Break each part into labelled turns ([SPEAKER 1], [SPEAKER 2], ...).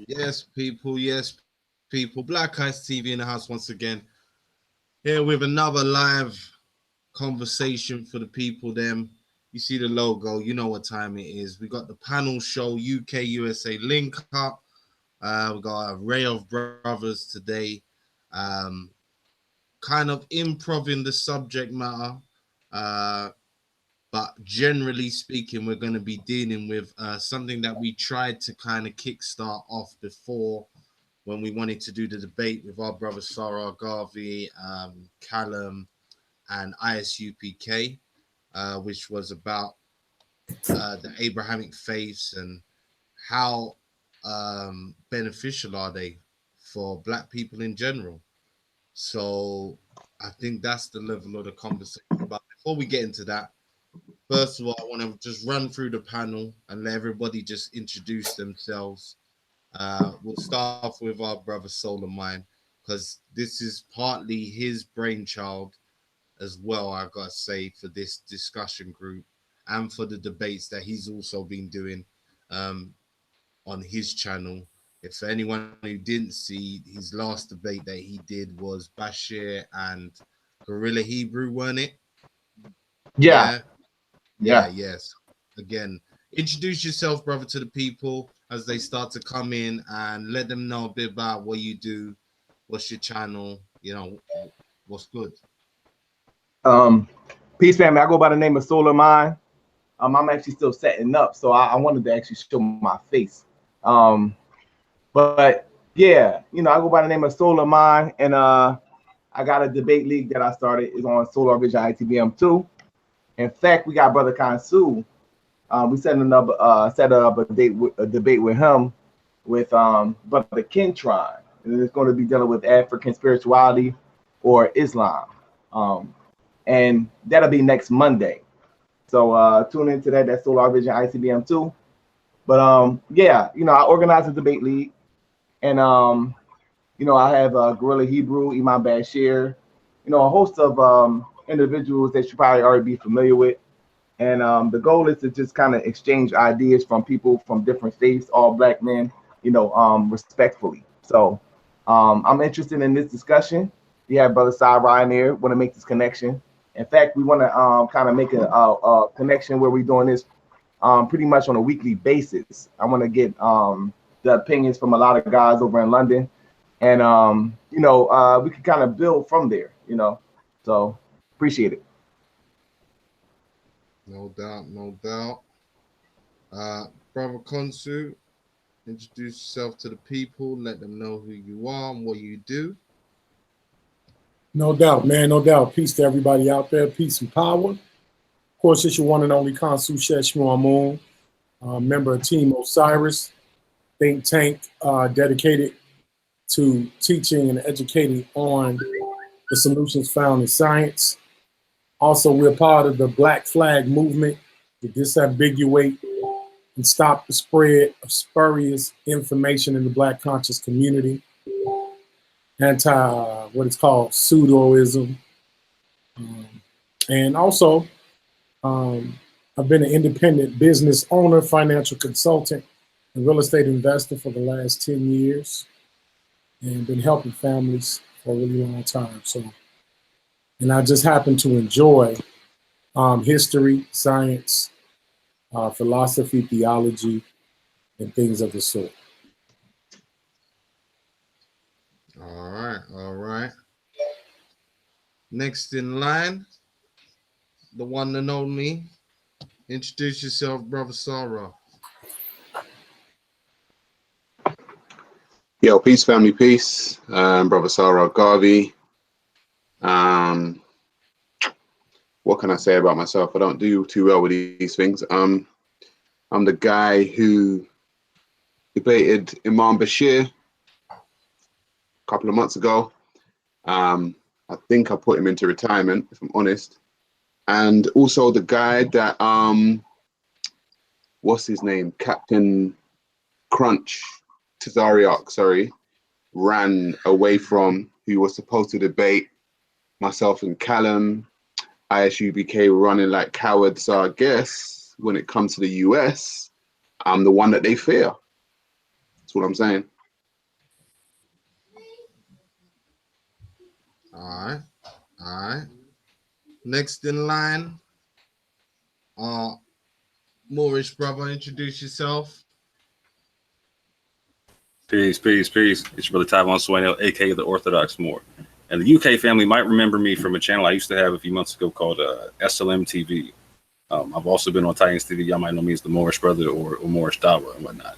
[SPEAKER 1] Yes, people. Yes, people. Black Ice TV in the house once again. Here with another live conversation for the people. Them, you see the logo. You know what time it is. We got the panel show UK USA link up. We got an array of brothers today. Um, kind of improving the subject matter. Uh, but generally speaking, we're going to be dealing with something that we tried to kind of kickstart off before when we wanted to do the debate with our brother Sarah Garvey, Callum, and ISUPK, which was about the Abrahamic faiths and how beneficial are they for Black people in general. So I think that's the level of the conversation. But before we get into that, first of all, I want to just run through the panel and let everybody just introduce themselves. We'll start off with our brother Soul of Mine because this is partly his brainchild as well, I gotta say, for this discussion group and for the debates that he's also been doing um, on his channel. If for anyone who didn't see, his last debate that he did was Bashir and Gorilla Hebrew, weren't it?
[SPEAKER 2] Yeah,
[SPEAKER 1] Yeah, yeah,
[SPEAKER 2] yeah.
[SPEAKER 1] yes. Again, introduce yourself, brother, to the people as they start to come in and let them know a bit about what you do, what's your channel, what's good.
[SPEAKER 2] Um, Peace family. I go by the name of Solar Mind. I'm actually still setting up, so I wanted to actually show my face. Um, but yeah, I go by the name of Solar Mind, and I got a debate league that I started. Is on Solar Vision ITBM 2. In fact, we got Brother Kansu. We set up a debate with him with Brother Kentron, and it's going to be dealing with African spirituality or Islam. Um, and that'll be next Monday. So tune into that. That's Solar Vision ICBM 2. But yeah, I organize a debate league, and I have Gorilla Hebrew, Imam Bashir, a host of individuals that you probably already be familiar with. And the goal is to just kind of exchange ideas from people from different faiths, all Black men, respectfully. So I'm interested in this discussion. We have Brother Cy Ryan here, want to make this connection. In fact, we want to kind of make a connection where we're doing this pretty much on a weekly basis. I want to get the opinions from a lot of guys over in London, and we can kind of build from there. So appreciate it.
[SPEAKER 1] No doubt, no doubt. Brother Konsu, introduce yourself to the people, let them know who you are and what you do.
[SPEAKER 3] No doubt, man, no doubt. Peace to everybody out there. Peace and power. Of course, it's your one and only Konsu Sheshmua Moon, member of Team Osiris, think tank dedicated to teaching and educating on the solutions found in science. Also, we're part of the Black Flag movement to disambiguate and stop the spread of spurious information in the Black conscious community. What it's called pseudoism. And also, I've been an independent business owner, financial consultant, and real estate investor for the last 10 years, and been helping families for a really long time. And I just happen to enjoy history, science, philosophy, theology, and things of the sort.
[SPEAKER 1] All right, all right. Next in line, the one and only. Introduce yourself, brother Sarah.
[SPEAKER 4] Yo, peace, family, peace. Brother Sarah Garvey. What can I say about myself? I don't do too well with these things. I'm the guy who debated Imam Bashir a couple of months ago. I think I put him into retirement, if I'm honest. And also the guy that, what's his name? Captain Crunch, Tazariak, sorry, ran away from, who was supposed to debate myself and Callum. ISUBK were running like cowards. So I guess when it comes to the US, I'm the one that they fear. That's what I'm saying.
[SPEAKER 1] All right. Next in line, Moorish brother, introduce yourself.
[SPEAKER 5] Peace. It's your brother Tyvon Swain, aka the Orthodox Moor. And the UK family might remember me from a channel I used to have a few months ago called SLM TV. I've also been on Titans TV. Y'all might know me as the Moorish brother or Moorish Dawa and whatnot.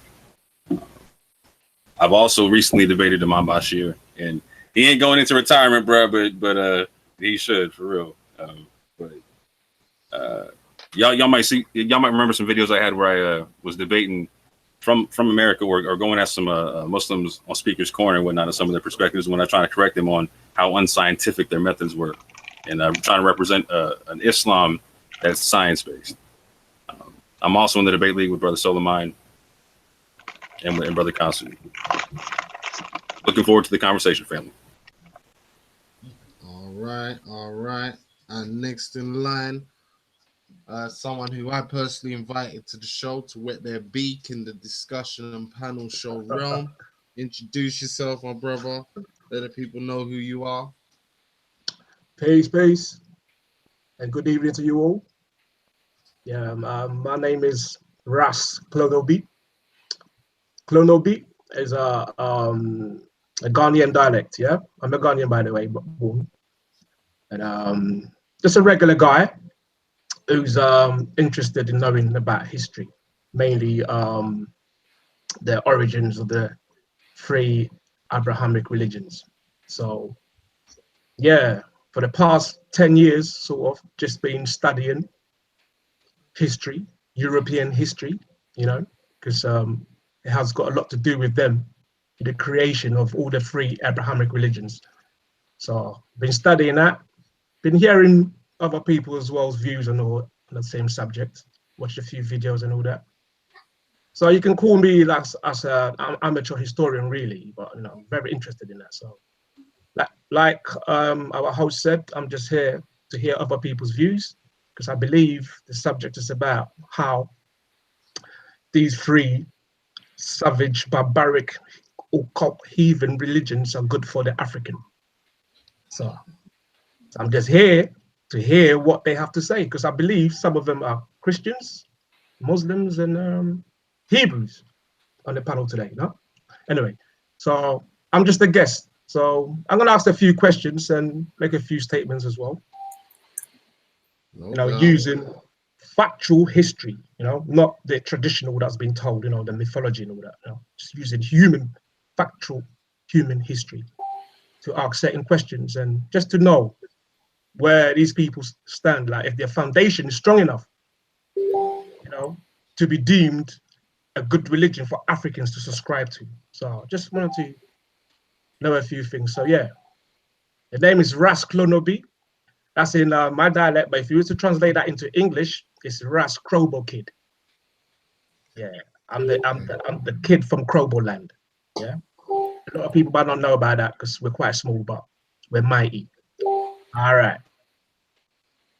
[SPEAKER 5] I've also recently debated Imam Bashir, and he ain't going into retirement, bro, but he should, for real. Y'all might remember some videos I had where I was debating from America or going at some Muslims on Speaker's Corner and whatnot, and some of their perspectives when I'm trying to correct them on how unscientific their methods were. And I'm trying to represent an Islam that's science-based. I'm also in the debate league with Brother Soleiman and Brother Kansu. Looking forward to the conversation, family.
[SPEAKER 1] All right. And next in line, someone who I personally invited to the show to wet their beak in the discussion and panel show realm. Introduce yourself, my brother. Let the people know who you are.
[SPEAKER 6] Peace, and good evening to you all. Yeah, my name is Ras Clonobi. Clonobi is a Ghanaian dialect. Yeah, I'm a Ghanaian, by the way, but born. And just a regular guy who's interested in knowing about history, mainly the origins of the three Abrahamic religions. So, yeah, for the past 10 years, sort of just been studying history, European history, because it has got a lot to do with them, the creation of all the three Abrahamic religions. So, been studying that, been hearing other people as well's views on all on the same subject, watched a few videos and all that. So you can call me as an amateur historian, really, but I'm very interested in that. So, like our host said, I'm just here to hear other people's views because I believe the subject is about how these three savage, barbaric, occult, heathen religions are good for the African. So I'm just here to hear what they have to say because I believe some of them are Christians, Muslims, and Hebrews on the panel today. Anyway, so I'm just a guest. So I'm going to ask a few questions and make a few statements as well. Using factual history, not the traditional that's been told, the mythology and all that. Just using factual human history to ask certain questions and just to know where these people stand, like if their foundation is strong enough, to be deemed a good religion for Africans to subscribe to. So just wanted to know a few things. So yeah, the name is Ras Clonobi. That's in my dialect, but if you were to translate that into English, it's Ras Krobo Kid. Yeah, I'm the kid from Krobo land. Yeah, a lot of people might not know about that because we're quite small, but we're mighty. All right.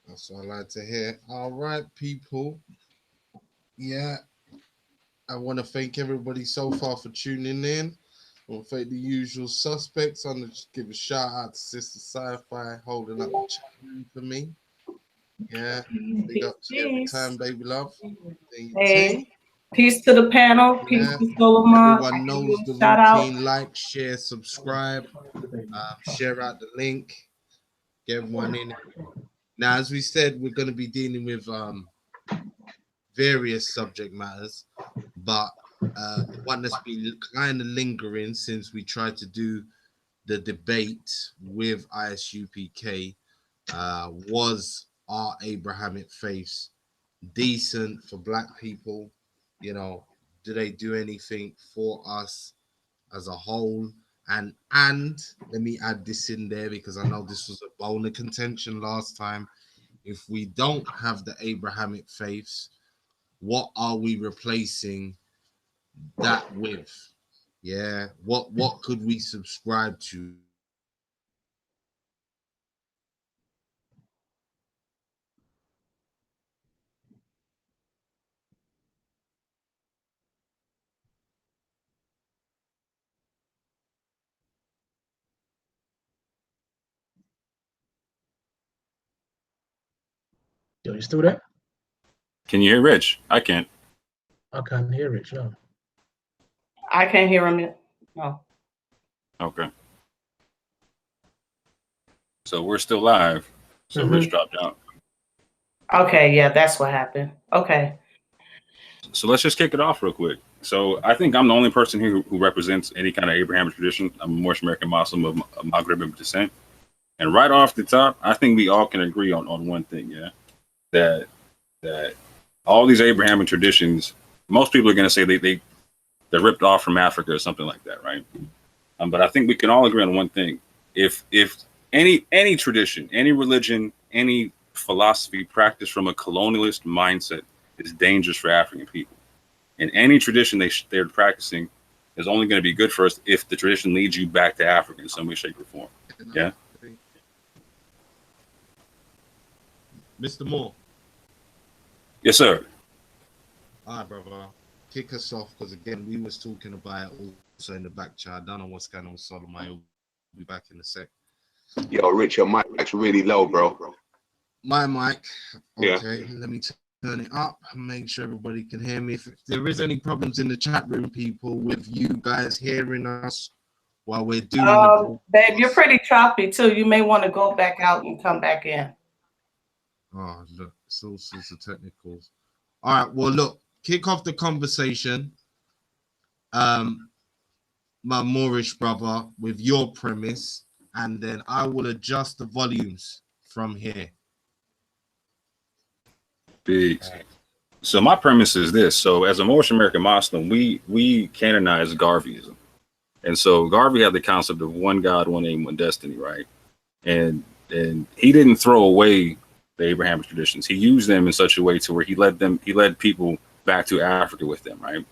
[SPEAKER 1] That's what I like to hear. All right, people. Yeah, I want to thank everybody so far for tuning in. I want to thank the usual suspects. I'm going to just give a shout out to Sister Sci-Fi holding up the chat for me. Yeah, big up to you every time, baby love.
[SPEAKER 7] Hey, peace to the panel. Peace to Solomon.
[SPEAKER 1] Everyone knows the routine. Like, share, subscribe, share out the link. Get everyone in. Now, as we said, we're going to be dealing with various subject matters, but one that's been kind of lingering since we tried to do the debate with ISUPK was, our Abrahamic faiths decent for Black people? Do they do anything for us as a whole? And let me add this in there because I know this was a bone of contention last time. If we don't have the Abrahamic faiths, what are we replacing that with? Yeah, what could we subscribe to?
[SPEAKER 6] Rich, are you still there?
[SPEAKER 5] Can you hear Rich? I can't.
[SPEAKER 6] I can't hear Rich, no.
[SPEAKER 7] I can't hear him. No.
[SPEAKER 5] Okay. So we're still live. So Rich dropped out.
[SPEAKER 7] Okay, yeah, that's what happened. Okay.
[SPEAKER 5] So let's just kick it off real quick. So I think I'm the only person here who represents any kind of Abrahamic tradition. I'm a Moorish American Muslim of Maghrebi descent. And right off the top, I think we all can agree on one thing, yeah, that all these Abrahamic traditions, most people are going to say they're ripped off from Africa or something like that, right? But I think we can all agree on one thing: if any tradition, any religion, any philosophy practiced from a colonialist mindset is dangerous for African people. And any tradition they're practicing is only going to be good for us if the tradition leads you back to Africa in some way, shape, or form. Yeah.
[SPEAKER 1] Mr. Moore.
[SPEAKER 5] Yes, sir.
[SPEAKER 1] All right, brother. Kick us off, because again, we was talking about it also in the back chat. I don't know what's going on with Solomon. We'll be back in a sec.
[SPEAKER 4] Yo, Rich, your mic's really low, bro.
[SPEAKER 1] My mic. Okay,
[SPEAKER 4] Yeah.
[SPEAKER 1] let me turn it up and make sure everybody can hear me. If there is any problems in the chat room, people, with you guys hearing us while we're doing the
[SPEAKER 7] babe, you're pretty choppy too. You may want to go back out and come back in.
[SPEAKER 1] Oh, look, it's all sorts of technicals. All right, well, look, kick off the conversation, my Moorish brother, with your premise, and then I will adjust the volumes from here.
[SPEAKER 5] Big. So my premise is this. So as a Moorish American Muslim, we canonize Garveyism. And so Garvey had the concept of one God, one aim, one destiny, right? And he didn't throw away the Abrahamic traditions. He used them in such a way to where he led people back to Africa with them, right?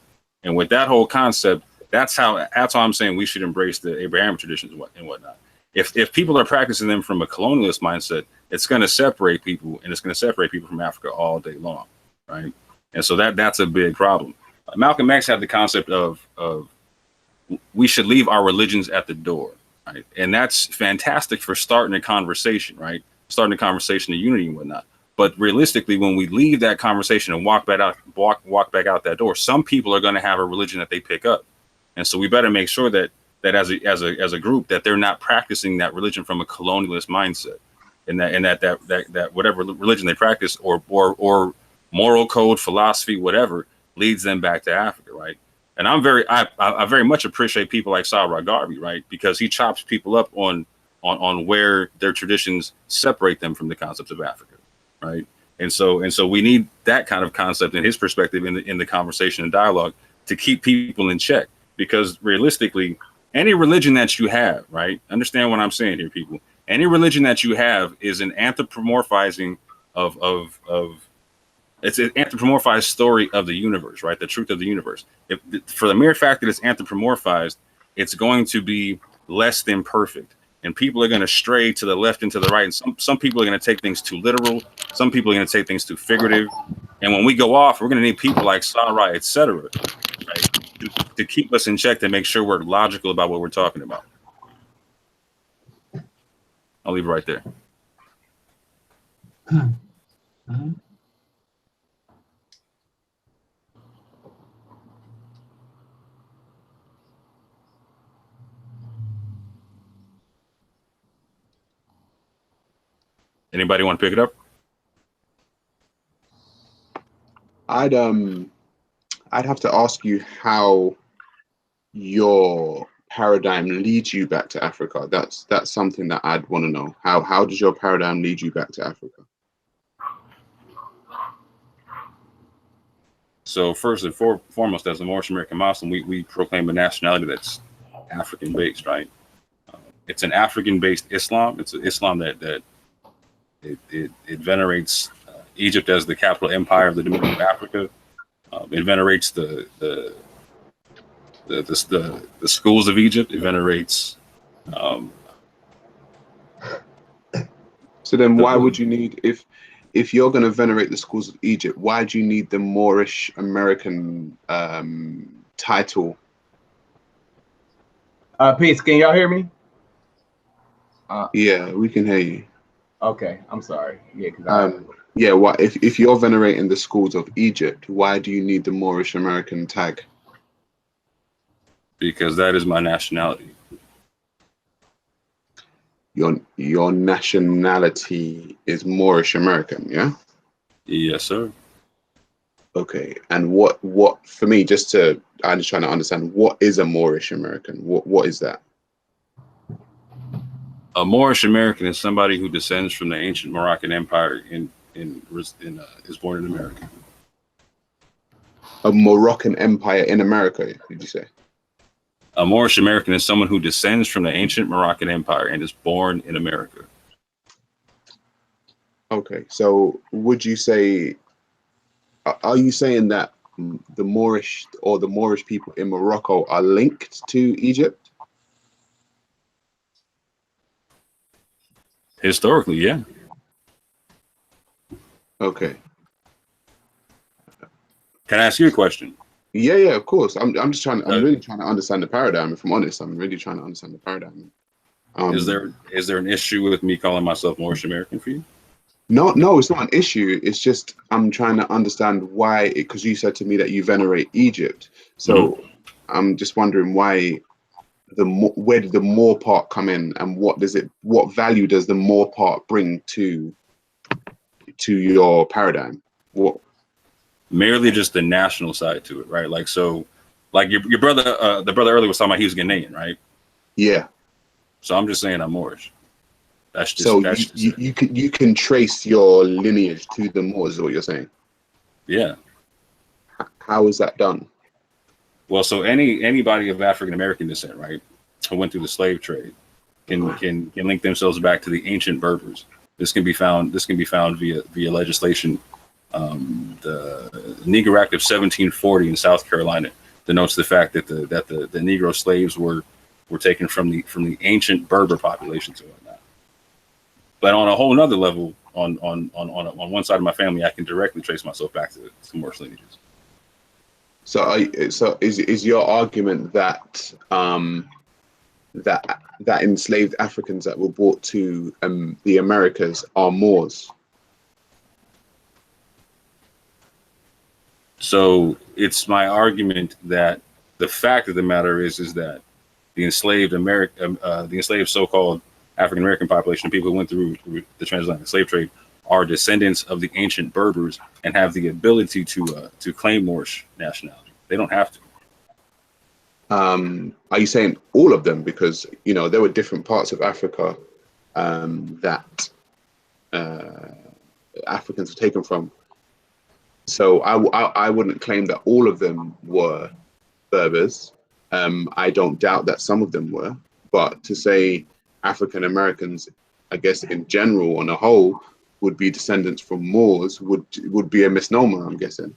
[SPEAKER 5] And with that whole concept, that's how I'm saying we should embrace the Abrahamic traditions and whatnot. If people are practicing them from a colonialist mindset, it's going to separate people, and it's going to separate people from Africa all day long, right? And so that's a big problem. Malcolm X had the concept of we should leave our religions at the door, right? And that's fantastic for starting a conversation, right? Starting a conversation of unity and whatnot. But realistically, when we leave that conversation and walk back out that door, some people are going to have a religion that they pick up, and so we better make sure that as a group that they're not practicing that religion from a colonialist mindset, and that whatever religion they practice or moral code, philosophy, whatever leads them back to Africa, right? And I very much appreciate people like Sarah Garvey, right, because he chops people up on where their traditions separate them from the concepts of Africa, right? And so we need that kind of concept in his perspective in the conversation and dialogue to keep people in check, because realistically, any religion that you have, right? Understand what I'm saying here, people. Any religion that you have is an anthropomorphizing it's an anthropomorphized story of the universe, right? The truth of the universe. For the mere fact that it's anthropomorphized, it's going to be less than perfect. And people are going to stray to the left and to the right. And some people are going to take things too literal. Some people are going to take things too figurative. And when we go off, we're going to need people like Sarai, etc., right, to keep us in check, to make sure we're logical about what we're talking about. I'll leave it right there. Anybody want to pick it up?
[SPEAKER 4] I'd have to ask you how your paradigm leads you back to Africa. That's something that I'd want to know. How does your paradigm lead you back to Africa?
[SPEAKER 5] So first and foremost, as a Moorish American Muslim, we proclaim a nationality that's African based, right? It's an African based Islam. It's an Islam that it venerates Egypt as the capital empire of the Dominion of Africa. It venerates the schools of Egypt. It venerates.
[SPEAKER 4] So then, why would you need, if you're going to venerate the schools of Egypt, why do you need the Moorish American title?
[SPEAKER 2] Peace. Can y'all hear me?
[SPEAKER 4] Yeah, we can hear you.
[SPEAKER 2] Okay, I'm sorry. Yeah, because
[SPEAKER 4] Yeah, what if you're venerating the schools of Egypt, why do you need the Moorish American tag?
[SPEAKER 5] Because that is my nationality.
[SPEAKER 4] Your nationality is Moorish American, yeah?
[SPEAKER 5] Yes, sir.
[SPEAKER 4] Okay. And what for me, I'm just trying to understand, what is a Moorish American? What is that?
[SPEAKER 5] A Moorish American is somebody who descends from the ancient Moroccan Empire is born in America.
[SPEAKER 4] A Moroccan Empire in America, did you say?
[SPEAKER 5] A Moorish American is someone who descends from the ancient Moroccan Empire and is born in America.
[SPEAKER 4] Okay, so would you say, are you saying that the Moorish people in Morocco are linked to Egypt?
[SPEAKER 5] Historically, yeah.
[SPEAKER 4] Okay.
[SPEAKER 5] Can I ask you a question?
[SPEAKER 4] Yeah, of course. I'm really trying to understand the paradigm. If I'm honest, I'm really trying to understand the paradigm.
[SPEAKER 5] Is there an issue with me calling myself Moorish American for you?
[SPEAKER 4] No, it's not an issue. It's just I'm trying to understand why, because you said to me that you venerate Egypt. So I'm just wondering why where did the Moor part come in, and what value does the Moor part bring to your paradigm? What?
[SPEAKER 5] Merely just the national side to it, right? Like, so, like your brother, the brother earlier was talking about he was Ghanaian, right?
[SPEAKER 4] Yeah.
[SPEAKER 5] So I'm just saying I'm Moorish. That's just
[SPEAKER 4] so you can trace your lineage to the Moors, is what you're saying?
[SPEAKER 5] Yeah.
[SPEAKER 4] How is that done?
[SPEAKER 5] Well, so anybody of African American descent, right, who went through the slave trade, can link themselves back to the ancient Berbers. This can be found via legislation. The Negro Act of 1740 in South Carolina denotes the fact that the Negro slaves were taken from the ancient Berber populations and whatnot. But on a whole nother level, on one side of my family, I can directly trace myself back to Moorish lineages.
[SPEAKER 4] So is your argument that that enslaved Africans that were brought to the Americas are Moors?
[SPEAKER 5] So it's my argument that the fact of the matter is that the enslaved so-called African American population of people who went through the transatlantic slave trade are descendants of the ancient Berbers and have the ability to claim Moorish nationality. They don't have to.
[SPEAKER 4] Are you saying all of them? Because there were different parts of Africa that Africans were taken from. So I wouldn't claim that all of them were Berbers. I don't doubt that some of them were, but to say African Americans, I guess in general, on a whole, would be descendants from Moors would be a misnomer, I'm guessing.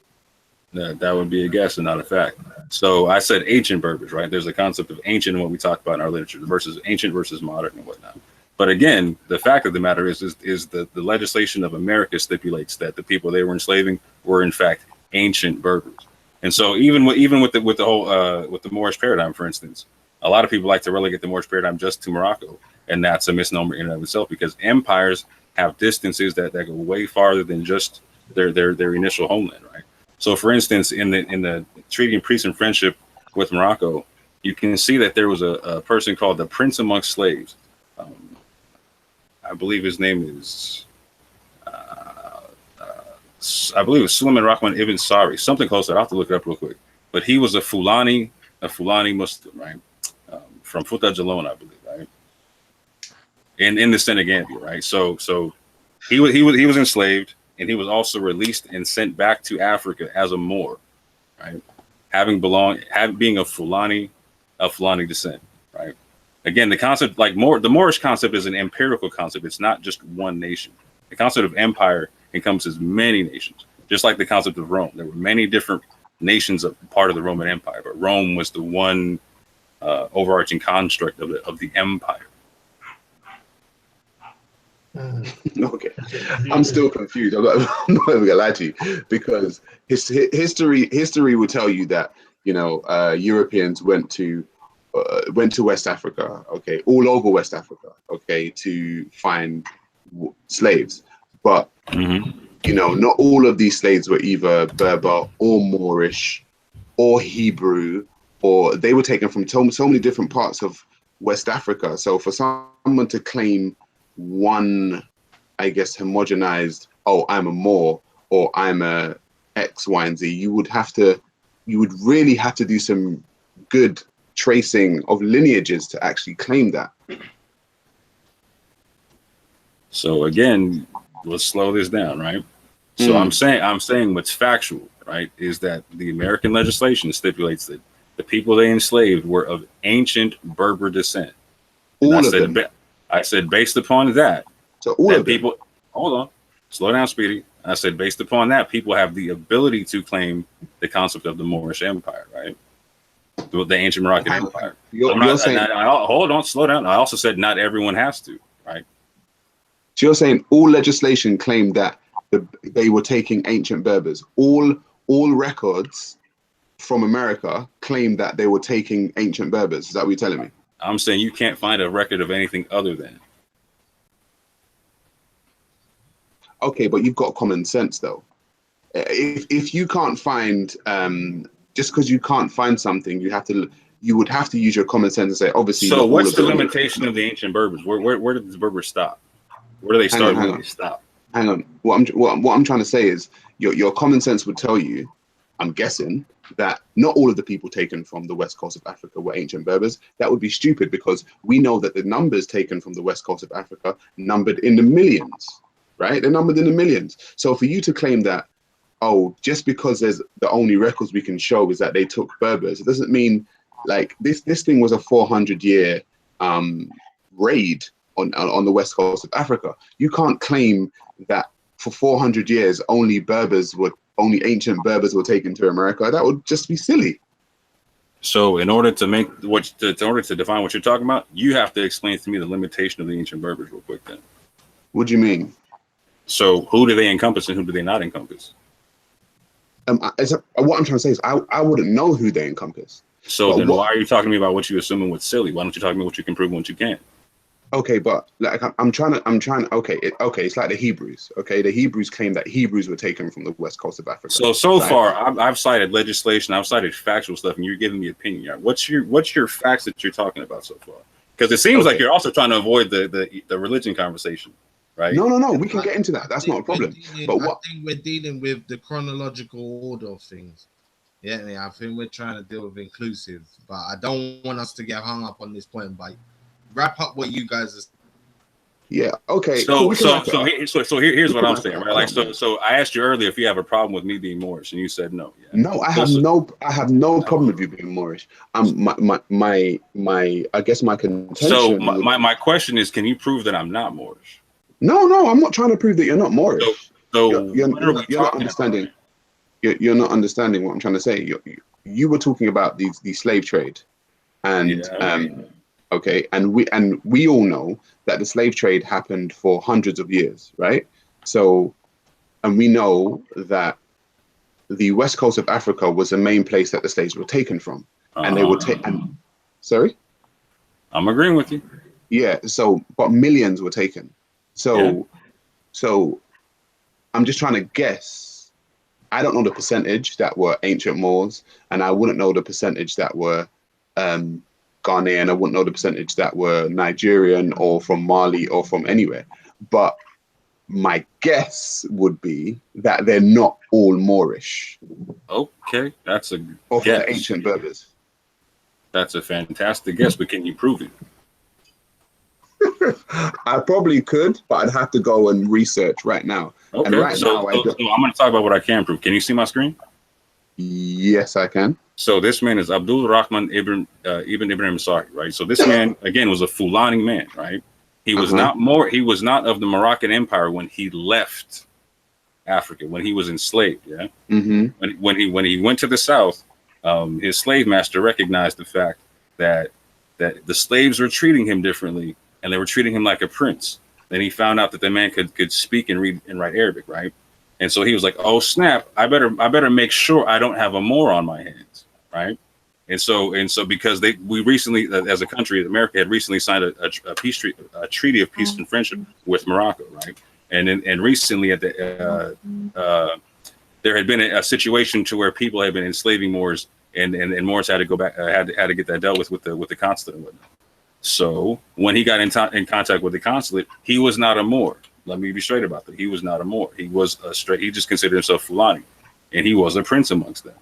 [SPEAKER 5] That would be a guess and not a fact. So I said ancient Berbers, right? There's a concept of ancient in what we talk about in our literature versus ancient versus modern and whatnot. But again, the fact of the matter is the legislation of America stipulates that the people they were enslaving were in fact ancient Berbers. And so even with the whole with the Moorish paradigm, for instance, a lot of people like to relegate the Moorish paradigm just to Morocco, and that's a misnomer in and of itself because empires have distances that go way farther than just their initial homeland, right? So, for instance, in the Treaty of Peace and Friendship with Morocco, you can see that there was a person called the Prince Amongst Slaves. I believe his name is, I believe it was Suleiman Rahman Ibn Sari, something close to that. I'll have to look it up real quick. But he was a Fulani Muslim, right? From Futa Jalon, I believe, right? In the Senegambia, right? So he was enslaved, and he was also released and sent back to Africa as a Moor, right? Being of Fulani descent, right? Again, the concept, the Moorish concept is an empirical concept. It's not just one nation. The concept of empire encompasses many nations, just like the concept of Rome. There were many different nations of part of the Roman Empire, but Rome was the one overarching construct of the empire.
[SPEAKER 4] Okay, I'm still confused. I'm not even gonna lie to you, because history will tell you that Europeans went to West Africa, okay, all over West Africa, okay, to find slaves. But you know, not all of these slaves were either Berber or Moorish or Hebrew, or they were taken from so many different parts of West Africa. So for someone to claim one, I guess, homogenized, oh, I'm a Moor or I'm a X, Y, and Z, you would really have to do some good tracing of lineages to actually claim that.
[SPEAKER 5] So again, let's slow this down, right? So I'm saying what's factual, right, is that the American legislation stipulates that the people they enslaved were of ancient Berber descent. I said based upon that,
[SPEAKER 4] so all of
[SPEAKER 5] people, hold on, slow down, Speedy. I said based upon that, people have the ability to claim the concept of the Moorish Empire, right? The ancient Moroccan Empire. Hold on, slow down. I also said not everyone has to, right?
[SPEAKER 4] So you're saying all legislation claimed that they were taking ancient Berbers. All records from America claim that they were taking ancient Berbers. Is that what you're telling me?
[SPEAKER 5] I'm saying you can't find a record of anything other than.
[SPEAKER 4] Okay, but you've got common sense though. If you can't find, just because you can't find something, you would have to use your common sense and say, obviously.
[SPEAKER 5] So what's the limitation of the ancient Berbers? Where did the Berbers stop? Where do they start? Where do they stop?
[SPEAKER 4] Hang on. What I'm trying to say is your common sense would tell you, I'm guessing, that not all of the people taken from the west coast of Africa were ancient Berbers. That would be stupid because we know that the numbers taken from the west coast of Africa numbered in the millions, right? They're numbered in the millions. So for you to claim that, oh, just because there's the only records we can show is that they took Berbers, it doesn't mean like this thing was a 400-year raid on the west coast of Africa. You can't claim that for 400 years only ancient Berbers were taken to America. That would just be silly.
[SPEAKER 5] So in order to define what you're talking about, you have to explain to me the limitation of the ancient Berbers real quick then.
[SPEAKER 4] What do you mean?
[SPEAKER 5] So who do they encompass and who do they not encompass?
[SPEAKER 4] What I'm trying to say is I wouldn't know who they encompass.
[SPEAKER 5] So then why are you talking to me about what you assuming was silly? Why don't you talk to me what you can prove and what you can't?
[SPEAKER 4] Okay, but like I'm trying to. Okay, it's like the Hebrews. Okay, the Hebrews claim that Hebrews were taken from the west coast of Africa.
[SPEAKER 5] So far, I've cited legislation, I've cited factual stuff, and you're giving me opinion. What's your facts that you're talking about so far? Because it seems like you're also trying to avoid the religion conversation, right?
[SPEAKER 4] No. We can get into that. That's not a problem.
[SPEAKER 1] I think we're dealing with the chronological order of things. Yeah, I think we're trying to deal with inclusive, but I don't want us to get hung up on this point. But wrap up what you guys are.
[SPEAKER 4] Yeah. Okay.
[SPEAKER 5] So here's what I'm saying, right? Like, so I asked you earlier if you have a problem with me being Moorish, and you said no. Yeah.
[SPEAKER 4] No, I have no problem with you being Moorish. My I guess my contention.
[SPEAKER 5] So my question is, can you prove that I'm not Moorish?
[SPEAKER 4] No, I'm not trying to prove that you're not Moorish.
[SPEAKER 5] So
[SPEAKER 4] you're not understanding. You're not understanding what I'm trying to say. You were talking about the slave trade, and okay, and we all know that the slave trade happened for hundreds of years, right? So, and we know that the west coast of Africa was the main place that the slaves were taken from, and they were taken. Sorry,
[SPEAKER 5] I'm agreeing with you.
[SPEAKER 4] Yeah. So, but millions were taken. So I'm just trying to guess. I don't know the percentage that were ancient Moors, and I wouldn't know the percentage that were Ghanaian. I wouldn't know the percentage that were Nigerian or from Mali or from anywhere. But my guess would be that they're not all Moorish.
[SPEAKER 5] Okay, that's a
[SPEAKER 4] or from
[SPEAKER 5] guess.
[SPEAKER 4] The ancient Berbers.
[SPEAKER 5] That's a fantastic guess, but can you prove it?
[SPEAKER 4] I probably could, but I'd have to go and research right now.
[SPEAKER 5] Okay,
[SPEAKER 4] and right
[SPEAKER 5] so I'm going to talk about what I can prove. Can you see my screen?
[SPEAKER 4] Yes, I can.
[SPEAKER 5] So this man is Abdul Rahman Ibn Ibrahim Sari, right? So this man, again, was a Fulani man, right? He was He was not of the Moroccan Empire when he left Africa, when he was enslaved. Yeah. Mm-hmm. When he went to the south, his slave master recognized the fact that the slaves were treating him differently, and they were treating him like a prince. Then he found out that the man could speak and read and write Arabic, right? And so he was like, "Oh snap! I better make sure I don't have a Moor on my hands, right?" And so because we recently, as a country, America had recently signed a treaty of peace and friendship with Morocco, right? And recently at the there had been a situation to where people had been enslaving Moors, and Moors had to go back, had to get that dealt with the consulate and whatnot. So when he got in contact with the consulate, he was not a Moor. Let me be straight about that. He was not a Moor. He was he just considered himself Fulani, and he was a prince amongst them,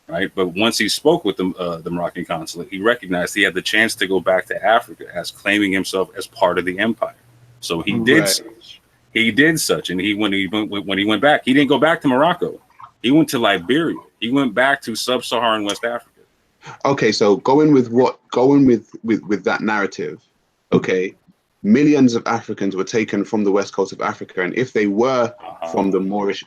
[SPEAKER 5] right? But once he spoke with the Moroccan consulate, he recognized he had the chance to go back to Africa as claiming himself as part of the empire. So he did such. He did such, and when he went back, he didn't go back to Morocco. He went to Liberia. He went back to sub-Saharan West Africa.
[SPEAKER 4] Okay, so going with that narrative, okay, millions of Africans were taken from the west coast of Africa, and if they were from the Moorish,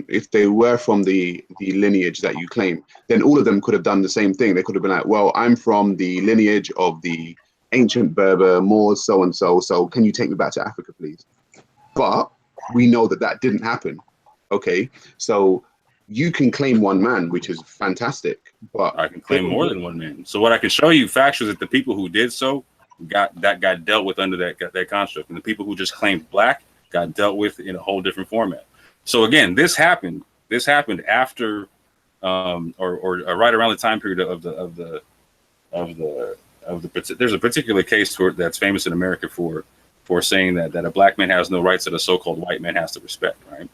[SPEAKER 4] if they were from the lineage that you claim, then all of them could have done the same thing. They could have been like, well, I'm from the lineage of the ancient Berber Moors, so and so. So can you take me back to Africa, please? But we know that didn't happen. Okay, so you can claim one man, which is fantastic, but
[SPEAKER 5] I can claim more than one man. So what I can show you factually is that the people who did so got dealt with under that construct, and the people who just claimed black got dealt with in a whole different format. So again, this happened after or right around the time period of the there's a particular case that's famous in America for saying that a black man has no rights that a so-called white man has to respect, right?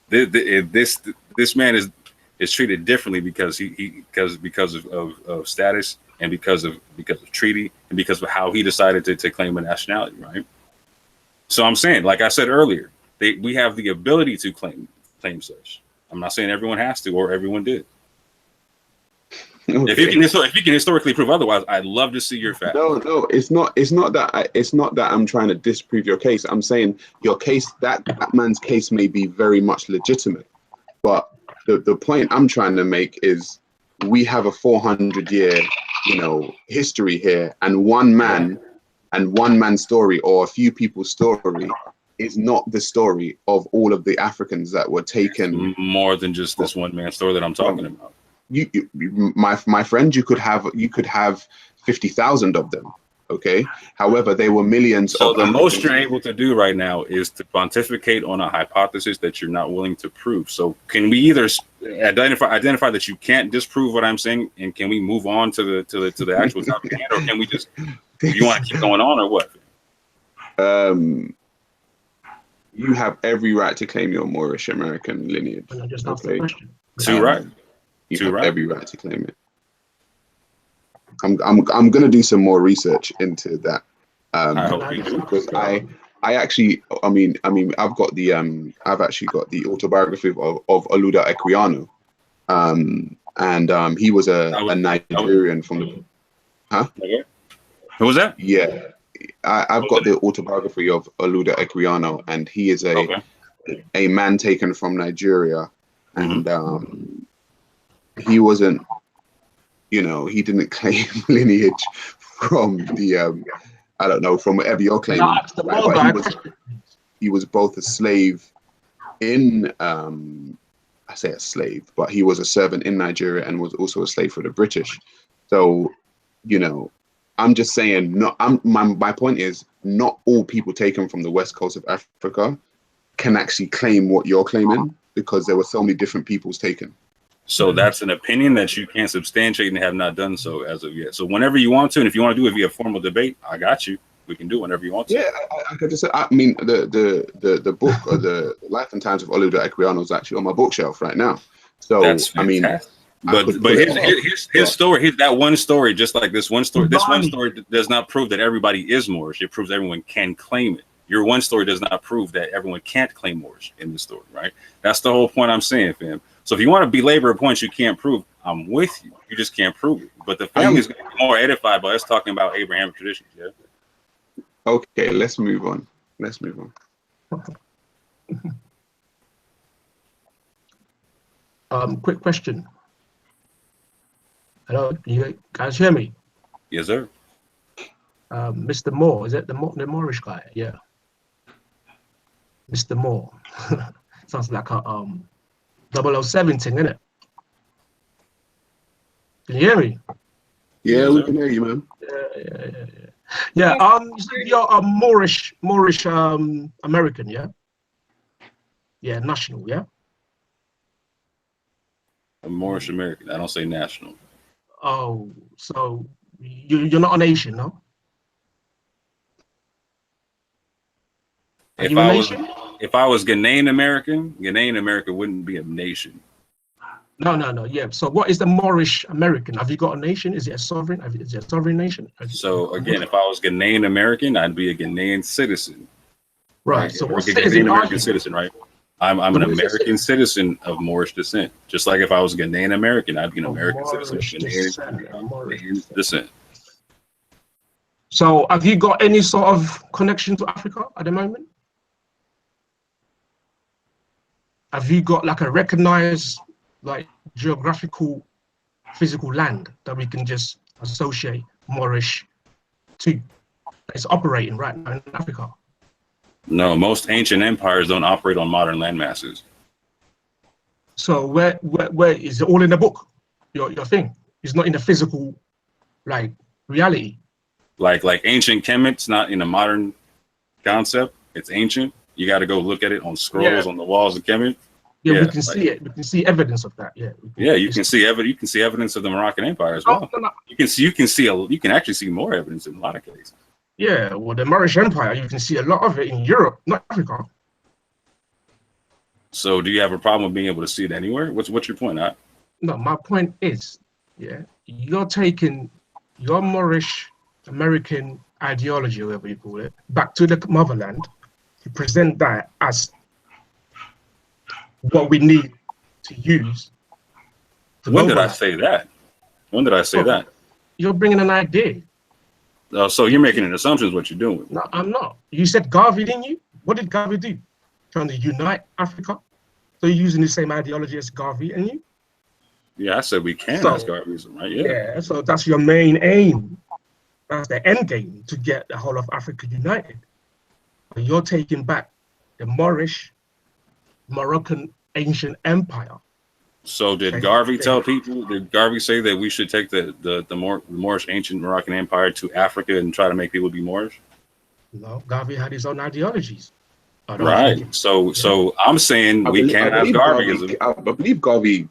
[SPEAKER 5] This man is treated differently because of status, and because of treaty, and because of how he decided to claim a nationality, right? So I'm saying, like I said earlier, we have the ability to claim such. I'm not saying everyone has to or everyone did. Okay. If you can historically prove otherwise, I'd love to see your facts.
[SPEAKER 4] No, it's not that I'm trying to disprove your case. I'm saying your case, that man's case may be very much legitimate, but the point I'm trying to make is we have a 400-year, history here, and one man's story or a few people's story is not the story of all of the Africans that were taken.
[SPEAKER 5] More than just this one man's story that I'm talking about.
[SPEAKER 4] My friend, you could have 50,000 of them. Okay. However, they were millions.
[SPEAKER 5] So the most you're able to do right now is to pontificate on a hypothesis that you're not willing to prove. So can we either identify that you can't disprove what I'm saying, and can we move on to the actual topic, or can we just, you want to keep going on, or what?
[SPEAKER 4] You have every right to claim your Moorish American lineage.
[SPEAKER 6] I just asked the question.
[SPEAKER 5] Too right.
[SPEAKER 4] You have every right to claim it. I'm gonna do some more research into that.
[SPEAKER 5] I hope you do.
[SPEAKER 4] Because I actually, I've actually got the autobiography of Oluda Equiano, and he was a Nigerian from the. Huh?
[SPEAKER 5] Okay. Who was that?
[SPEAKER 4] Yeah, I've got the autobiography of Oluda Equiano, and he is a man taken from Nigeria, and he wasn't. He didn't claim lineage from the, I don't know, from whatever you're claiming. Right? But he was both a slave in, I say a slave, but he was a servant in Nigeria and was also a slave for the British. So, I'm just saying, my point is, not all people taken from the west coast of Africa can actually claim what you're claiming, because there were so many different peoples taken.
[SPEAKER 5] So that's an opinion that you can't substantiate and have not done so as of yet. So whenever you want to, and if you want to do it via formal debate, I got you. We can do it whenever you want to.
[SPEAKER 4] Yeah, I could just say, the book or the Life and Times of Oluda Equiano is actually on my bookshelf right now. So
[SPEAKER 5] that's fantastic. But his story, that one story, just like this one story, does not prove that everybody is Moorish. It proves everyone can claim it. Your one story does not prove that everyone can't claim Moorish in this story, right? That's the whole point I'm saying, fam. So if you want to belabor a point you can't prove, I'm with you. You just can't prove it. But the family is going to be more edified by us talking about Abrahamic traditions, yeah?
[SPEAKER 4] Okay, let's move on.
[SPEAKER 6] Quick question. Hello, can you guys hear me?
[SPEAKER 5] Yes, sir.
[SPEAKER 6] Mr. Moore, is it the Moorish guy? Yeah. Mr. Moore. Sounds like a 007 thing, isn't it? Can you hear me?
[SPEAKER 4] Yeah, we can hear you, man.
[SPEAKER 6] Yeah. Yeah. You said you're a Moorish American, yeah. Yeah, national, yeah.
[SPEAKER 5] A Moorish American. I don't say national.
[SPEAKER 6] Oh, so you're not a nation, no? Are
[SPEAKER 5] If
[SPEAKER 6] you a
[SPEAKER 5] I
[SPEAKER 6] nation?
[SPEAKER 5] was Ghanaian American, Ghanaian America wouldn't be a nation.
[SPEAKER 6] No. Yeah. So what is the Moorish American? Have you got a nation? Is it a sovereign? Is it a sovereign nation?
[SPEAKER 5] So again, if I was Ghanaian American, I'd be a Ghanaian citizen.
[SPEAKER 6] Right. So
[SPEAKER 5] Or
[SPEAKER 6] what
[SPEAKER 5] a
[SPEAKER 6] citizen
[SPEAKER 5] Ghanaian
[SPEAKER 6] are
[SPEAKER 5] American
[SPEAKER 6] you?
[SPEAKER 5] citizen, right? I'm an American citizen of Moorish descent. Just like if I was Ghanaian American, I'd be an American citizen of Ghanaian descent.
[SPEAKER 6] So have you got any sort of connection to Africa at the moment? Have you got like a recognized like geographical physical land that we can just associate Moorish to? It's operating right now in Africa.
[SPEAKER 5] No, most ancient empires don't operate on modern landmasses.
[SPEAKER 6] So where is it all in the book? Your thing. It's not in the physical like reality.
[SPEAKER 5] Like ancient Kemet's not in a modern concept. It's ancient. You got to go look at it on scrolls on the walls of Kemet.
[SPEAKER 6] Yeah, we can see it. We can see evidence of that. Yeah.
[SPEAKER 5] You can see evidence. You can see evidence of the Moroccan Empire as well.
[SPEAKER 6] No.
[SPEAKER 5] You can actually see more evidence in a lot of cases.
[SPEAKER 6] Yeah, well, the Moorish Empire, you can see a lot of it in Europe, not Africa.
[SPEAKER 5] So, do you have a problem with being able to see it anywhere? What's your point?
[SPEAKER 6] No, my point is, yeah, you're taking your Moorish American ideology, whatever you call it, back to the motherland to present that as what we need to use.
[SPEAKER 5] When did I say that? When did I say that?
[SPEAKER 6] You're bringing an idea.
[SPEAKER 5] So you're making an assumption is what you're doing.
[SPEAKER 6] No, I'm not. You said Garvey, didn't you? What did Garvey do? Trying to unite Africa? So you're using the same ideology as Garvey and you?
[SPEAKER 5] Yeah, I said we can as Garveyism, right?
[SPEAKER 6] Yeah, so that's your main aim. That's the end game, to get the whole of Africa united. But you're taking back the Moorish, Moroccan ancient empire.
[SPEAKER 5] So did Garvey tell people, did Garvey say that we should take the Moorish ancient Moroccan empire to Africa and try to make people be Moorish?
[SPEAKER 6] No, Garvey had his own ideologies.
[SPEAKER 5] Right. So I'm saying we can't have Garveyism.
[SPEAKER 4] I believe Garvey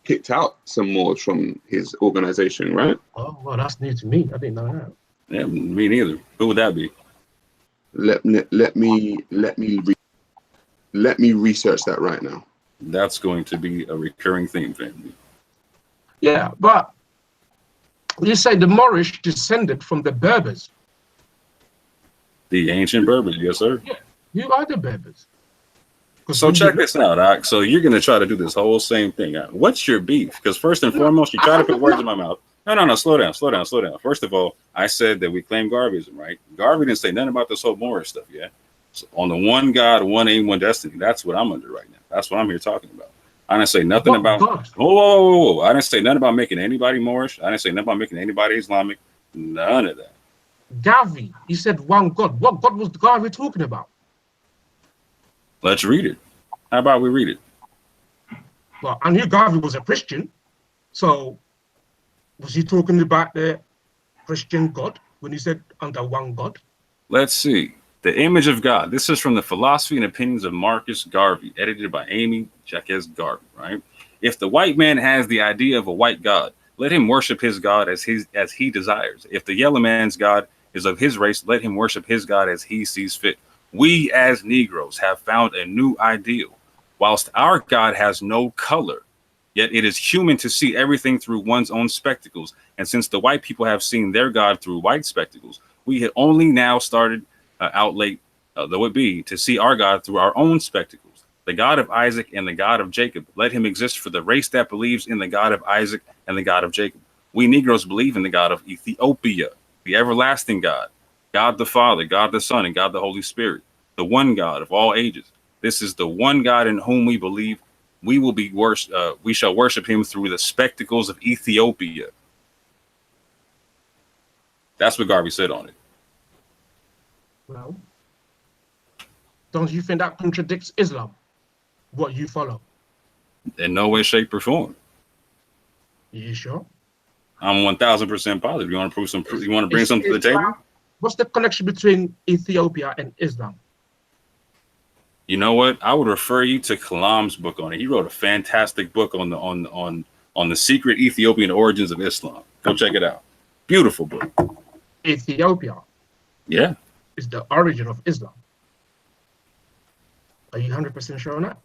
[SPEAKER 4] kicked out some Moors from his organization, right?
[SPEAKER 6] Oh, well, that's new to me. I didn't know that.
[SPEAKER 5] Yeah, me neither. Who would that be?
[SPEAKER 4] Let me research that right now.
[SPEAKER 5] That's going to be a recurring theme, family.
[SPEAKER 6] Yeah, but you say the Moorish descended from the Berbers.
[SPEAKER 5] The ancient Berbers, yes, sir.
[SPEAKER 6] Yeah, you are the Berbers.
[SPEAKER 5] So check this out, Doc. So you're going to try to do this whole same thing. What's your beef? Because first and foremost, you try to put words in my mouth. No, slow down. First of all, I said that we claim Garveyism, right? Garvey didn't say nothing about this whole Moorish stuff, yeah? So on the one God, one aim, one destiny. That's what I'm under right now. That's what I'm here talking about. I didn't say nothing about. Whoa. I didn't say nothing about making anybody Moorish. I didn't say nothing about making anybody Islamic. None of that.
[SPEAKER 6] Garvey, he said one God. What God was Garvey talking about?
[SPEAKER 5] Let's read it. How about we read it?
[SPEAKER 6] Well, I knew Garvey was a Christian. So was he talking about the Christian God when he said under one God?
[SPEAKER 5] Let's see. The Image of God. This is from the Philosophy and Opinions of Marcus Garvey, edited by Amy Jacques Garvey, right? If the white man has the idea of a white God, let him worship his God as he desires. If the yellow man's God is of his race, let him worship his God as he sees fit. We as Negroes have found a new ideal. Whilst our God has no color, yet it is human to see everything through one's own spectacles. And since the white people have seen their God through white spectacles, we had only now started out late, though it be, to see our God through our own spectacles. The God of Isaac and the God of Jacob, let him exist for the race that believes in the God of Isaac and the God of Jacob. We Negroes believe in the God of Ethiopia, the everlasting God, God the Father, God the Son, and God the Holy Spirit, the one God of all ages. This is the one God in whom we believe. We will be we shall worship him through the spectacles of Ethiopia. That's what Garvey said on it.
[SPEAKER 6] Well, don't you think that contradicts Islam, what you follow?
[SPEAKER 5] In no way, shape, or form.
[SPEAKER 6] You sure?
[SPEAKER 5] I'm 1000% positive. You want to prove some? You want to bring something to the table?
[SPEAKER 6] What's the connection between Ethiopia and Islam?
[SPEAKER 5] You know what? I would refer you to Kalam's book on it. He wrote a fantastic book on the secret Ethiopian origins of Islam. Go check it out. Beautiful book.
[SPEAKER 6] Ethiopia.
[SPEAKER 5] Yeah.
[SPEAKER 6] Is the origin of Islam. Are you 100% sure on that?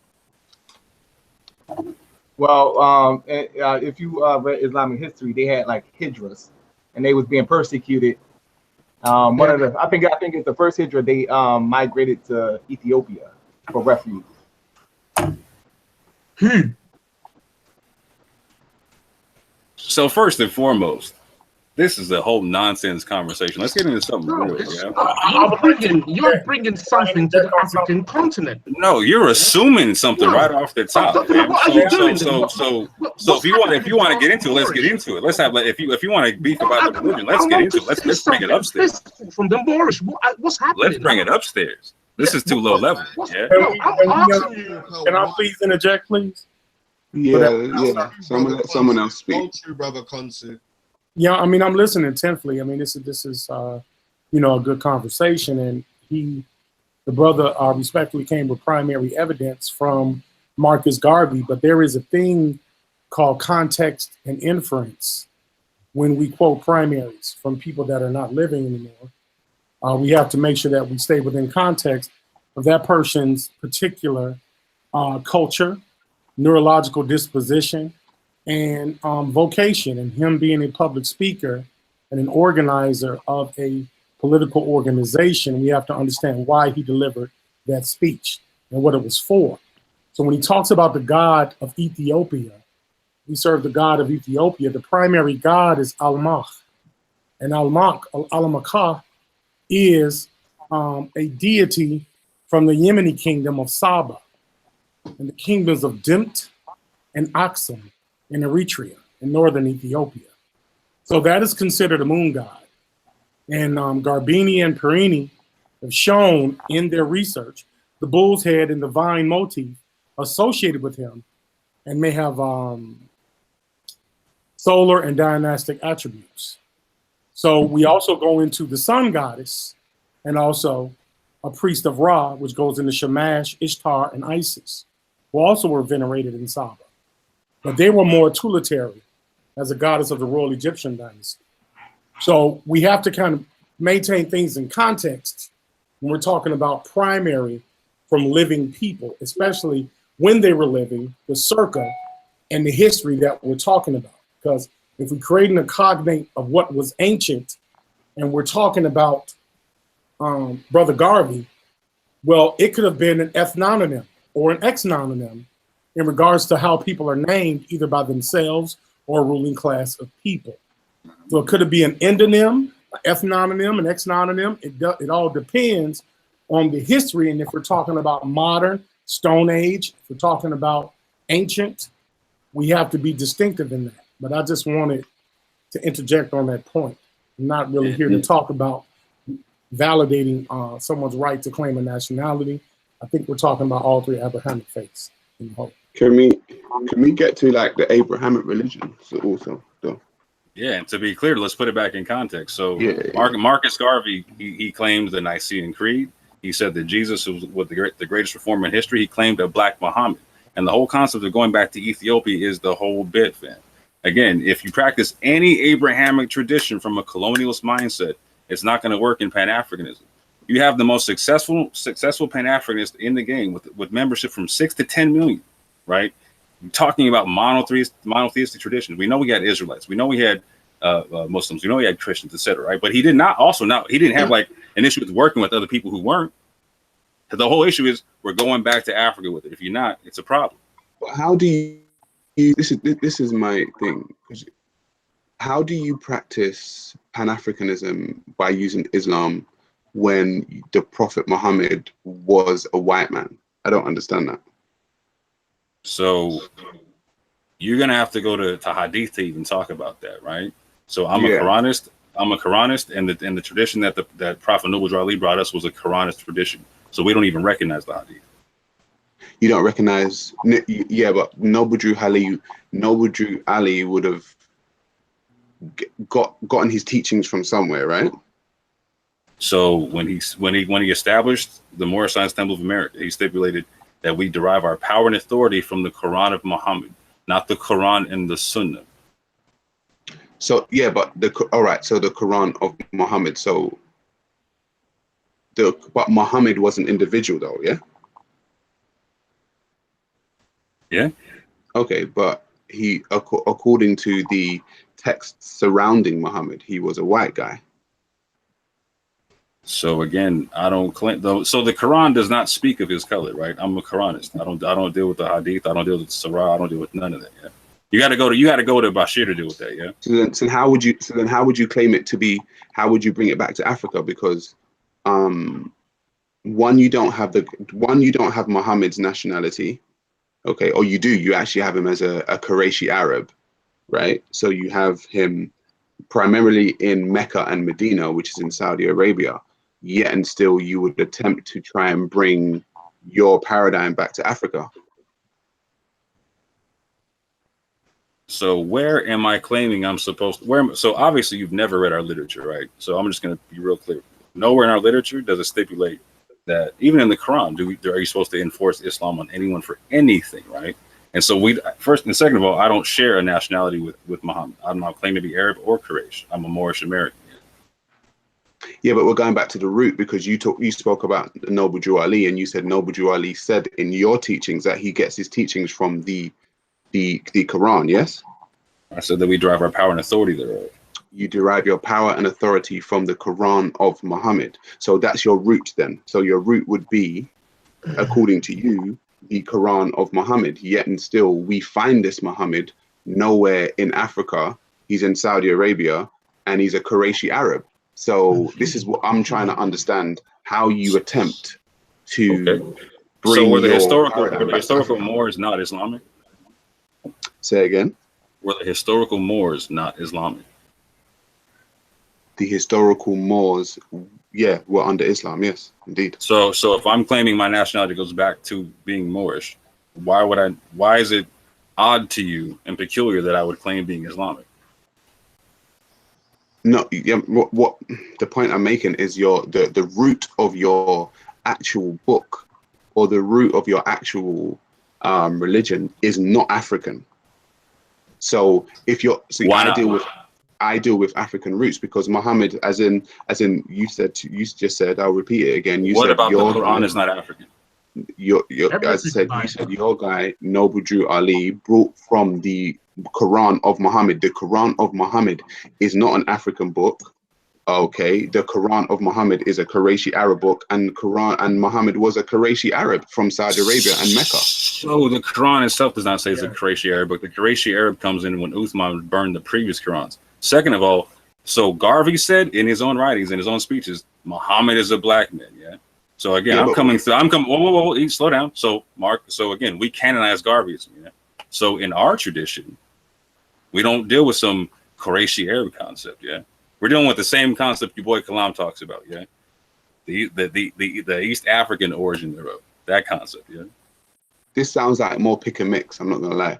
[SPEAKER 2] Well, if you read Islamic history, they had like hijras, and they was being persecuted. I think it's the first hijra they migrated to Ethiopia for refuge.
[SPEAKER 5] So first and foremost, this is a whole nonsense conversation. Let's get into something real.
[SPEAKER 6] You're bringing something to the African continent.
[SPEAKER 5] No, you're assuming something right off the top. So if you want to get into it, let's get into it. Let's have if you want to beef about the religion, let's get into it. Let's bring it upstairs.
[SPEAKER 6] From the Moorish, what's happening?
[SPEAKER 5] Let's bring it upstairs. This is too low level. Yeah.
[SPEAKER 3] Can I please interject, please?
[SPEAKER 4] Yeah. Someone else speak.
[SPEAKER 1] Brother Konsu.
[SPEAKER 3] Yeah, I mean, I'm listening intently. I mean, this is a good conversation, and the brother respectfully came with primary evidence from Marcus Garvey, but there is a thing called context and inference when we quote primaries from people that are not living anymore. We have to make sure that we stay within context of that person's particular culture, neurological disposition, and vocation, and him being a public speaker and an organizer of a political organization. We have to understand why he delivered that speech and what it was for. So when he talks about the God of Ethiopia, we serve the God of Ethiopia. The primary God is Al-Mach. And Al-Makah is a deity from the Yemeni kingdom of Saba and the kingdoms of Dimt and Aksum in Eritrea, in northern Ethiopia. So that is considered a moon god. And Garbini and Perini have shown in their research the bull's head and the vine motif associated with him and may have solar and dynastic attributes. So we also go into the sun goddess and also a priest of Ra, which goes into Shamash, Ishtar, and Isis, who also were venerated in Saba. But they were more tutelary as a goddess of the royal Egyptian dynasty. So we have to kind of maintain things in context when we're talking about primary from living people, especially when they were living, the circa and the history that we're talking about. Because if we create a cognate of what was ancient and we're talking about Brother Garvey, well, it could have been an ethnonym or an exnonym in regards to how people are named either by themselves or a ruling class of people. So it could be an endonym, an ethnonym, an exnonym. It all depends on the history. And if we're talking about modern, Stone Age, if we're talking about ancient, we have to be distinctive in that. But I just wanted to interject on that point. I'm not really here to talk about validating someone's right to claim a nationality. I think we're talking about all three Abrahamic faiths in the whole.
[SPEAKER 4] Can we get to like the Abrahamic religions also though?
[SPEAKER 5] Yeah, and to be clear, let's put it back in context. So Marcus Garvey, he claimed the Nicene Creed. He said that Jesus was the greatest reformer in history. He claimed a Black Muhammad. And the whole concept of going back to Ethiopia is the whole bit, fam. Again, if you practice any Abrahamic tradition from a colonialist mindset, it's not going to work in Pan-Africanism. You have the most successful Pan-Africanist in the game with membership from 6 to 10 million. Right, talking about monotheistic traditions. We know we had Israelites. We know we had Muslims. We know we had Christians, etc. Right, but he didn't have like an issue with working with other people who weren't. The whole issue is we're going back to Africa with it. If you're not, it's a problem.
[SPEAKER 4] But how do you? This is my thing. How do you practice Pan-Africanism by using Islam when the Prophet Muhammad was a white man? I don't understand that.
[SPEAKER 5] So you're gonna have to go to Hadith to even talk about that, right? So I'm a Quranist, and the tradition that Prophet Noble Ali brought us was a Quranist tradition. So we don't even recognize the Hadith.
[SPEAKER 4] You don't recognize, but Noble Drew Ali would have gotten his teachings from somewhere, right?
[SPEAKER 5] So when he established the Moorish Science Temple of America, he stipulated that we derive our power and authority from the Quran of Muhammad, not the Quran and the Sunnah.
[SPEAKER 4] So yeah, but all right. So the Quran of Muhammad. So but Muhammad was an individual, though. Yeah.
[SPEAKER 5] Yeah.
[SPEAKER 4] Okay, but he, according to the texts surrounding Muhammad, he was a white guy.
[SPEAKER 5] So again, I don't claim though. So the Quran does not speak of his color, right? I'm a Quranist. I don't deal with the Hadith. I don't deal with the Surah. I don't deal with none of that. Yeah. You got to go to Bashir to deal with that. Yeah.
[SPEAKER 4] So then how would you claim it to be? How would you bring it back to Africa? Because one, you don't have Muhammad's nationality. Okay, or you do. You actually have him as a Qurayshi Arab, right? So you have him primarily in Mecca and Medina, which is in Saudi Arabia. Yet and still, you would attempt to try and bring your paradigm back to Africa.
[SPEAKER 5] So where am I claiming I'm supposed to? So obviously you've never read our literature, right? So I'm just going to be real clear. Nowhere in our literature does it stipulate that, even in the Quran, are you supposed to enforce Islam on anyone for anything, right? And so first and second of all, I don't share a nationality with Muhammad. I'm not claiming to be Arab or Quraysh. I'm a Moorish American.
[SPEAKER 4] Yeah, but we're going back to the root, because you spoke about Noble Drew Ali, and you said Noble Drew Ali said in your teachings that he gets his teachings from the Quran. Yes,
[SPEAKER 5] I said that we derive our power and authority thereof.
[SPEAKER 4] You derive your power and authority from the Quran of Muhammad. So that's your root then. So your root would be, according to you, the Quran of Muhammad. Yet and still, we find this Muhammad nowhere in Africa. He's in Saudi Arabia, and he's a Qurayshi Arab. So this is what I'm trying to understand, how you attempt to bring.
[SPEAKER 5] So were the historical Moors not Islamic?
[SPEAKER 4] Say again.
[SPEAKER 5] Were the historical Moors not Islamic?
[SPEAKER 4] The historical Moors, yeah, were under Islam. Yes, indeed.
[SPEAKER 5] So if I'm claiming my nationality goes back to being Moorish, why is it odd to you and peculiar that I would claim being Islamic?
[SPEAKER 4] No, yeah, what the point I'm making is the root of your actual book, or the root of your actual religion, is not African. So if you're, I deal with African roots, because Muhammad, as in you just said, I'll repeat it again. You
[SPEAKER 5] what
[SPEAKER 4] said
[SPEAKER 5] about your Quran is not African?
[SPEAKER 4] Your as I said, you said your guy Noble Drew Ali brought from the Quran of Muhammad. The Quran of Muhammad is not an African book. Okay, the Quran of Muhammad is a Qurayshi Arab book, and Muhammad was a Qurayshi Arab from Saudi Arabia and Mecca.
[SPEAKER 5] So the Quran itself does not say it's a Qurayshi Arab book. The Qurayshi Arab comes in when Uthman burned the previous Qurans. Second of all, so Garvey said in his own writings, in his own speeches, Muhammad is a black man. Yeah. So again, whoa, slow down. So Mark, again, we canonize Garveyism. Yeah. So in our tradition, we don't deal with some Qurayshi Arab concept. Yeah. We're dealing with the same concept your boy Kalam talks about. Yeah. The East African origin thereof, that concept. Yeah.
[SPEAKER 4] This sounds like more pick and mix. I'm not gonna lie.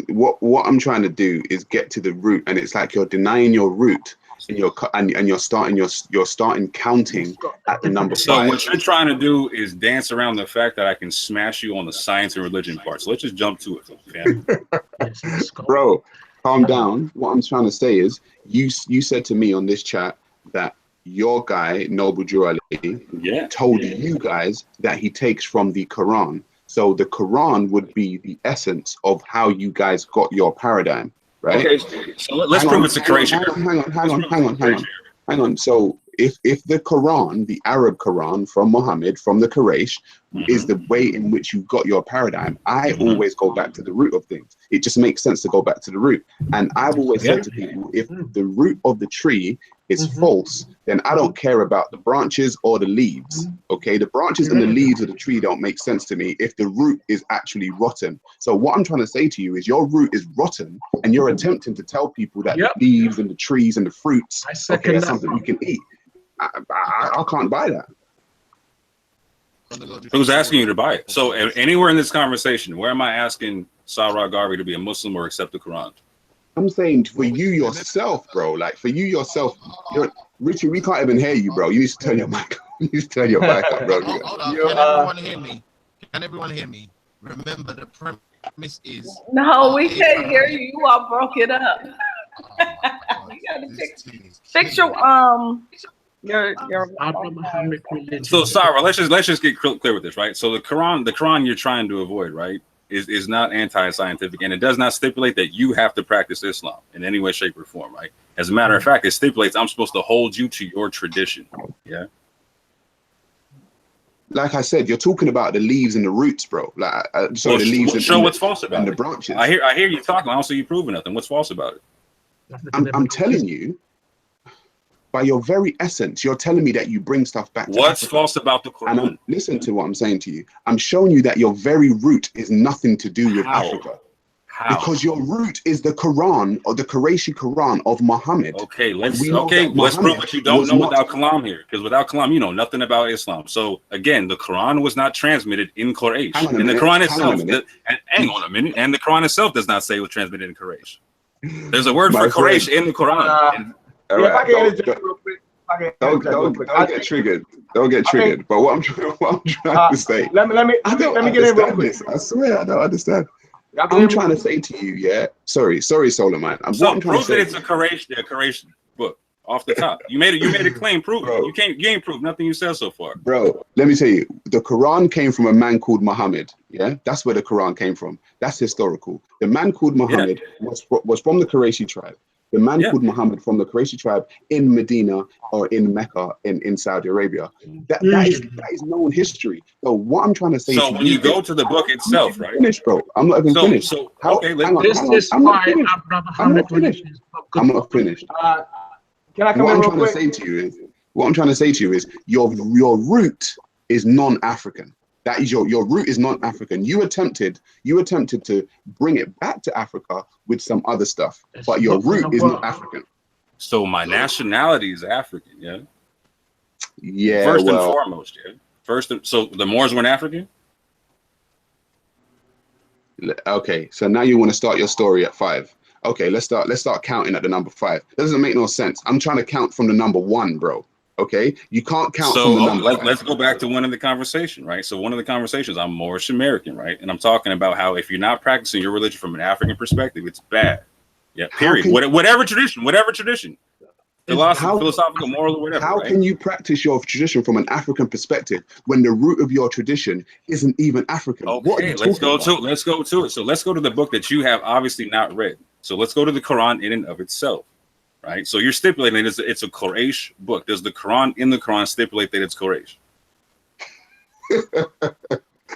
[SPEAKER 4] What I'm trying to do is get to the root, and it's like you're denying your root, and you're starting counting at the number 5.
[SPEAKER 5] So what you're trying to do is dance around the fact that I can smash you on the science and religion part. So let's just jump to it,
[SPEAKER 4] bro. Calm down. What I'm trying to say is, you said to me on this chat that your guy Noble Drew Ali told you guys that he takes from the Quran. So the Quran would be the essence of how you guys got your paradigm, right?
[SPEAKER 5] Okay, so let's prove it's a Quraysh.
[SPEAKER 4] Hang on. So if the Quran, the Arab Quran from Muhammad, from the Quraysh, is the way in which you got your paradigm, I always go back to the root of things. It just makes sense to go back to the root. And I've always said to people, if the root of the tree is false, then I don't care about the branches or the leaves. Okay, the branches and the leaves of the tree don't make sense to me if the root is actually rotten. So what I'm trying to say to you is, your root is rotten, and you're attempting to tell people that the leaves and the trees and the fruits are something you can eat. I can't buy that.
[SPEAKER 5] Who's asking you to buy it? So anywhere in this conversation, where am I asking Sarah Garvey to be a Muslim or accept the Quran?
[SPEAKER 4] I'm saying for you yourself, bro. Like for you yourself, Richie. We can't even hear you, bro. You need to turn your mic. You need to turn your mic up, bro.
[SPEAKER 1] Hold on. Can everyone hear me? Can everyone hear me? Remember, the premise is.
[SPEAKER 7] No, we can't hear you. You all broke it up. You gotta fix your
[SPEAKER 6] Abrahamic religion.
[SPEAKER 5] So, Sarah, let's just get clear with this, right? So the Quran you're trying to avoid, right, is not anti-scientific, and it does not stipulate that you have to practice Islam in any way, shape, or form, right? As a matter of fact, it stipulates I'm supposed to hold you to your tradition. Yeah.
[SPEAKER 4] Like I said, you're talking about the leaves and the roots, bro. Like, so the leaves and
[SPEAKER 5] show what's false about
[SPEAKER 4] and
[SPEAKER 5] it.
[SPEAKER 4] The branches.
[SPEAKER 5] I hear you talking. I don't see you proving nothing. What's false about it?
[SPEAKER 4] I'm telling you, by your very essence, you're telling me that you bring stuff back to
[SPEAKER 5] What's
[SPEAKER 4] Africa.
[SPEAKER 5] false about the Quran?
[SPEAKER 4] And listen to what I'm saying to you. I'm showing you that your very root is nothing to do with Africa.
[SPEAKER 5] How?
[SPEAKER 4] Because your root is the Quran or the Qurayshi Quran of Muhammad.
[SPEAKER 5] Okay, let's prove what you don't know without Kalam here. Because without Kalam, you know nothing about Islam. So again, the Quran was not transmitted in Quraysh. And the Quran itself, hang on a minute, and the Quran itself does not say it was transmitted in Quraysh. There's a word for Quraysh in the Quran.
[SPEAKER 4] Don't get triggered. Don't get triggered. But what I'm trying to say,
[SPEAKER 2] let me get in real quick.
[SPEAKER 4] I swear I don't understand. I'm trying to say to you, yeah. Sorry, Solomon.
[SPEAKER 5] So prove that it's a Quraysh book off the top. You made a claim. Prove it. You ain't proved nothing you said so far,
[SPEAKER 4] bro. Let me tell you, the Quran came from a man called Muhammad. Yeah, that's where the Quran came from. That's historical. The man called Muhammad was from the Qurayshi tribe. The man called Muhammad from the Qurayshi tribe in Medina or in Mecca in Saudi Arabia. That is known history. So what I'm trying to say.
[SPEAKER 5] So when you go to the book itself, right?
[SPEAKER 4] Finished, bro. I'm not even finished.
[SPEAKER 5] So okay,
[SPEAKER 4] I'm not finished. I'm not finished.
[SPEAKER 2] Can I come in real quick?
[SPEAKER 4] What I'm trying to say to you is your root is non-African. That is your root is non-African. You attempted to bring it back to Africa with some other stuff, but your root is not African.
[SPEAKER 5] So my nationality is African, yeah.
[SPEAKER 4] Yeah.
[SPEAKER 5] First and foremost, yeah. So the Moors weren't African.
[SPEAKER 4] Okay, so now you want to start your story at 5. Okay, let's start counting at the number 5. That doesn't make no sense. I'm trying to count from the number 1, bro. Okay, you can't count from the number 5.
[SPEAKER 5] Let's go back to one of the conversation, right? So one of the conversations, I'm Moorish American, right? And I'm talking about how if you're not practicing your religion from an African perspective, it's bad. Yeah, period. Whatever tradition, philosophical, moral, or whatever.
[SPEAKER 4] How can you practice your tradition from an African perspective when the root of your tradition isn't even African?
[SPEAKER 5] Okay, let's go to it. So let's go to the book that you have obviously not read. So let's go to the Quran in and of itself. Right, so you're stipulating it's a Quraysh book. Does the Quran in the Quran stipulate that it's Quraysh?
[SPEAKER 4] The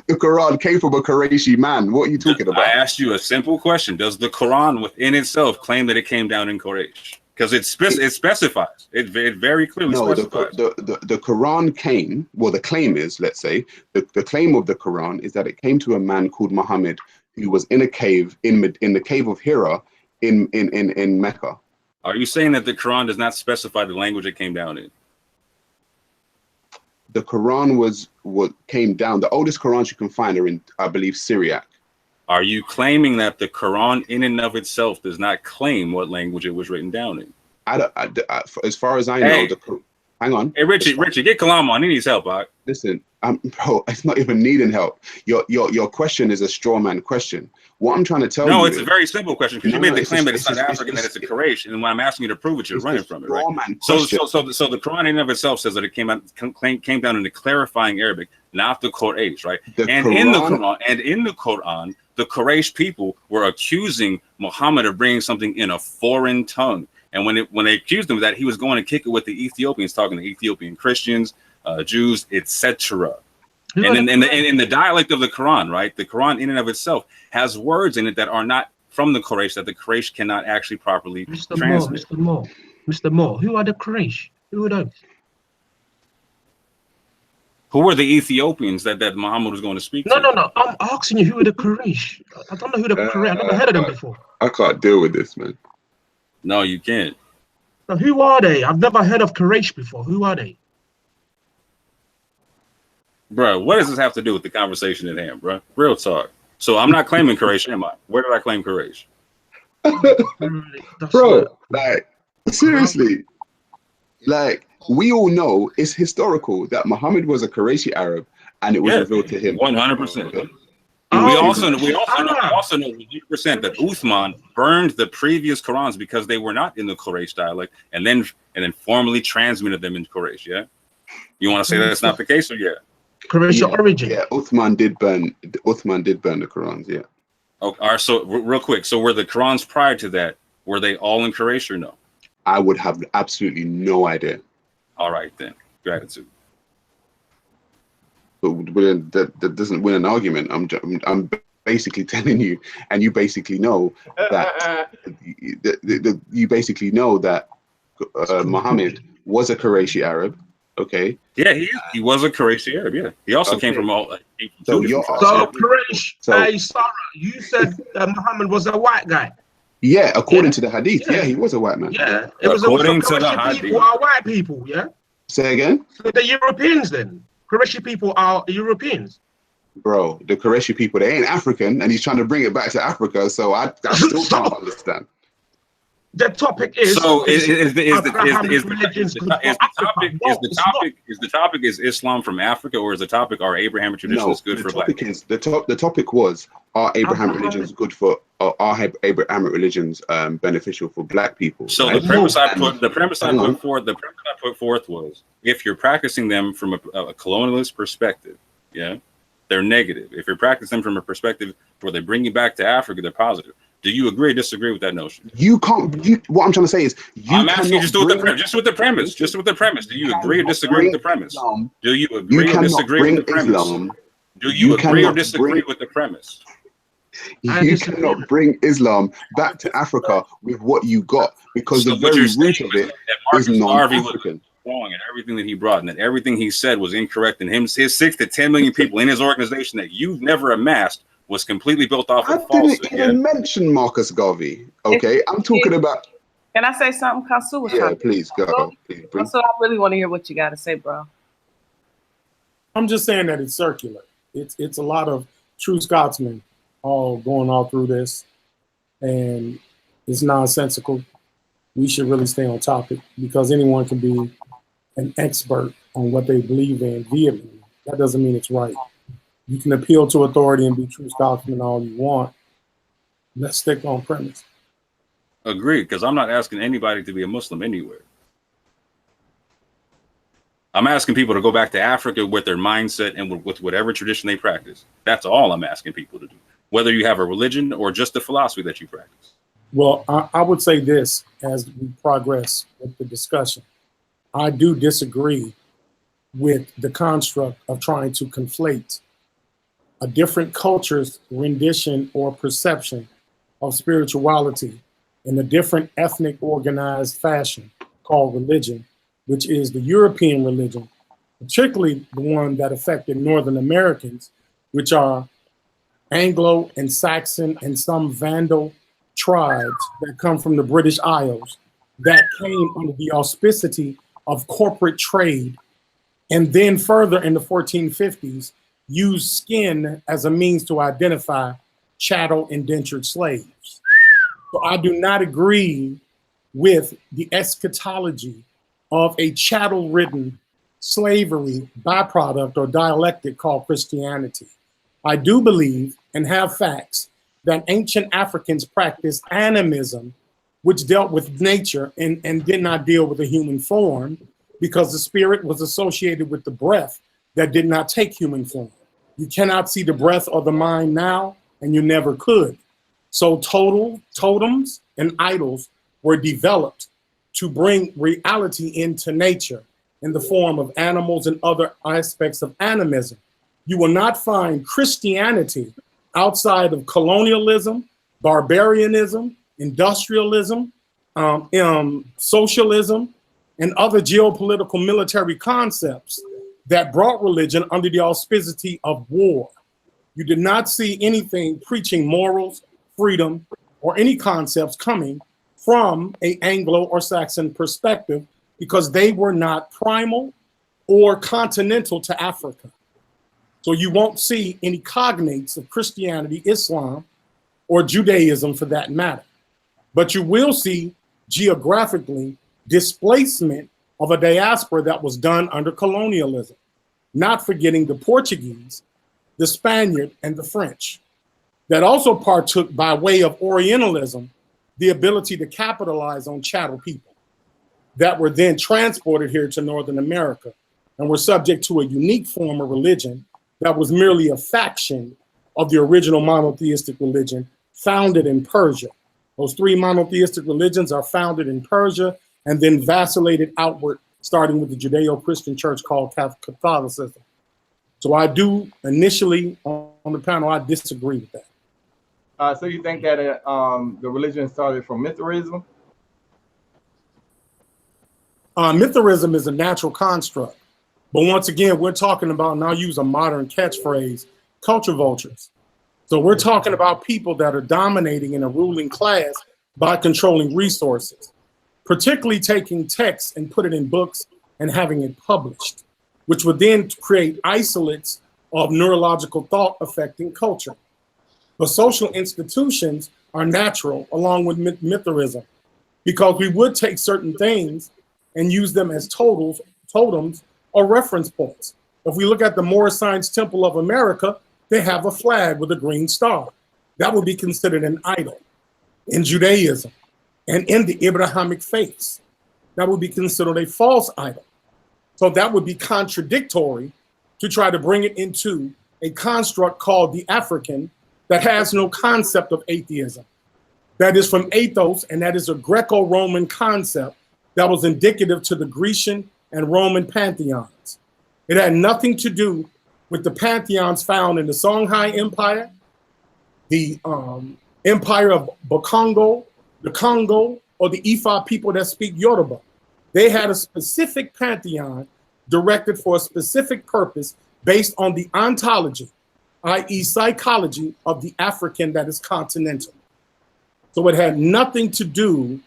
[SPEAKER 4] Quran came from a Qurayshi man. What are you talking about?
[SPEAKER 5] I asked you a simple question. Does the Quran within itself claim that it came down in Quraysh? Because it specifies. It very clearly specifies.
[SPEAKER 4] The Quran came. Well, the claim is, let's say, the claim of the Quran is that it came to a man called Muhammad who was in a cave in the cave of Hira in Mecca.
[SPEAKER 5] Are you saying that the Quran does not specify the language it came down in?
[SPEAKER 4] The Quran was what came down. The oldest Qurans you can find are in, I believe, Syriac.
[SPEAKER 5] Are you claiming that the Quran in and of itself does not claim what language it was written down in?
[SPEAKER 4] As far as I know, hang on.
[SPEAKER 5] Hey, Richie, get Kalam on. He needs help, Doc.
[SPEAKER 4] Listen, bro, it's not even needing help. Your question is a straw man question. What I'm trying to tell you.
[SPEAKER 5] No, it's a very simple question because you made the claim that it's not African, that it's a Quraysh, and when I'm asking you to prove it, you're running from it, right? So the Quran in and of itself says that it came down in the clarifying Arabic, not the Quraysh, right? In the Quran, the Quraysh people were accusing Muhammad of bringing something in a foreign tongue, and when they accused him of that, he was going to kick it with the Ethiopians, talking to Ethiopian Christians, Jews, etc. And in the dialect of the Quran, right? The Quran in and of itself has words in it that are not from the Quraysh, that the Quraysh cannot actually properly transmit.
[SPEAKER 6] Mr. Moore, who are the Quraysh? Who are those?
[SPEAKER 5] Who are the Ethiopians that Muhammad was going to speak to?
[SPEAKER 6] No. I'm asking you who are the Quraysh. I don't know who the Quraysh. I've never heard of them before.
[SPEAKER 4] I can't deal with this, man.
[SPEAKER 5] No, you can't.
[SPEAKER 6] Now, who are they? I've never heard of Quraysh before. Who are they?
[SPEAKER 5] Bro, what does this have to do with the conversation at hand, bro? Real talk. So I'm not claiming Quraysh, am I? Where did I claim Quraysh?
[SPEAKER 4] Bro, like, seriously. Like, we all know it's historical that Muhammad was a Qurayshi Arab and it was revealed to him.
[SPEAKER 5] 100%. We also know 100% that Uthman burned the previous Qurans because they were not in the Quraysh dialect, and then formally transmitted them in Quraysh. Yeah, you want to say that's not the case, or
[SPEAKER 6] Quraysh origin?
[SPEAKER 4] Yeah, Uthman did burn the Qurans. Yeah.
[SPEAKER 5] Okay. All right. So real quick, so were the Qurans prior to that? Were they all in Quraysh or no?
[SPEAKER 4] I would have absolutely no idea.
[SPEAKER 5] All right then. Gratitude.
[SPEAKER 4] But that doesn't win an argument. I'm basically telling you, and you basically know that Muhammad was a Qurayshi Arab. Okay.
[SPEAKER 5] Yeah, he was a Qurayshi Arab. Yeah, he also came from all.
[SPEAKER 6] So Quraysh. Hey, Sarah, you said Muhammad was a white guy.
[SPEAKER 4] Yeah, according to the Hadith. Yeah, he was a white man.
[SPEAKER 6] Yeah, it was according to the Hadith. People are white people. Yeah.
[SPEAKER 4] Say again.
[SPEAKER 6] So the Europeans then. Qurayshi people are Europeans.
[SPEAKER 4] Bro, the Qurayshi people, they ain't African, and he's trying to bring it back to Africa. So I still can't understand.
[SPEAKER 6] The topic is
[SPEAKER 5] the topic is Islam from Africa, or is the topic are Abrahamic traditions good for black people?
[SPEAKER 4] The topic was, are Abrahamic religions good for, are Abrahamic religions beneficial for black people?
[SPEAKER 5] So the premise I put forth was, if you're practicing them from a colonialist perspective, yeah, they're negative. If you're practicing them from a perspective where they bring you back to Africa, they're positive. Do you agree or disagree with that notion?
[SPEAKER 4] You can't. What I'm trying to say is,
[SPEAKER 5] I'm asking you just with the premise. Do you agree or disagree with the premise? Do you agree or disagree with the premise? Do you agree or disagree with the premise?
[SPEAKER 4] You cannot bring Islam back to Africa with what you got, because the very root of it is non-African.
[SPEAKER 5] Wrong and everything that he brought, and that everything he said was incorrect, and his 6 to 10 million people in his organization that you've never amassed was completely built off of falsehood.
[SPEAKER 4] I didn't even mention Marcus Garvey. Okay, I'm talking about.
[SPEAKER 7] Can I say something? Kansu?
[SPEAKER 4] Yeah, please go.
[SPEAKER 7] So I really want to hear what you got to say, bro.
[SPEAKER 3] I'm just saying that it's circular. It's a lot of true Scotsmen all going all through this, and it's nonsensical. We should really stay on topic, because anyone can be an expert on what they believe in vehemently. That doesn't mean it's right. You can appeal to authority and be true Scotsman all you want. Let's stick on premise.
[SPEAKER 5] Agreed, because I'm not asking anybody to be a Muslim anywhere. I'm asking people to go back to Africa with their mindset and with whatever tradition they practice. That's all I'm asking people to do, whether you have a religion or just a philosophy that you practice.
[SPEAKER 3] Well, I would say this as we progress with the discussion. I do disagree with the construct of trying to conflate a different culture's rendition or perception of spirituality in a different ethnic organized fashion called religion, which is the European religion, particularly the one that affected Northern Americans, which are Anglo and Saxon and some Vandal tribes that come from the British Isles that came under the auspicity of corporate trade, and then further in the 1450s used skin as a means to identify chattel indentured slaves. So I do not agree with the eschatology of a chattel-ridden slavery byproduct or dialectic called Christianity. I do believe and have facts that ancient Africans practiced animism, which dealt with nature and did not deal with the human form, because the spirit was associated with the breath that did not take human form. You cannot see the breath or the mind now, and you never could. So totems and idols were developed to bring reality into nature in the form of animals and other aspects of animism. You will not find Christianity outside of colonialism, barbarianism, industrialism, socialism, and other geopolitical military concepts that brought religion under the auspicity of war. You did not see anything preaching morals, freedom, or any concepts coming from an Anglo or Saxon perspective, because they were not primal or continental to Africa. So you won't see any cognates of Christianity, Islam, or Judaism for that matter. But you will see geographically displacement of a diaspora that was done under colonialism, not forgetting the Portuguese, the Spaniard, and the French, that also partook by way of Orientalism, the ability to capitalize on chattel people that were then transported here to Northern America and were subject to a unique form of religion that was merely a faction of the original monotheistic religion founded in Persia. Those three monotheistic religions are founded in Persia and then vacillated outward, starting with the Judeo-Christian church called Catholicism. So I do initially on the panel, I disagree with that.
[SPEAKER 2] So you think that the religion started from Mithraism?
[SPEAKER 3] Mithraism is a natural construct. But once again, we're talking about, and I'll use a modern catchphrase, culture vultures. So we're talking about people that are dominating in a ruling class by controlling resources, particularly taking text and put it in books and having it published, which would then create isolates of neurological thought affecting culture. But social institutions are natural along with Mithraism, because we would take certain things and use them as totems or reference points. If we look at the Moorish Science Temple of America, they have a flag with a green star. That would be considered an idol. In Judaism and in the Abrahamic faiths, that would be considered a false idol. So that would be contradictory to try to bring it into a construct called the African that has no concept of atheism. That is from ethos, and that is a Greco-Roman concept that was indicative to the Grecian and Roman pantheons. It had nothing to do with the pantheons found in the Songhai Empire, the Empire of Bakongo, the Congo, or the Ifa people that speak Yoruba. They had a specific pantheon directed for a specific purpose based on the ontology, i.e. psychology of the African that is continental. So it had nothing to do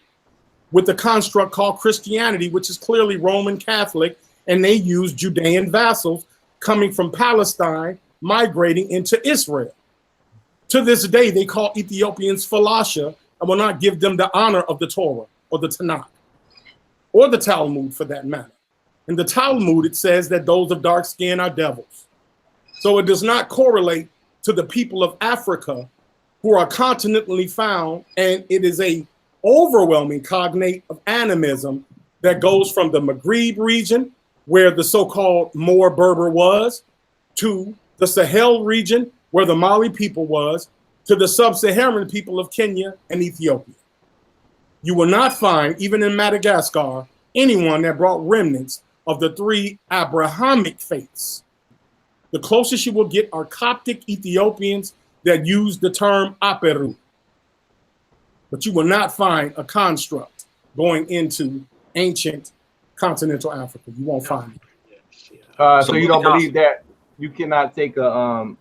[SPEAKER 3] with the construct called Christianity, which is clearly Roman Catholic, and they use Judean vassals coming from Palestine, migrating into Israel. To this day, they call Ethiopians Falasha and will not give them the honor of the Torah or the Tanakh or the Talmud for that matter. In the Talmud, it says that those of dark skin are devils. So it does not correlate to the people of Africa who are continentally found, and it is a overwhelming cognate of animism that goes from the Maghreb region, where the so-called Moor Berber was, to the Sahel region, where the Mali people was, to the sub-Saharan people of Kenya and Ethiopia. You will not find, even in Madagascar, anyone that brought remnants of the three Abrahamic faiths. The closest you will get are Coptic Ethiopians that use the term Aperu. But you will not find a construct going into ancient continental Africa. You won't find it.
[SPEAKER 2] So you don't believe that you cannot take a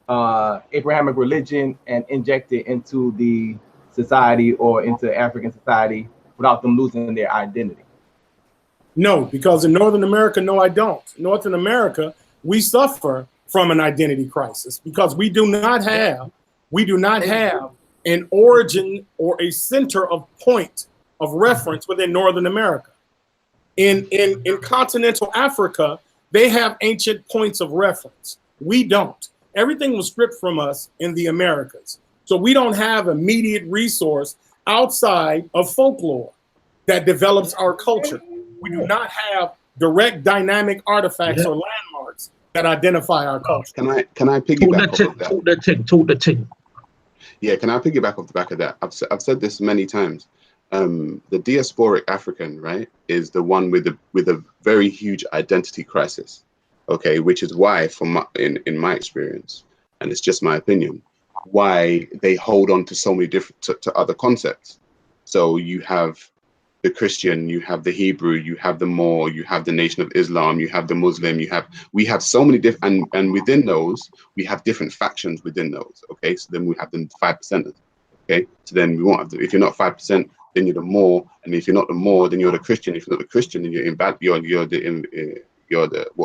[SPEAKER 2] Abrahamic religion and inject it into the society or into African society without them losing their identity?
[SPEAKER 3] No, because in Northern America, no, I don't. Northern America, we suffer from an identity crisis because we do not have an origin or a center of point of reference within Northern America. In continental Africa, they have ancient points of reference. We don't. Everything was stripped from us in the Americas. So we don't have immediate resource outside of folklore that develops our culture. We do not have direct dynamic artifacts or landmarks that identify our culture.
[SPEAKER 4] Can I piggyback off of that?
[SPEAKER 6] Talk the thing.
[SPEAKER 4] Yeah, can I piggyback off the back of that? I've said this many times. The diasporic African, right, is the one with a very huge identity crisis. Okay, which is why, in my experience, and it's just my opinion, why they hold on to so many different to other concepts. So you have the Christian, you have the Hebrew, you have the Moor, you have the Nation of Islam, you have the Muslim, we have so many different, and within those we have different factions within those. Okay, so then we have the 5%ers. Okay, so then we won't have if you're not 5%, then you're the Moor, and if you're not the Moor, then you're the Christian. If you're not the Christian, then you're the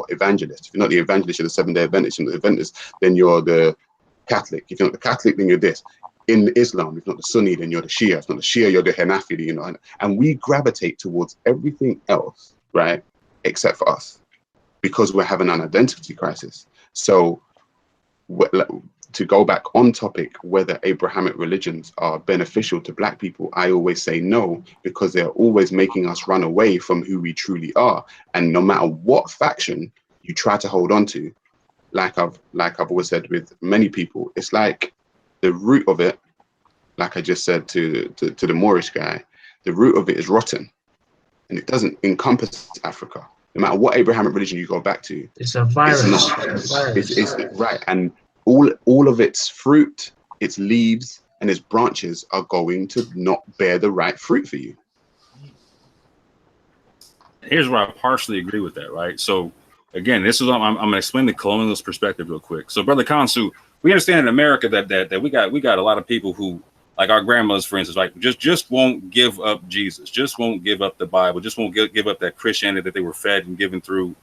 [SPEAKER 4] evangelist. If you're not the evangelist, you're the Seventh-day Adventist. If you're not the Adventist, then you're the Catholic. If you're not the Catholic, then you're this. in Islam, if not the Sunni, then you're the Shia. If not the Shia, you're the Hanafi, you know. And we gravitate towards everything else, right, except for us, because we're having an identity crisis. So to go back on topic, whether Abrahamic religions are beneficial to Black people, I always say no, because they're always making us run away from who we truly are. And no matter what faction you try to hold on to, like I've always said with many people, it's like the root of it, like I just said to the Moorish guy, the root of it is rotten, and it doesn't encompass Africa. No matter what Abrahamic religion you go back to,
[SPEAKER 6] it's a virus.
[SPEAKER 4] It's right, and all of its fruit, its leaves, and its branches are going to not bear the right fruit for you.
[SPEAKER 5] Here's where I partially agree with that, right? So again, this is I'm going to explain the colonialist perspective real quick. So, Brother Kansu, we understand in America that we got a lot of people who, like our grandmothers, for instance, like just won't give up Jesus, just won't give up the Bible, just won't give up that Christianity that they were fed and given through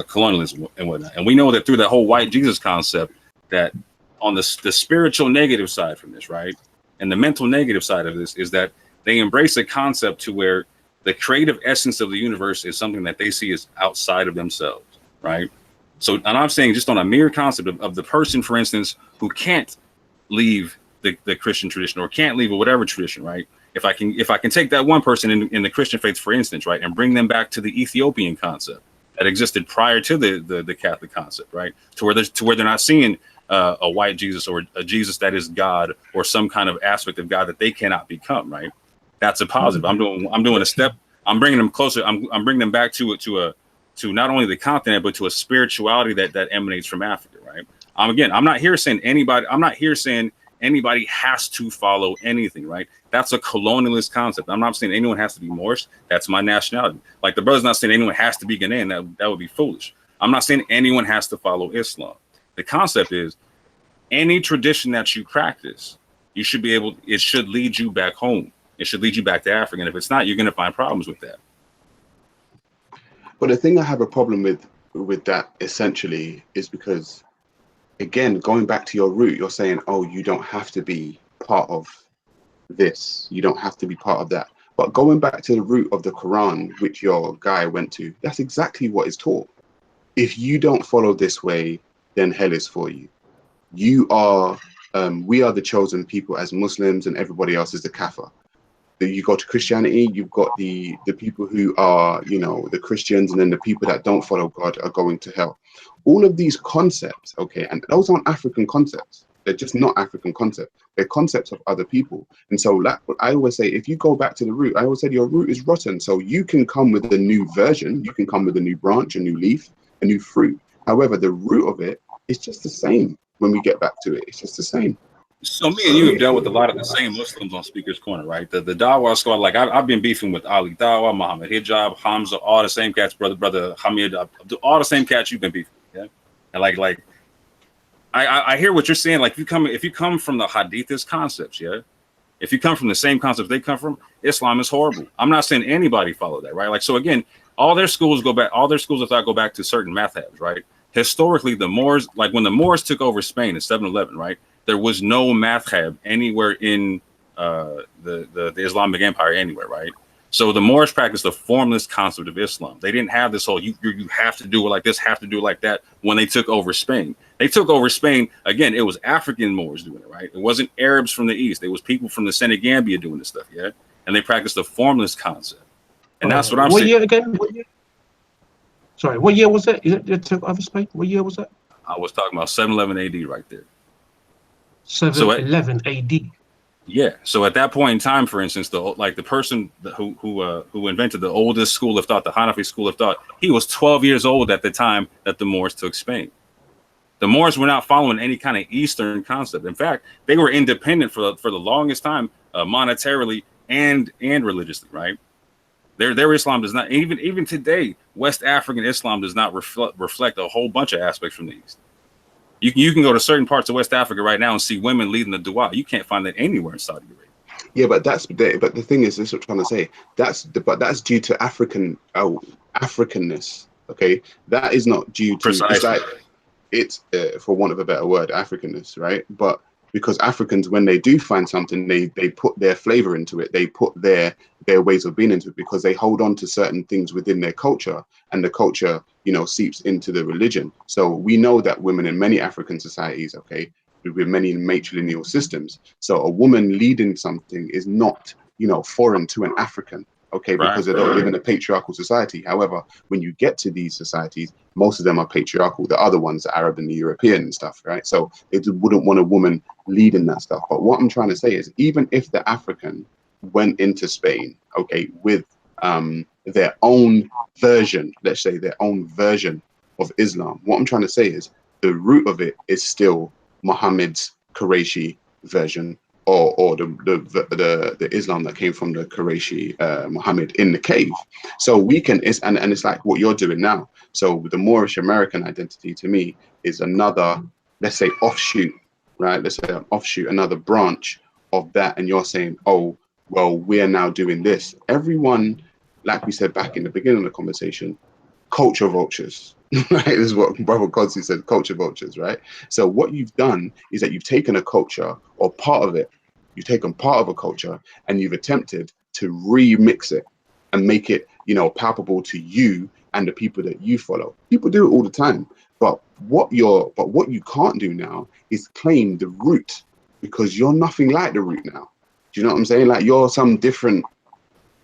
[SPEAKER 5] colonialism and whatnot. And we know that through that whole white Jesus concept, that on the spiritual negative side from this, right, and the mental negative side of this is that they embrace a concept to where the creative essence of the universe is something that they see as outside of themselves, right? So, and I'm saying just on a mere concept of the person, for instance, who can't leave the Christian tradition or can't leave whatever tradition, right? If I can take that one person in the Christian faith, for instance, right, and bring them back to the Ethiopian concept that existed prior to the Catholic concept, right, to where they're not seeing a white Jesus or a Jesus that is God or some kind of aspect of God that they cannot become, right? That's a positive. I'm doing a step. I'm bringing them closer. I'm bringing them back to not only the continent but to a spirituality that emanates from Africa, right? I'm not here saying anybody has to follow anything, right? That's a colonialist concept. I'm not saying anyone has to be Moorish. That's my nationality. Like the brother's not saying anyone has to be Ghanaian. That would be foolish. I'm not saying anyone has to follow Islam. The concept is any tradition that you practice, it should lead you back home. It should lead you back to Africa. And if it's not, you're going to find problems with that.
[SPEAKER 4] But the thing I have a problem with that essentially is because, again, going back to your root, you're saying, oh, you don't have to be part of this. You don't have to be part of that. But going back to the root of the Quran, which your guy went to, that's exactly what is taught. If you don't follow this way, then hell is for you. We are the chosen people as Muslims, and everybody else is the kafir. You go to Christianity, you've got the people who are, the Christians, and then the people that don't follow God are going to hell. All of these concepts, okay, and those aren't African concepts. They're just not African concepts. They're concepts of other people. And so I always say, if you go back to the root, I always said your root is rotten. So you can come with a new version. You can come with a new branch, a new leaf, a new fruit. However, the root of it is just the same when we get back to it. It's just the same.
[SPEAKER 5] So me and you have dealt with a lot of the same Muslims on Speaker's Corner, right? The Dawa squad, like I've been beefing with Ali Dawa, Muhammad Hijab, Hamza, all the same cats, brother Hamid, all the same cats you've been beefing with, yeah? And like I hear what you're saying. Like if you come from the Hadithist concepts, yeah? If you come from the same concepts they come from, Islam is horrible. I'm not saying anybody follow that, right? Like, so again, all their schools of thought go back to certain madhabs, right? Historically, the Moors, like when the Moors took over Spain in 711, right? There was no madhab anywhere in the Islamic Empire anywhere, right? So the Moorish practiced the formless concept of Islam. They didn't have this whole you have to do it like this, have to do it like that. When they took over Spain, again, it was African Moors doing it, right? It wasn't Arabs from the East. It was people from the Senegambia doing this stuff, yeah? And they practiced the formless concept. And that's what I'm saying.
[SPEAKER 6] What year again? What year? Sorry, what year was that? Is it they took over Spain? What year was that?
[SPEAKER 5] I was talking about 711 AD right there.
[SPEAKER 6] 711 AD.
[SPEAKER 5] Yeah. So at that point in time, for instance, the person who invented the oldest school of thought, the Hanafi school of thought, he was 12 years old at the time that the Moors took Spain. The Moors were not following any kind of Eastern concept. In fact, they were independent for the longest time, monetarily and religiously, right? Their Islam does not, even today, West African Islam does not reflect a whole bunch of aspects from the East. You can go to certain parts of West Africa right now and see women leading the dua. You can't find that anywhere in Saudi Arabia.
[SPEAKER 4] Yeah, but the thing is, this is what I'm trying to say. That's due to Africanness. Okay, that is not due to. Precisely. It's for want of a better word, Africanness, right? But because Africans, when they do find something, they put their flavor into it. They put their ways of being into it, because they hold on to certain things within their culture, and the culture, you know, seeps into the religion. So we know that women in many African societies, okay, with many matrilineal systems, so a woman leading something is not, you know, foreign to an African, okay, because they don't live in a patriarchal society. However, when you get to these societies, most of them are patriarchal. The other ones, the Arab and the European and stuff, right? So they wouldn't want a woman leading that stuff. But what I'm trying to say is, even if the African went into Spain, okay, with their own version, let's say their own version of Islam, what I'm trying to say is the root of it is still Muhammad's Qurayshi version, or the Islam that came from the Qurayshi Muhammad in the cave. So we can, and it's like what you're doing now. So the Moorish American identity to me is another, let's say, offshoot, right? Let's say an offshoot, another branch of that. And you're saying, oh, well, we're now doing this. Everyone, like we said back in the beginning of the conversation, culture vultures, right? This is what Brother Kodsi said, culture vultures, right? So what you've done is that you've taken a culture, or part of it, you've taken part of a culture, and you've attempted to remix it and make it, you know, palpable to you and the people that you follow. People do it all the time. But what you can't do now is claim the root, because you're nothing like the root now. Do you know what I'm saying? Like, you're some different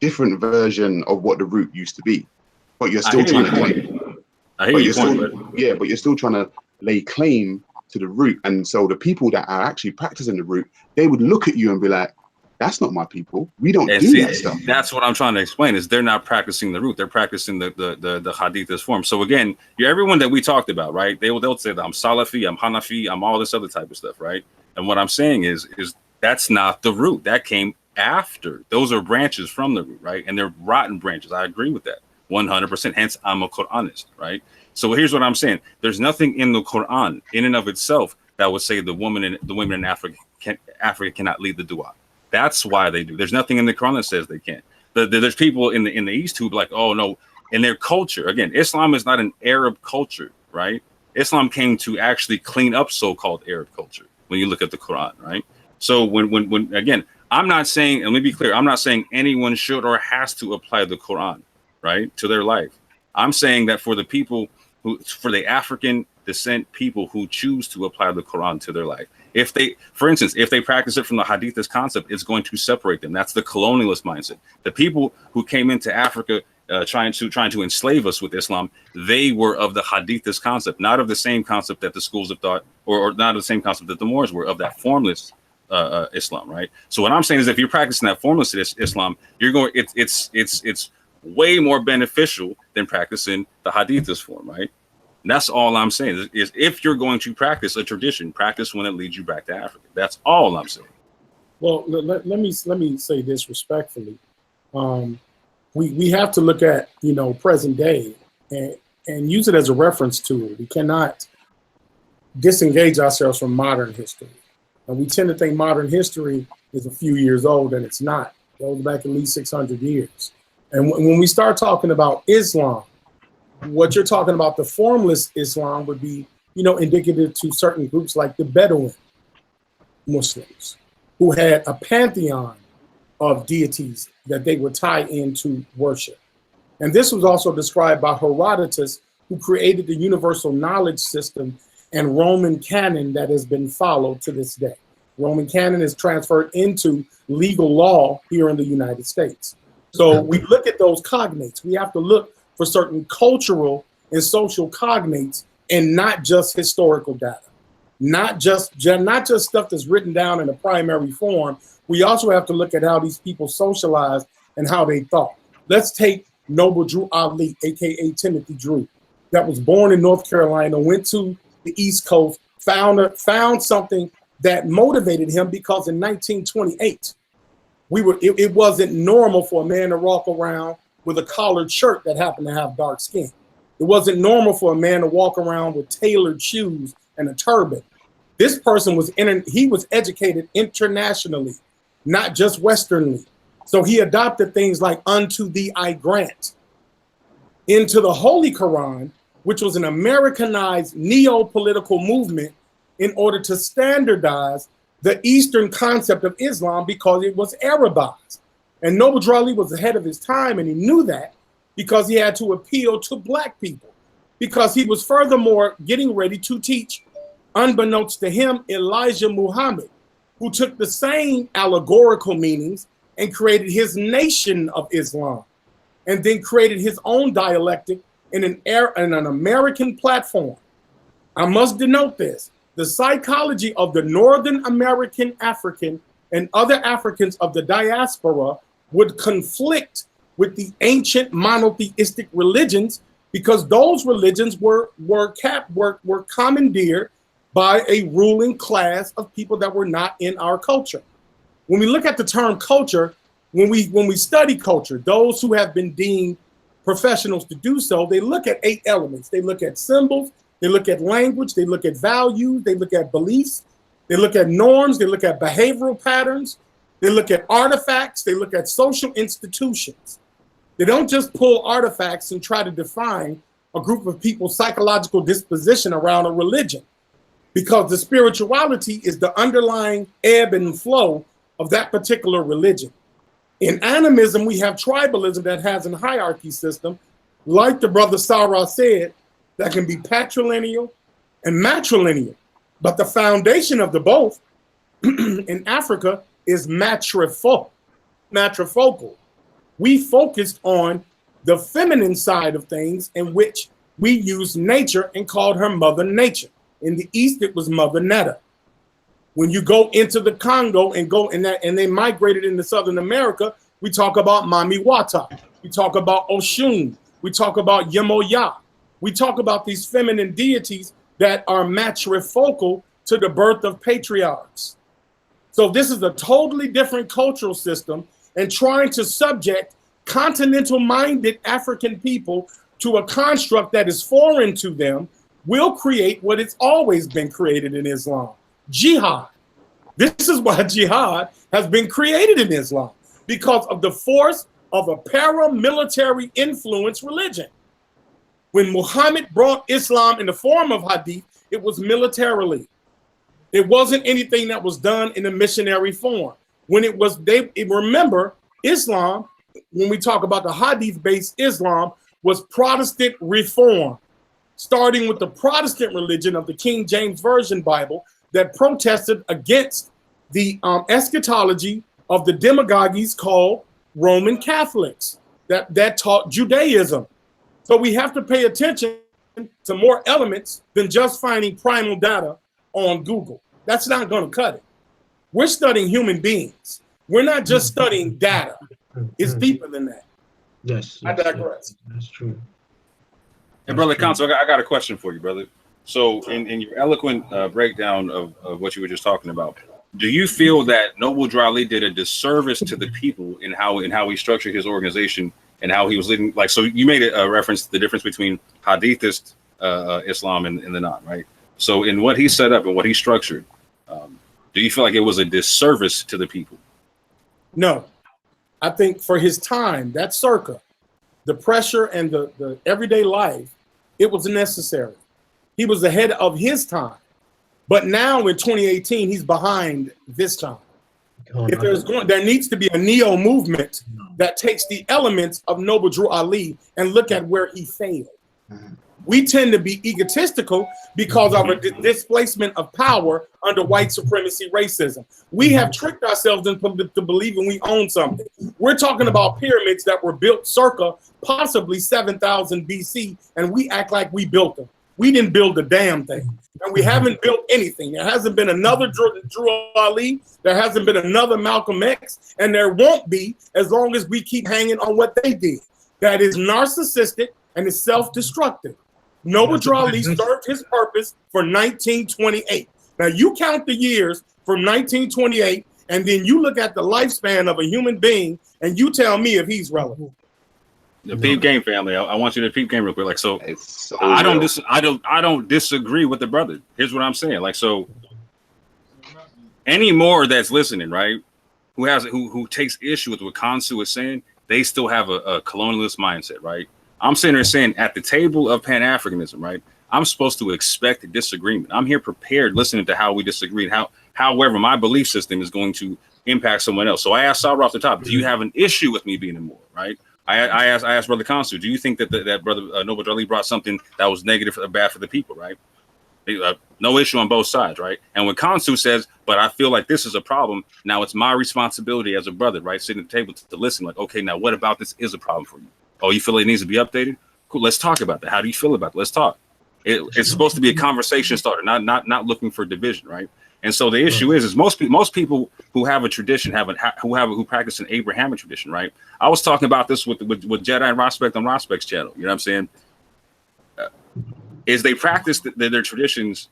[SPEAKER 4] version of what the root used to be. But you're still trying to claim.
[SPEAKER 5] I hear your point,
[SPEAKER 4] but you're still trying to lay claim to the root. And so the people that are actually practicing the root, they would look at you and be like, that's not my people. We don't do that stuff.
[SPEAKER 5] That's what I'm trying to explain, is they're not practicing the root. They're practicing the Hadithist form. So again, everyone that we talked about, right? They'll say that I'm Salafi, I'm Hanafi, I'm all this other type of stuff, right? And what I'm saying is that's not the root. That came after. Those are branches from the root, right? And they're rotten branches. I agree with that 100%. Hence, I'm a Quranist, right? So here's what I'm saying. There's nothing in the Quran in and of itself that would say the women in Africa cannot lead the dua. That's why they do. There's nothing in the Quran that says they can't. There's people in the East who be like, oh no, in their culture. Again, Islam is not an Arab culture, right? Islam came to actually clean up so-called Arab culture when you look at the Quran, right? So when again, I'm not saying, and let me be clear, I'm not saying anyone should or has to apply the Quran, right, to their life. I'm saying that for the people for the African descent people who choose to apply the Quran to their life, if they, for instance, if they practice it from the Hadithist concept, it's going to separate them. That's the colonialist mindset. The people who came into Africa trying to enslave us with Islam, they were of the Hadithist concept, not of the same concept that the schools of thought, or not of the same concept that the Moors were, of that formless Islam, right? So what I'm saying is, if you're practicing that formless Islam, you're going, it's way more beneficial than practicing the Hadithist form, right? And that's all I'm saying is if you're going to practice a tradition, practice when it leads you back to Africa. That's all I'm saying.
[SPEAKER 3] Well, let me say this respectfully. We have to look at, present day and use it as a reference tool. We cannot disengage ourselves from modern history. And we tend to think modern history is a few years old, and it's not. It goes back at least 600 years. And when we start talking about Islam, what you're talking about, the formless Islam, would be, indicative to certain groups like the Bedouin Muslims, who had a pantheon of deities that they would tie into worship. And this was also described by Herodotus, who created the universal knowledge system and Roman canon that has been followed to this day. Roman canon is transferred into legal law here in the United States. So we look at those cognates. We have to look for certain cultural and social cognates, and not just historical data, not just stuff that's written down in a primary form. We also have to look at how these people socialized and how they thought. Let's take Noble Drew Ali, aka Timothy Drew, that was born in North Carolina, went to the East Coast, found something that motivated him, because in 1928, it wasn't normal for a man to walk around with a collared shirt that happened to have dark skin. It wasn't normal for a man to walk around with tailored shoes and a turban. This person was educated internationally, not just Westernly. So he adopted things like "unto thee I grant" into the Holy Quran, which was an Americanized neo-political movement in order to standardize the Eastern concept of Islam because it was Arabized. And Noble Drew Ali was ahead of his time, and he knew that because he had to appeal to black people, because he was furthermore getting ready to teach, unbeknownst to him, Elijah Muhammad, who took the same allegorical meanings and created his nation of Islam, and then created his own dialectic in an American platform. I must denote this. The psychology of the Northern American African and other Africans of the diaspora would conflict with the ancient monotheistic religions, because those religions were commandeered by a ruling class of people that were not in our culture. When we look at the term culture, when we study culture, those who have been deemed professionals to do so, they look at 8 elements. They look at symbols, they look at language, they look at values, they look at beliefs, they look at norms, they look at behavioral patterns, they look at artifacts, they look at social institutions. They don't just pull artifacts and try to define a group of people's psychological disposition around a religion, because the spirituality is the underlying ebb and flow of that particular religion. In animism, we have tribalism that has a hierarchy system, like the brother Sarah said, that can be patrilineal and matrilineal. But the foundation of the both in Africa is matrifocal. We focused on the feminine side of things, in which we used nature and called her Mother Nature. In the East, it was Mother Netta. When you go into the Congo and they migrated into Southern America, we talk about Mami Wata. We talk about Oshun. We talk about Yemoya. We talk about these feminine deities that are matrifocal to the birth of patriarchs. So this is a totally different cultural system, and trying to subject continental-minded African people to a construct that is foreign to them will create what has always been created in Islam: jihad. This is why jihad has been created in Islam, because of the force of a paramilitary influence religion. When Muhammad brought Islam in the form of hadith, it was militarily. It wasn't anything that was done in a missionary form. When it was, remember, Islam, when we talk about the hadith-based Islam, was Protestant reform, starting with the Protestant religion of the King James Version Bible that protested against the eschatology of the demagogues called Roman Catholics that taught Judaism. So we have to pay attention to more elements than just finding primal data on Google. That's not going to cut it. We're studying human beings. We're not just studying data. It's deeper than that.
[SPEAKER 6] Yes.
[SPEAKER 3] I digress.
[SPEAKER 6] That's true.
[SPEAKER 5] And brother Counsel, I got a question for you, brother. So in your eloquent breakdown of what you were just talking about, do you feel that Noble Drew Ali did a disservice to the people in how he structured his organization and how he was leading? Like, so you made a reference to the difference between Hadithist Islam and the non, right? So in what he set up and what he structured, do you feel like it was a disservice to the people?
[SPEAKER 3] No. I think for his time, that circa, the pressure and the everyday life, it was necessary. He was ahead of his time. But now in 2018, he's behind this time. If there needs to be a neo movement that takes the elements of Noble Drew Ali and look at where he failed. We tend to be egotistical because of a displacement of power under white supremacy racism. We have tricked ourselves into believing we own something. We're talking about pyramids that were built circa possibly 7,000 BC, and we act like we built them. We didn't build a damn thing, and we haven't built anything. There hasn't been another Drew Ali. There hasn't been another Malcolm X, and there won't be as long as we keep hanging on what they did. That is narcissistic and is self-destructive. Noble Drew Ali served his purpose for 1928. Now you count the years from 1928, and then you look at the lifespan of a human being, and you tell me if he's relevant.
[SPEAKER 5] The peep game family. I want you to peep game real quick. Like, so I don't disagree with the brother. Here's what I'm saying. Like, so any more that's listening, right? Who takes issue with what Kansu is saying, they still have a colonialist mindset, right? I'm sitting there saying at the table of Pan-Africanism, right? I'm supposed to expect a disagreement. I'm here prepared, listening to how we disagree and However, my belief system is going to impact someone else. So I asked Sabra off the top, do you have an issue with me being immoral, right? I asked Brother Consu, do you think that that Brother Noble Darley brought something that was negative or bad for the people, right? No issue on both sides, right? And when Consu says, but I feel like this is a problem, now it's my responsibility as a brother, right? Sitting at the table to listen, like, okay, now what about this is a problem for you? Oh, you feel it needs to be updated? Cool, let's talk about that. How do you feel about it? Let's talk. It's supposed to be a conversation starter, not looking for division, right? And so the issue is most people who have a tradition who practice an Abrahamic tradition, right? I was talking about this with Jedi and Prospect on Prospect's channel. You know what I'm saying? Is they practice their traditions,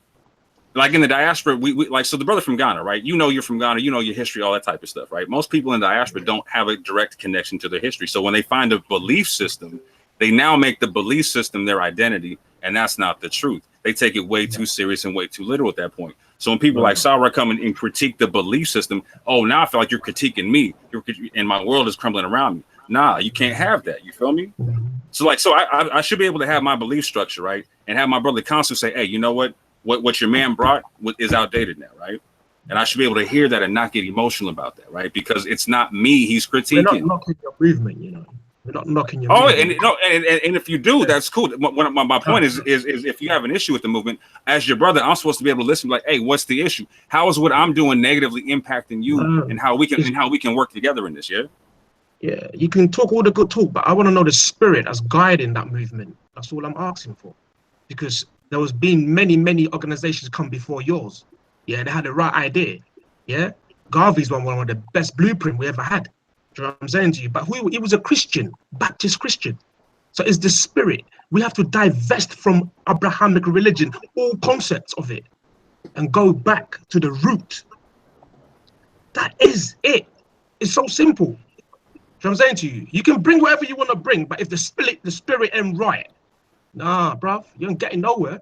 [SPEAKER 5] like in the diaspora. We like, so the brother from Ghana, right? You know, you're from Ghana. You know your history, all that type of stuff, right? Most people in the diaspora don't have a direct connection to their history. So when they find a belief system, they now make the belief system their identity, and that's not the truth. They take it way too serious and way too literal at that point. So when people like Sarah come in and critique the belief system, oh, now I feel like you're critiquing me, and my world is crumbling around me. Nah, you can't have that. You feel me? So I should be able to have my belief structure, right, and have my brother Consul say, hey, you know what your man brought is outdated now, right? And I should be able to hear that and not get emotional about that, right? Because it's not me he's critiquing.
[SPEAKER 6] We're not knocking your movement, you know. We're not knocking your
[SPEAKER 5] movement. And if you do, that's cool. My point is if you have an issue with the movement, as your brother, I'm supposed to be able to listen, like, hey, what's the issue? How is what I'm doing negatively impacting you, and how we can work together in this?
[SPEAKER 6] Yeah, you can talk all the good talk, but I want to know the spirit that's guiding that movement. That's all I'm asking for, because there was been many organizations come before yours. Yeah, they had the right idea. Yeah, Garvey's one of the best blueprint we ever had. Do you know what I'm saying to you? But he was a Christian, Baptist Christian. So it's the spirit. We have to divest from Abrahamic religion, all concepts of it, and go back to the root. That is it. It's so simple. Do you know what I'm saying to you? You can bring whatever you want to bring, but if the spirit ain't right, nah, bruv, you ain't getting nowhere.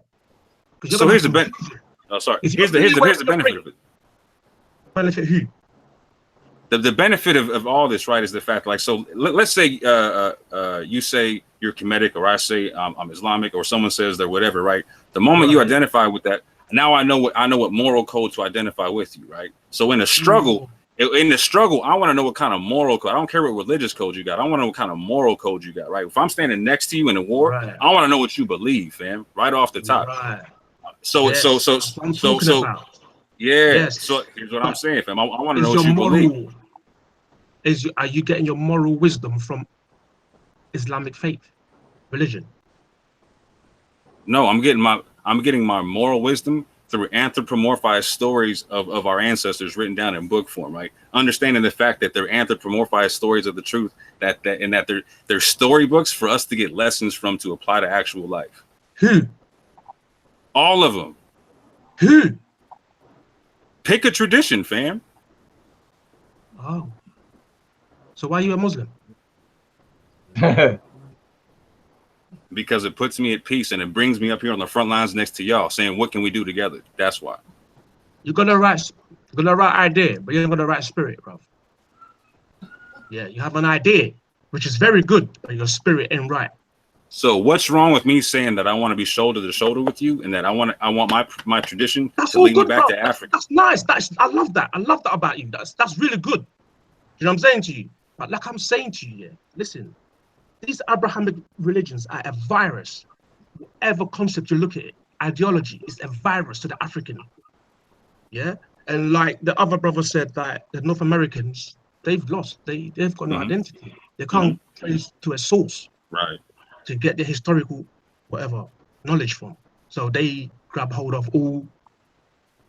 [SPEAKER 5] So here's the benefit. Oh, sorry. Here's the benefit of it.
[SPEAKER 6] Benefit who?
[SPEAKER 5] The benefit of all this, right, is the fact, like, so let's say you say you're Kemetic, or I say I'm Islamic, or someone says they're whatever, right? The moment you identify with that, now I know what moral code to identify with you, right? So in a struggle, I want to know what kind of moral code. I don't care what religious code you got. I want to know what kind of moral code you got, right? If I'm standing next to you in a war, I want to know what you believe, fam, right off the top.
[SPEAKER 6] Right.
[SPEAKER 5] So here's what I'm saying, fam. I want to know what you believe.
[SPEAKER 6] Are you getting your moral wisdom from Islamic faith, religion?
[SPEAKER 5] No, I'm getting my moral wisdom through anthropomorphized stories of our ancestors written down in book form, right? Understanding the fact that they're anthropomorphized stories of the truth, that they're storybooks for us to get lessons from to apply to actual life.
[SPEAKER 6] Who?
[SPEAKER 5] All of them.
[SPEAKER 6] Who?
[SPEAKER 5] Pick a tradition, fam.
[SPEAKER 6] Oh. So why are you a Muslim?
[SPEAKER 5] Because it puts me at peace and it brings me up here on the front lines next to y'all saying, what can we do together? That's why.
[SPEAKER 6] You're gonna write idea, but you're not gonna write spirit, bro. Yeah, you have an idea, which is very good, but your spirit ain't right.
[SPEAKER 5] So what's wrong with me saying that I want to be shoulder to shoulder with you, and that I want my tradition to lead me back to Africa?
[SPEAKER 6] That's nice. I love that. I love that about you. That's really good. You know what I'm saying to you? But like I'm saying to you, listen, these Abrahamic religions are a virus. Whatever concept you look at it, ideology is a virus to the African. Yeah? And like the other brother said, that the North Americans, they've got no identity. They can't trace to a source.
[SPEAKER 5] Right.
[SPEAKER 6] To get their historical whatever knowledge from. So they grab hold of all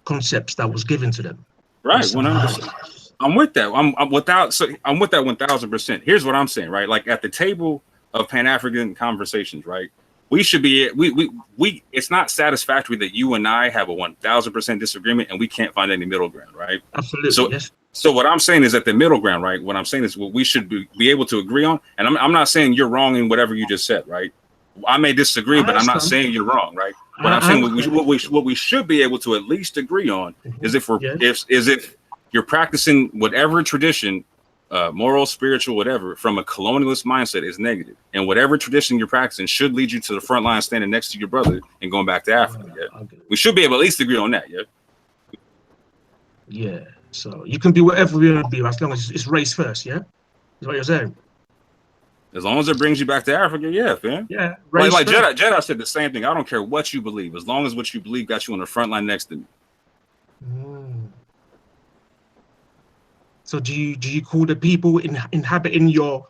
[SPEAKER 6] concepts that was given to them.
[SPEAKER 5] Right, 100%. I'm with that. I'm with that 1000%. Here's what I'm saying, right? Like at the table of Pan-African conversations, right? We should be we it's not satisfactory that you and I have a 1000% disagreement and we can't find any middle ground, right?
[SPEAKER 6] Absolutely.
[SPEAKER 5] So
[SPEAKER 6] yes.
[SPEAKER 5] So what I'm saying is that the middle ground, right? What I'm saying is what we should be able to agree on. And I'm not saying you're wrong in whatever you just said, right? I may disagree, but I'm not saying you're wrong, right? But I'm saying what we should be able to at least agree on is if if you're practicing whatever tradition, moral, spiritual, whatever, from a colonialist mindset is negative, and whatever tradition you're practicing should lead you to the front line, standing next to your brother and going back to Africa. Yeah? We should be able to at least agree on that. Yeah.
[SPEAKER 6] Yeah. So you can be whatever you want to be as long as it's race first. Yeah. Is what you're saying.
[SPEAKER 5] As long as it brings you back to Africa, yeah, fam.
[SPEAKER 6] Yeah.
[SPEAKER 5] Like Jedi said the same thing. I don't care what you believe, as long as what you believe got you on the front line next to me.
[SPEAKER 6] So do you call the people inhabiting your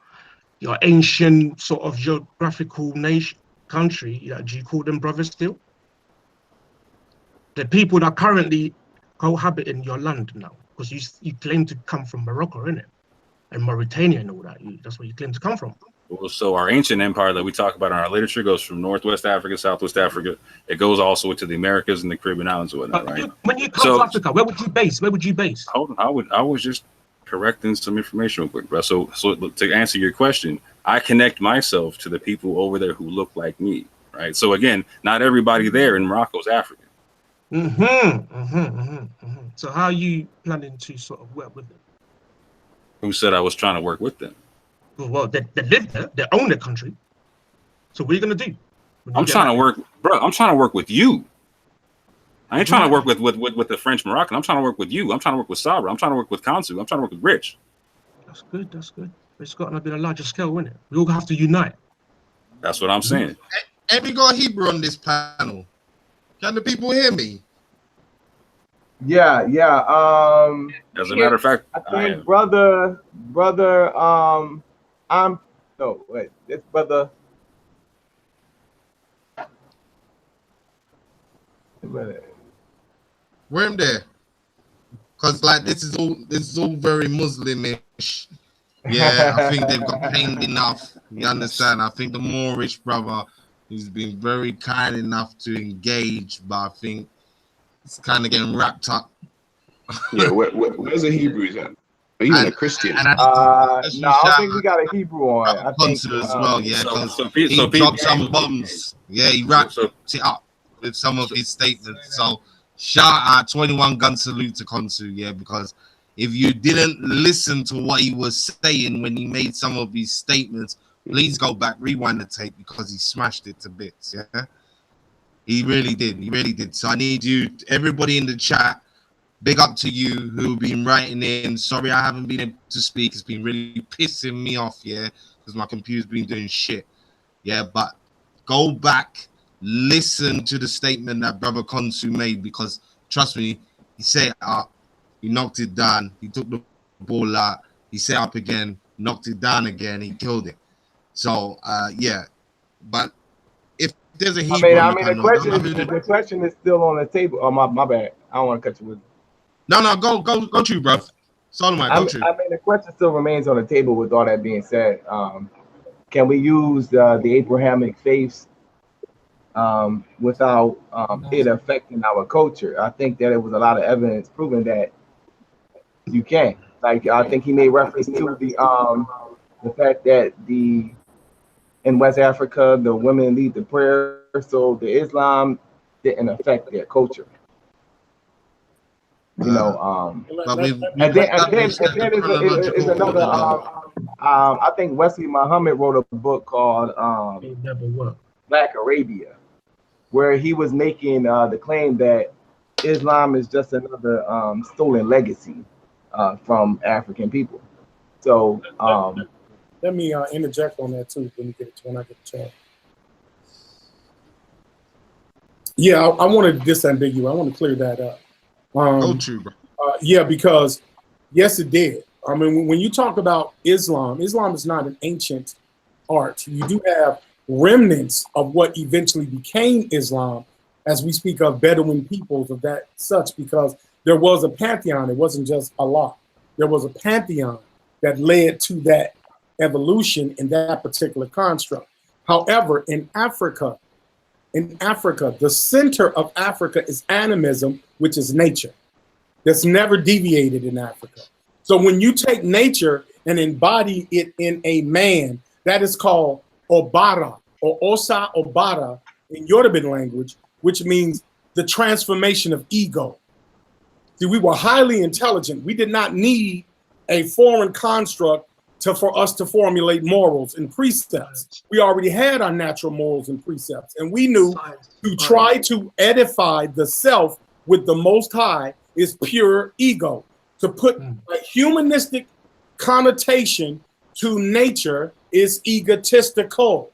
[SPEAKER 6] ancient sort of geographical nation country? Do you call them brothers still? The people that currently cohabiting your land now, because you claim to come from Morocco, innit? And Mauritania and all that. That's where you claim to come from.
[SPEAKER 5] Well, so our ancient empire that we talk about in our literature goes from Northwest Africa, Southwest Africa. It goes also into the Americas and the Caribbean islands and whatnot, right?
[SPEAKER 6] When you come to Africa, where would you base?
[SPEAKER 5] Hold on, I was just correcting some information real quick, bro. So to answer your question, I connect myself to the people over there who look like me, right? So again, not everybody there in Morocco is African.
[SPEAKER 6] So how are you planning to sort of work with them?
[SPEAKER 5] Who said I was trying to work with them?
[SPEAKER 6] Well, they live there, they own the country. So what are you gonna do?
[SPEAKER 5] I'm trying to work, bro. I'm trying to work with you. I ain't trying to work with the French Moroccan. I'm trying to work with you. I'm trying to work with Sabra. I'm trying to work with Kansu. I'm trying to work with Rich.
[SPEAKER 6] That's good. It's got to be a larger scale, isn't it? We all have to unite.
[SPEAKER 5] That's what I'm saying.
[SPEAKER 1] And we got Hebrew on this panel. Can the people hear me?
[SPEAKER 2] Yeah.
[SPEAKER 5] As a matter of fact,
[SPEAKER 2] I think brother, this brother.
[SPEAKER 1] We're in there. Cause like this is all very Muslimish. Yeah, I think they've got pained enough. You understand? I think the Moorish brother, he's been very kind enough to engage, but I think it's kind of getting wrapped up.
[SPEAKER 4] Yeah, where's the Hebrews at? Are you a Christian?
[SPEAKER 2] No, I don't think we got a Hebrew on. I think
[SPEAKER 1] as well, yeah.
[SPEAKER 5] So
[SPEAKER 1] he dropped some bombs. Yeah, he wrapped it up with some of his statements. So shout out 21 gun salute to Konsu, yeah, because if you didn't listen to what he was saying when he made some of his statements, please go back, rewind the tape, because he smashed it to bits, yeah. He really did. So I need you, everybody in the chat, big up to you who've been writing in. Sorry I haven't been able to speak. It's been really pissing me off, yeah, because my computer's been doing shit. Yeah, but go back, listen to the statement that Brother Konsu made, because trust me, he set it up, he knocked it down, he took the ball out, he set up again, knocked it down again, he killed it. So yeah, but if there's a Hebrew,
[SPEAKER 2] the question is still on the table. Oh my bad. I don't want to cut you with.
[SPEAKER 1] No, go true, bro. Solomon, go true.
[SPEAKER 2] I mean, the question still remains on the table. With all that being said, can we use the Abrahamic faiths without it affecting our culture? I think that it was a lot of evidence proving that you can. Like, I think he made reference to the fact that in West Africa the women lead the prayer, so the Islam didn't affect their culture. You know, and then is another. I think Wesley Muhammad wrote a book called Black Arabia, where he was making the claim that Islam is just another stolen legacy from African people. So
[SPEAKER 3] let me interject on that too when I get the chance. Yeah, I wanted to disambiguate. I want to clear that up.
[SPEAKER 1] Go true, bro.
[SPEAKER 3] Yeah, because yes, it did. I mean, when you talk about Islam is not an ancient art. You do have remnants of what eventually became Islam, as we speak of Bedouin peoples of that such, because there was a pantheon. It wasn't just Allah. There was a pantheon that led to that evolution in that particular construct. However, in Africa, the center of Africa is animism, which is nature. That's never deviated in Africa. So when you take nature and embody it in a man, that is called Obara or Osa Obara in Yoruban language, which means the transformation of ego. See, we were highly intelligent. We did not need a foreign construct for us to formulate morals and precepts. We already had our natural morals and precepts, and we knew to try to edify the self with the Most High is pure ego. To put a humanistic connotation to nature is egotistical.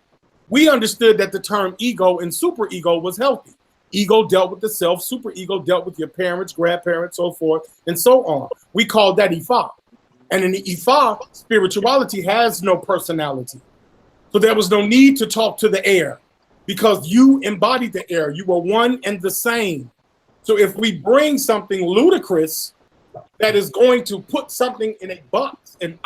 [SPEAKER 3] We understood that the term ego and superego was healthy. Ego dealt with the self, superego dealt with your parents, grandparents, so forth, and so on. We called that Ifa. And in the Ifa, spirituality has no personality. So there was no need to talk to the air because you embodied the air. You were one and the same. So if we bring something ludicrous that is going to put something in a box and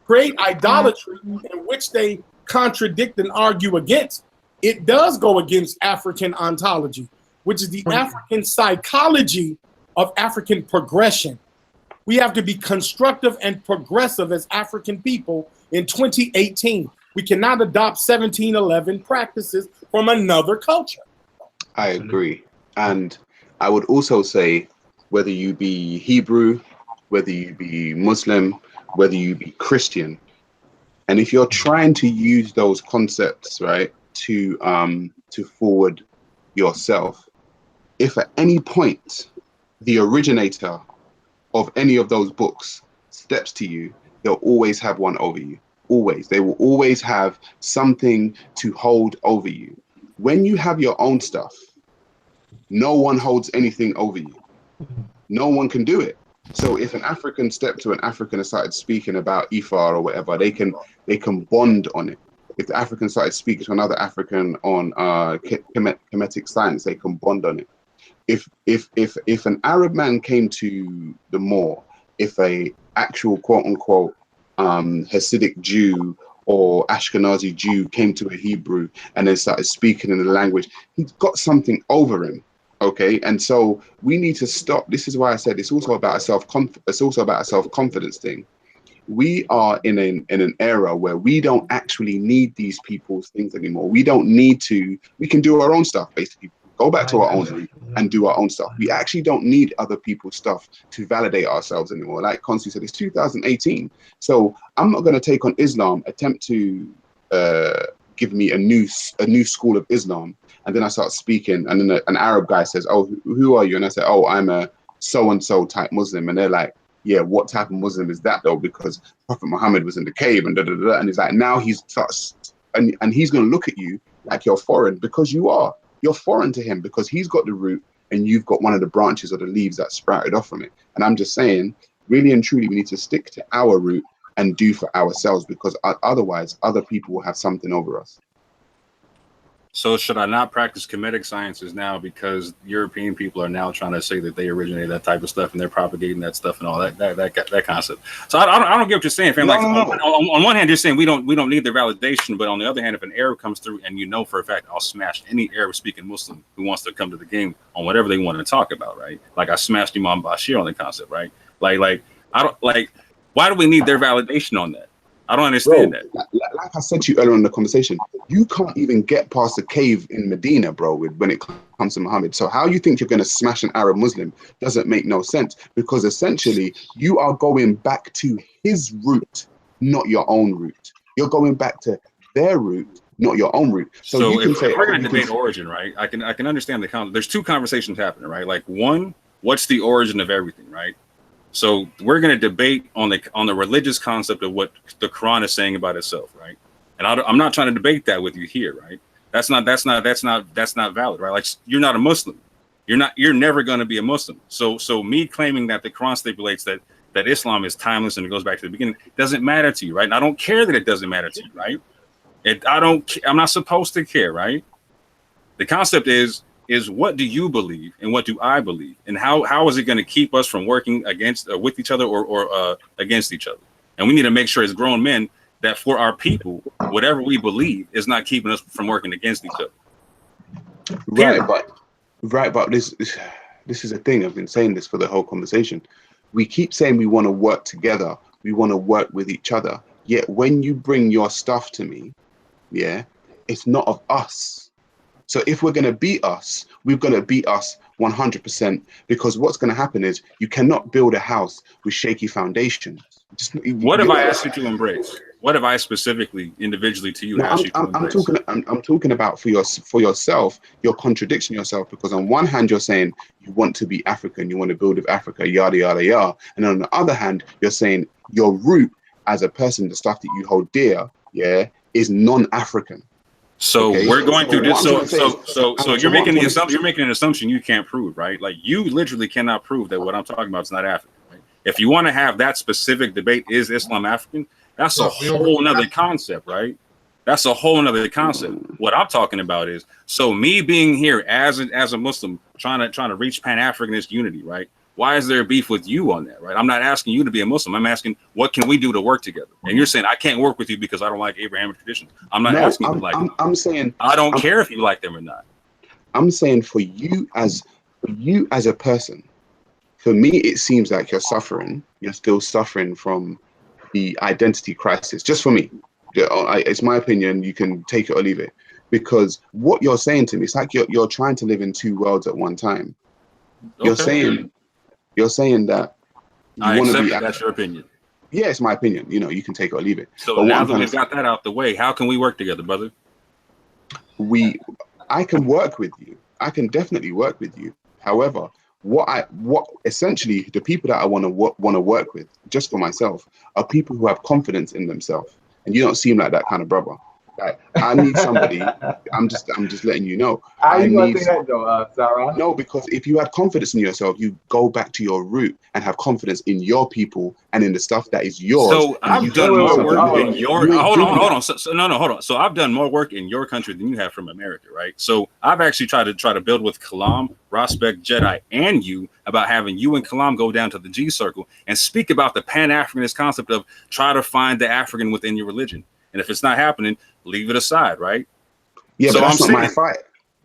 [SPEAKER 3] create idolatry in which they contradict and argue against, it does go against African ontology, which is the African psychology of African progression. We have to be constructive and progressive as African people in 2018. We cannot adopt 1711 practices from another culture.
[SPEAKER 4] I agree. And I would also say, whether you be Hebrew, whether you be Muslim, whether you be Christian, and if you're trying to use those concepts, right, to forward yourself, if at any point the originator of any of those books steps to you, they'll always have one over you. Always. They will always have something to hold over you. When you have your own stuff, no one holds anything over you. No one can do it. So if an African stepped to an African and started speaking about Ifa or whatever, they can bond on it. If the African started speaking to another African on Kemetic science, they can bond on it. If an Arab man came to the Moor, if a actual quote unquote Hasidic Jew or Ashkenazi Jew came to a Hebrew and then started speaking in the language, he's got something over him. Okay, and so we need to stop. This is why I said it's also about a self-confidence thing. We are in an era where we don't actually need these people's things anymore. We don't need to. We can do our own stuff, basically. Go back to our own root and do our own stuff. We actually don't need other people's stuff to validate ourselves anymore. Like Constantine said, it's 2018. So I'm not going to take on Islam, attempt to give me a new school of Islam, and then I start speaking, and then an Arab guy says, "Oh, who are you?" And I say, "Oh, I'm a so-and-so type Muslim." And they're like, "Yeah, what type of Muslim is that though? Because Prophet Muhammad was in the cave and da da da." And he's like, now he's starts, and he's going to look at you like you're foreign because you are. You're foreign to him because he's got the root and you've got one of the branches or the leaves that sprouted off from it. And I'm just saying, really and truly, we need to stick to our root and do for ourselves, because otherwise other people will have something over us.
[SPEAKER 5] So should I not practice Kemetic sciences now because European people are now trying to say that they originated that type of stuff and they're propagating that stuff and all that concept? So I don't get what you're saying, fam. On one hand, you're saying we don't need their validation, but on the other hand, if an Arab comes through and you know for a fact I'll smash any Arab-speaking Muslim who wants to come to the game on whatever they want to talk about, right? Like I smashed Imam Bashir on the concept, right? Like I don't like. Why do we need their validation on that? I don't understand that.
[SPEAKER 4] Like I said to you earlier in the conversation, you can't even get past the cave in Medina, bro, when it comes to Muhammad. So how you think you're going to smash an Arab Muslim doesn't make no sense, because essentially you are going back to his root, not your own root. You're going back to their root, not your own root. So you can say,
[SPEAKER 5] we're going to debate origin, right? I can understand there's two conversations happening, right? Like one, what's the origin of everything, right? So we're going to debate on the religious concept of what the Quran is saying about itself, right? And I'm not trying to debate that with you here, right? That's not valid, right? Like you're not a Muslim, you're never going to be a Muslim. So me claiming that the Quran stipulates that Islam is timeless and it goes back to the beginning doesn't matter to you, right? And I don't care that it doesn't matter to you, right? I'm not supposed to care, right? The concept is what do you believe and what do I believe, and how is it going to keep us from working against with each other or against each other? And we need to make sure as grown men that for our people, whatever we believe is not keeping us from working against each other.
[SPEAKER 4] Right, but this is a thing. I've been saying this for the whole conversation. We keep saying we want to work together, we want to work with each other. Yet when you bring your stuff to me, yeah, it's not of us. So if we're going to beat us, we're going to beat us 100%, because what's going to happen is you cannot build a house with shaky foundations.
[SPEAKER 5] What have I asked you to embrace? What have I specifically, individually to you?
[SPEAKER 4] No,
[SPEAKER 5] asked you to embrace?
[SPEAKER 4] I'm talking about for yourself. You're contradicting yourself, because on one hand you're saying you want to be African, you want to build with Africa, yada yada yada, and on the other hand you're saying your root as a person, the stuff that you hold dear, yeah, is non-African.
[SPEAKER 5] So
[SPEAKER 4] okay?
[SPEAKER 5] We're going through this. So you're making the assumption. You're making an assumption you can't prove, right? Like you literally cannot prove that what I'm talking about is not African. Right? If you want to have that specific debate, is Islam African? That's a whole nother concept, right? That's a whole nother concept. What I'm talking about is, so me being here as a Muslim, trying to reach Pan-Africanist unity, right? Why is there a beef with you on that, right? I'm not asking you to be a Muslim. I'm asking, what can we do to work together? And you're saying I can't work with you because I don't like Abrahamic traditions. I'm not asking you to like them.
[SPEAKER 4] I'm saying
[SPEAKER 5] I don't care if you like them or not.
[SPEAKER 4] I'm saying for you as a person, for me, it seems like you're still suffering from the identity crisis. Just for me, it's my opinion. You can take it or leave it, because what you're saying to me, it's like you're trying to live in two worlds at one time. Okay. You're saying that you want to be.
[SPEAKER 5] That's your opinion.
[SPEAKER 4] Yeah, it's my opinion. You can take it or leave it.
[SPEAKER 5] So but now that we've got that out the way, how can we work together, brother?
[SPEAKER 4] I can work with you. I can definitely work with you. However, what essentially the people that I want to work with, just for myself, are people who have confidence in themselves. And you don't seem like that kind of brother. Like, I need somebody. I'm just letting you know.
[SPEAKER 2] I need that though, Sarah.
[SPEAKER 4] No, because if you had confidence in yourself, you go back to your root and have confidence in your people and in the stuff that is yours.
[SPEAKER 5] So I've done more work in your. Hold on. Hold on. So I've done more work in your country than you have from America, right? So I've actually tried to build with Kalam, Prospect, Jedi, and you about having you and Kalam go down to the G circle and speak about the Pan-Africanist concept of try to find the African within your religion. And if it's not happening, leave it aside, right?
[SPEAKER 4] Yeah, so but that's not my fight.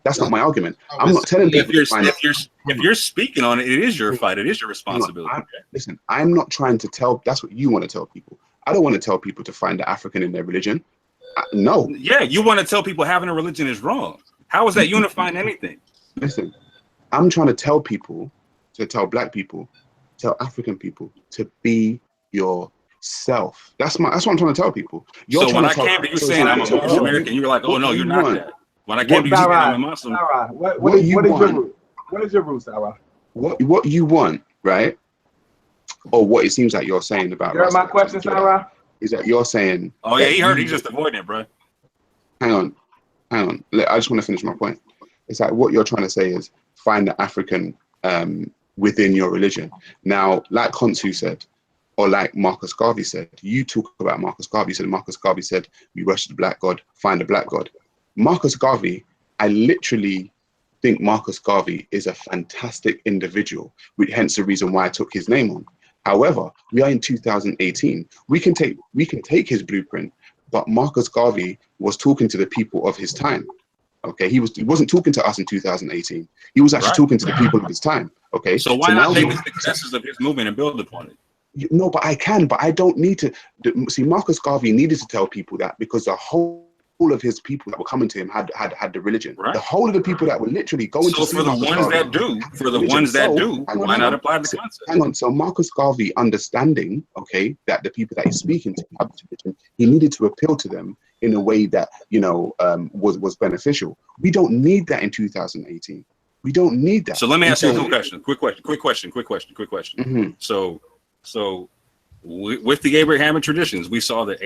[SPEAKER 4] That's not my argument. I'm not telling people.
[SPEAKER 5] If you're speaking on it, it is your fight. It is your responsibility.
[SPEAKER 4] Listen, I'm not trying to tell. That's what you want to tell people. I don't want to tell people to find the African in their religion. No.
[SPEAKER 5] Yeah, you want to tell people having a religion is wrong. How is that unifying anything?
[SPEAKER 4] Listen, I'm trying to tell people, to tell Black people, tell African people to be yourself. That's what I'm trying to tell people.
[SPEAKER 5] So when I came to you saying I'm a Moorish American, you're like, oh no, you're not that. When I came to you saying I'm a Muslim,
[SPEAKER 2] Sarah, what is your root? What is your root, Sarah?
[SPEAKER 4] What you want, right? Or what it seems like you're saying about.
[SPEAKER 2] You heard my question, Sarah?
[SPEAKER 4] Is that you're saying?
[SPEAKER 5] Oh yeah, he heard. He's just avoiding it, bro.
[SPEAKER 4] Hang on. I just want to finish my point. It's like what you're trying to say is find the African within your religion. Now, like Khonsu said, or like Marcus Garvey said, you talk about Marcus Garvey. Marcus Garvey said, we worship the black God, find the black God. Marcus Garvey, I literally think Marcus Garvey is a fantastic individual, hence the reason why I took his name on. However, we are in 2018. We can take his blueprint, but Marcus Garvey was talking to the people of his time. Okay, he wasn't talking to us in 2018. He was actually talking to the people of his time. Okay,
[SPEAKER 5] so why not take the successes of his movement and build upon it?
[SPEAKER 4] No, but I can, but I don't need to. See, Marcus Garvey needed to tell people that because the whole of his people that were coming to him had the religion. Right. The whole of the people that were literally going to see
[SPEAKER 5] for the ones that do, why not apply the concept?
[SPEAKER 4] Hang on. So Marcus Garvey understanding, okay, that the people that he's speaking to have religion, he needed to appeal to them in a way that was beneficial. We don't need that in 2018. We don't need that.
[SPEAKER 5] So let me ask you a quick question.
[SPEAKER 4] Mm-hmm.
[SPEAKER 5] So with the Abrahamic traditions, we saw that,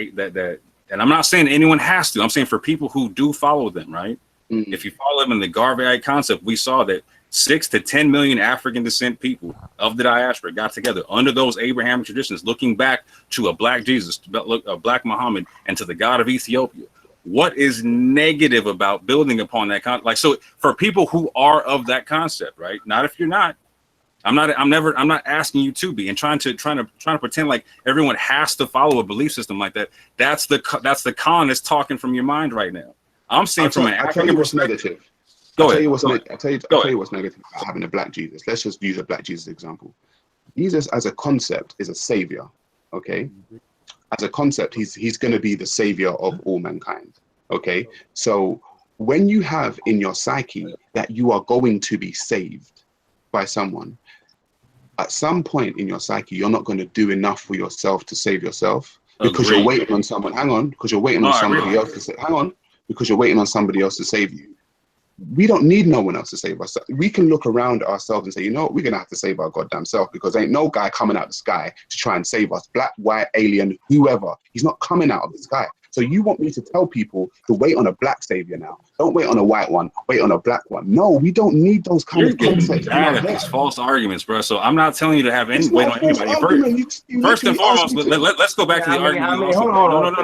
[SPEAKER 5] and I'm not saying anyone has to. I'm saying for people who do follow them, right? Mm-hmm. If you follow them in the Garveyism concept, we saw that 6 to 10 million African descent people of the diaspora got together under those Abrahamic traditions, looking back to a black Jesus, a black Muhammad, and to the God of Ethiopia. What is negative about building upon that concept? Like, so for people who are of that concept, right? Not if you're not. I'm not asking you to be, and trying to pretend like everyone has to follow a belief system like that. That's the colonist talking from your mind right now. I'm saying from an African perspective. I'll tell you what's negative about having a black Jesus. Let's just use a black Jesus example. Jesus as a concept is a savior. Okay, as a concept, he's going to be the savior of all mankind. Okay, so when you have in your psyche that you are going to be saved by someone, at some point in your psyche, you're not going to do enough for yourself to save yourself.
[SPEAKER 4] because you're waiting on someone. Hang on, because you're waiting on somebody else to say. Hang on, because you're waiting on somebody else to save you. We don't need no one else to save us. We can look around ourselves and say, you know what, we're gonna have to save our goddamn self, because ain't no guy coming out of the sky to try and save us. Black, white, alien, whoever. He's not coming out of the sky. So you want me to tell people to wait on a black savior now? Don't wait on a white one. Wait on a black one. No, we don't need those kind of concepts.
[SPEAKER 5] These false arguments, bro. So I'm not telling you to have any wait on anybody. First and foremost, let's go back to the argument.
[SPEAKER 2] Hold on.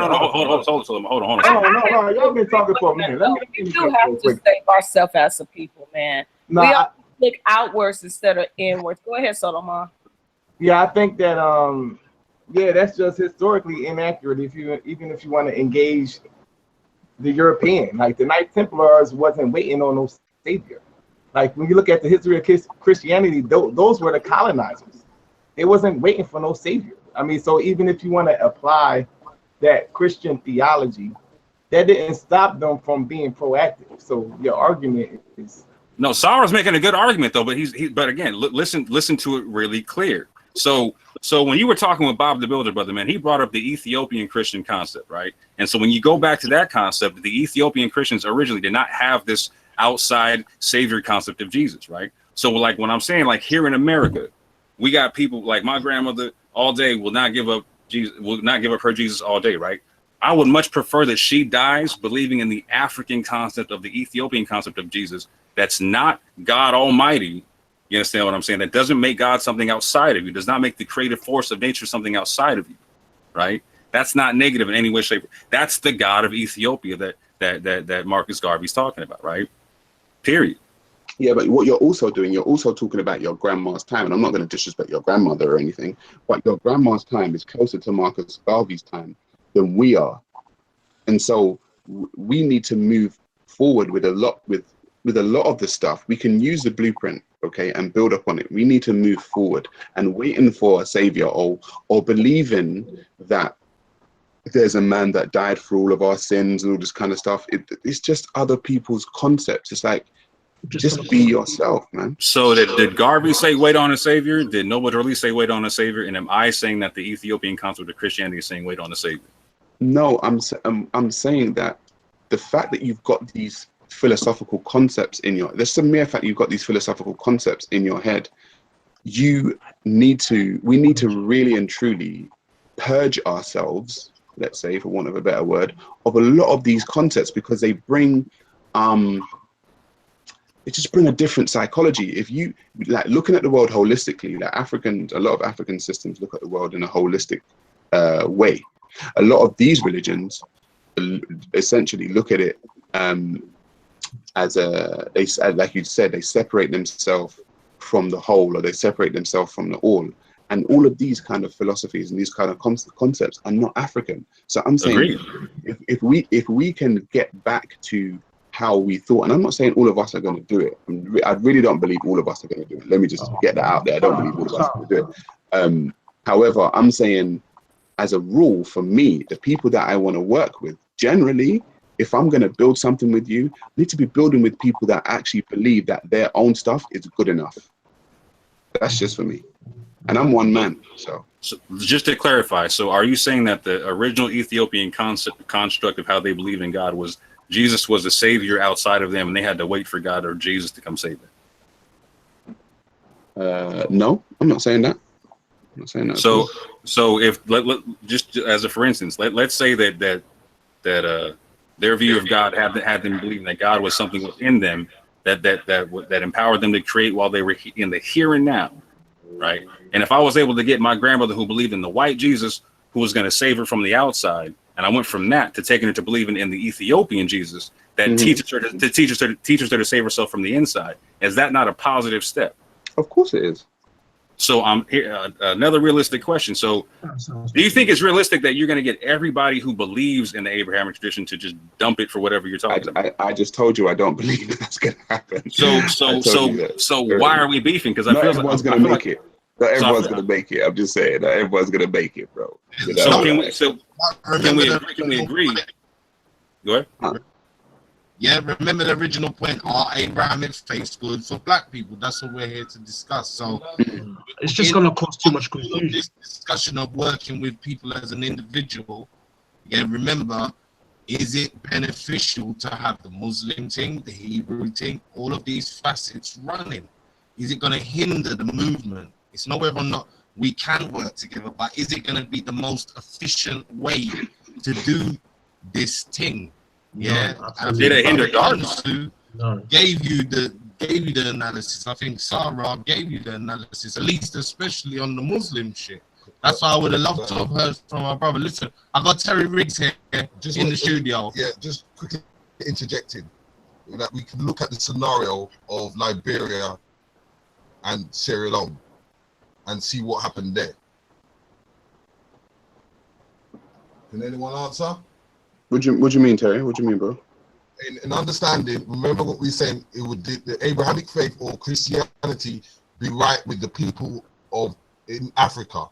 [SPEAKER 5] Hold on.
[SPEAKER 2] No. Y'all been talking for a minute.
[SPEAKER 7] We do have to save ourselves as a people, man. We all look outwards instead of inwards. Go ahead, Solomon.
[SPEAKER 2] Yeah, I think that that's just historically inaccurate. Even if you want to engage the European, like the Knights Templars wasn't waiting on no savior. Like when you look at the history of Christianity, those were the colonizers. They wasn't waiting for no savior. I mean, so even if you want to apply that Christian theology, that didn't stop them from being proactive. So your argument is
[SPEAKER 5] no. Sarah's making a good argument though, but again, listen to it really clear. So when you were talking with Bob the Builder, brother, man, he brought up the Ethiopian Christian concept, right? And so when you go back to that concept, the Ethiopian Christians originally did not have this outside savior concept of Jesus, right? So like when I'm saying, like here in America, we got people like my grandmother all day will not give up her Jesus all day, right? I would much prefer that she dies believing in the African concept of the Ethiopian concept of Jesus. That's not God Almighty. You understand what I'm saying? That doesn't make God something outside of you. Does not make the creative force of nature something outside of you, right? That's not negative in any way, shape. That's the God of Ethiopia that Marcus Garvey's talking about, right? Period.
[SPEAKER 4] Yeah, but what you're also doing, you're also talking about your grandma's time, and I'm not going to disrespect your grandmother or anything, but your grandma's time is closer to Marcus Garvey's time than we are, and so we need to move forward with a lot of the stuff. We can use the blueprint, okay, and build upon it. We need to move forward, and waiting for a savior or believing that there's a man that died for all of our sins and all this kind of stuff. It's just other people's concepts. It's like, just be yourself, man.
[SPEAKER 5] So did Garvey say wait on a savior? Did nobody really say wait on a savior? And am I saying that the Ethiopian concept of Christianity is saying wait on a savior?
[SPEAKER 4] No, I'm saying that the fact that you've got these philosophical concepts there's the mere fact you've got these philosophical concepts in your head, we need to really and truly purge ourselves, let's say, for want of a better word, of a lot of these concepts, because they bring it just bring a different psychology. If you like looking at the world holistically, like a lot of African systems look at the world in a holistic way. A lot of these religions essentially look at it as like you said, they separate themselves from the whole, or they separate themselves from the all. And all of these kind of philosophies and these kind of concepts are not African. So I'm saying, if we can get back to how we thought, and I'm not saying all of us are going to do it. I really don't believe all of us are going to do it. Let me just get that out there. I don't believe all of us are going to do it. However, I'm saying, as a rule, for me, the people that I want to work with, generally, if I'm going to build something with you, I need to be building with people that actually believe that their own stuff is good enough. That's just for me. And I'm one man, so
[SPEAKER 5] just to clarify, so are you saying that the original Ethiopian construct of how they believed in God was Jesus was the savior outside of them, and they had to wait for God or Jesus to come save them?
[SPEAKER 4] No, I'm not saying that. I'm not saying that.
[SPEAKER 5] So if just as a for instance, let's say that their view of God had them believing that God was something within them that empowered them to create while they were in the here and now, right? And if I was able to get my grandmother who believed in the white Jesus, who was going to save her from the outside, and I went from that to taking her to believing in the Ethiopian Jesus that teaches her to save herself from the inside, is that not a positive step?
[SPEAKER 4] Of course it is.
[SPEAKER 5] So I'm here. Another realistic question. So, do you think it's realistic that you're going to get everybody who believes in the Abrahamic tradition to just dump it for whatever you're talking about?
[SPEAKER 4] I just told you I don't believe that's going to happen.
[SPEAKER 5] So why are we beefing? Because I feel
[SPEAKER 4] everyone's going to make it. Not everyone's going to make it. I'm just saying, not everyone's going to make it, bro. You know?
[SPEAKER 5] So can we agree? Go ahead.
[SPEAKER 4] Huh?
[SPEAKER 1] Yeah, remember the original point, are Abrahamic faiths good for black people? That's what we're here to discuss. So
[SPEAKER 6] it's just going to cause too much confusion.
[SPEAKER 1] This discussion of working with people as an individual, yeah, remember, is it beneficial to have the Muslim thing, the Hebrew thing, all of these facets running? Is it going to hinder the movement? It's not whether or not we can work together, but is it going to be the most efficient way to do this thing? Yeah,
[SPEAKER 5] did it hinder
[SPEAKER 1] gave you the analysis. I think Sarah gave you the analysis, at least especially on the Muslim shit. That's why I would have loved to have heard from our brother. Listen, I got Terry Riggs here just in the studio.
[SPEAKER 8] Yeah, just quickly interjecting that we can look at the scenario of Liberia and Sierra Leone and see what happened there. Can anyone answer?
[SPEAKER 4] What do you mean, Terry? What do you mean, bro?
[SPEAKER 8] In understanding, remember what we're saying, it would the Abrahamic faith or Christianity be right with the people in Africa?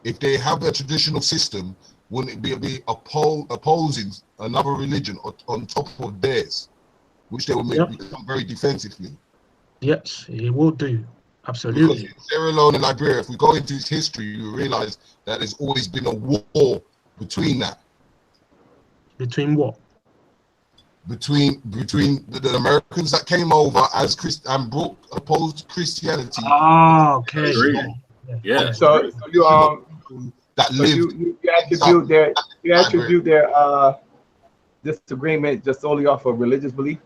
[SPEAKER 8] If they have a traditional system, wouldn't it be opposing another religion on top of theirs, which they will make become very defensively?
[SPEAKER 6] Yes, it will do. Absolutely.
[SPEAKER 8] Because Sierra Leone and Liberia, if we go into its history, you realize that there's always been a war between that.
[SPEAKER 6] Between what?
[SPEAKER 8] Between the Americans that came over as and opposed Christianity.
[SPEAKER 6] Ah, okay.
[SPEAKER 5] Yeah.
[SPEAKER 2] So you
[SPEAKER 8] that lived.
[SPEAKER 2] You attribute their disagreement just solely off of religious belief.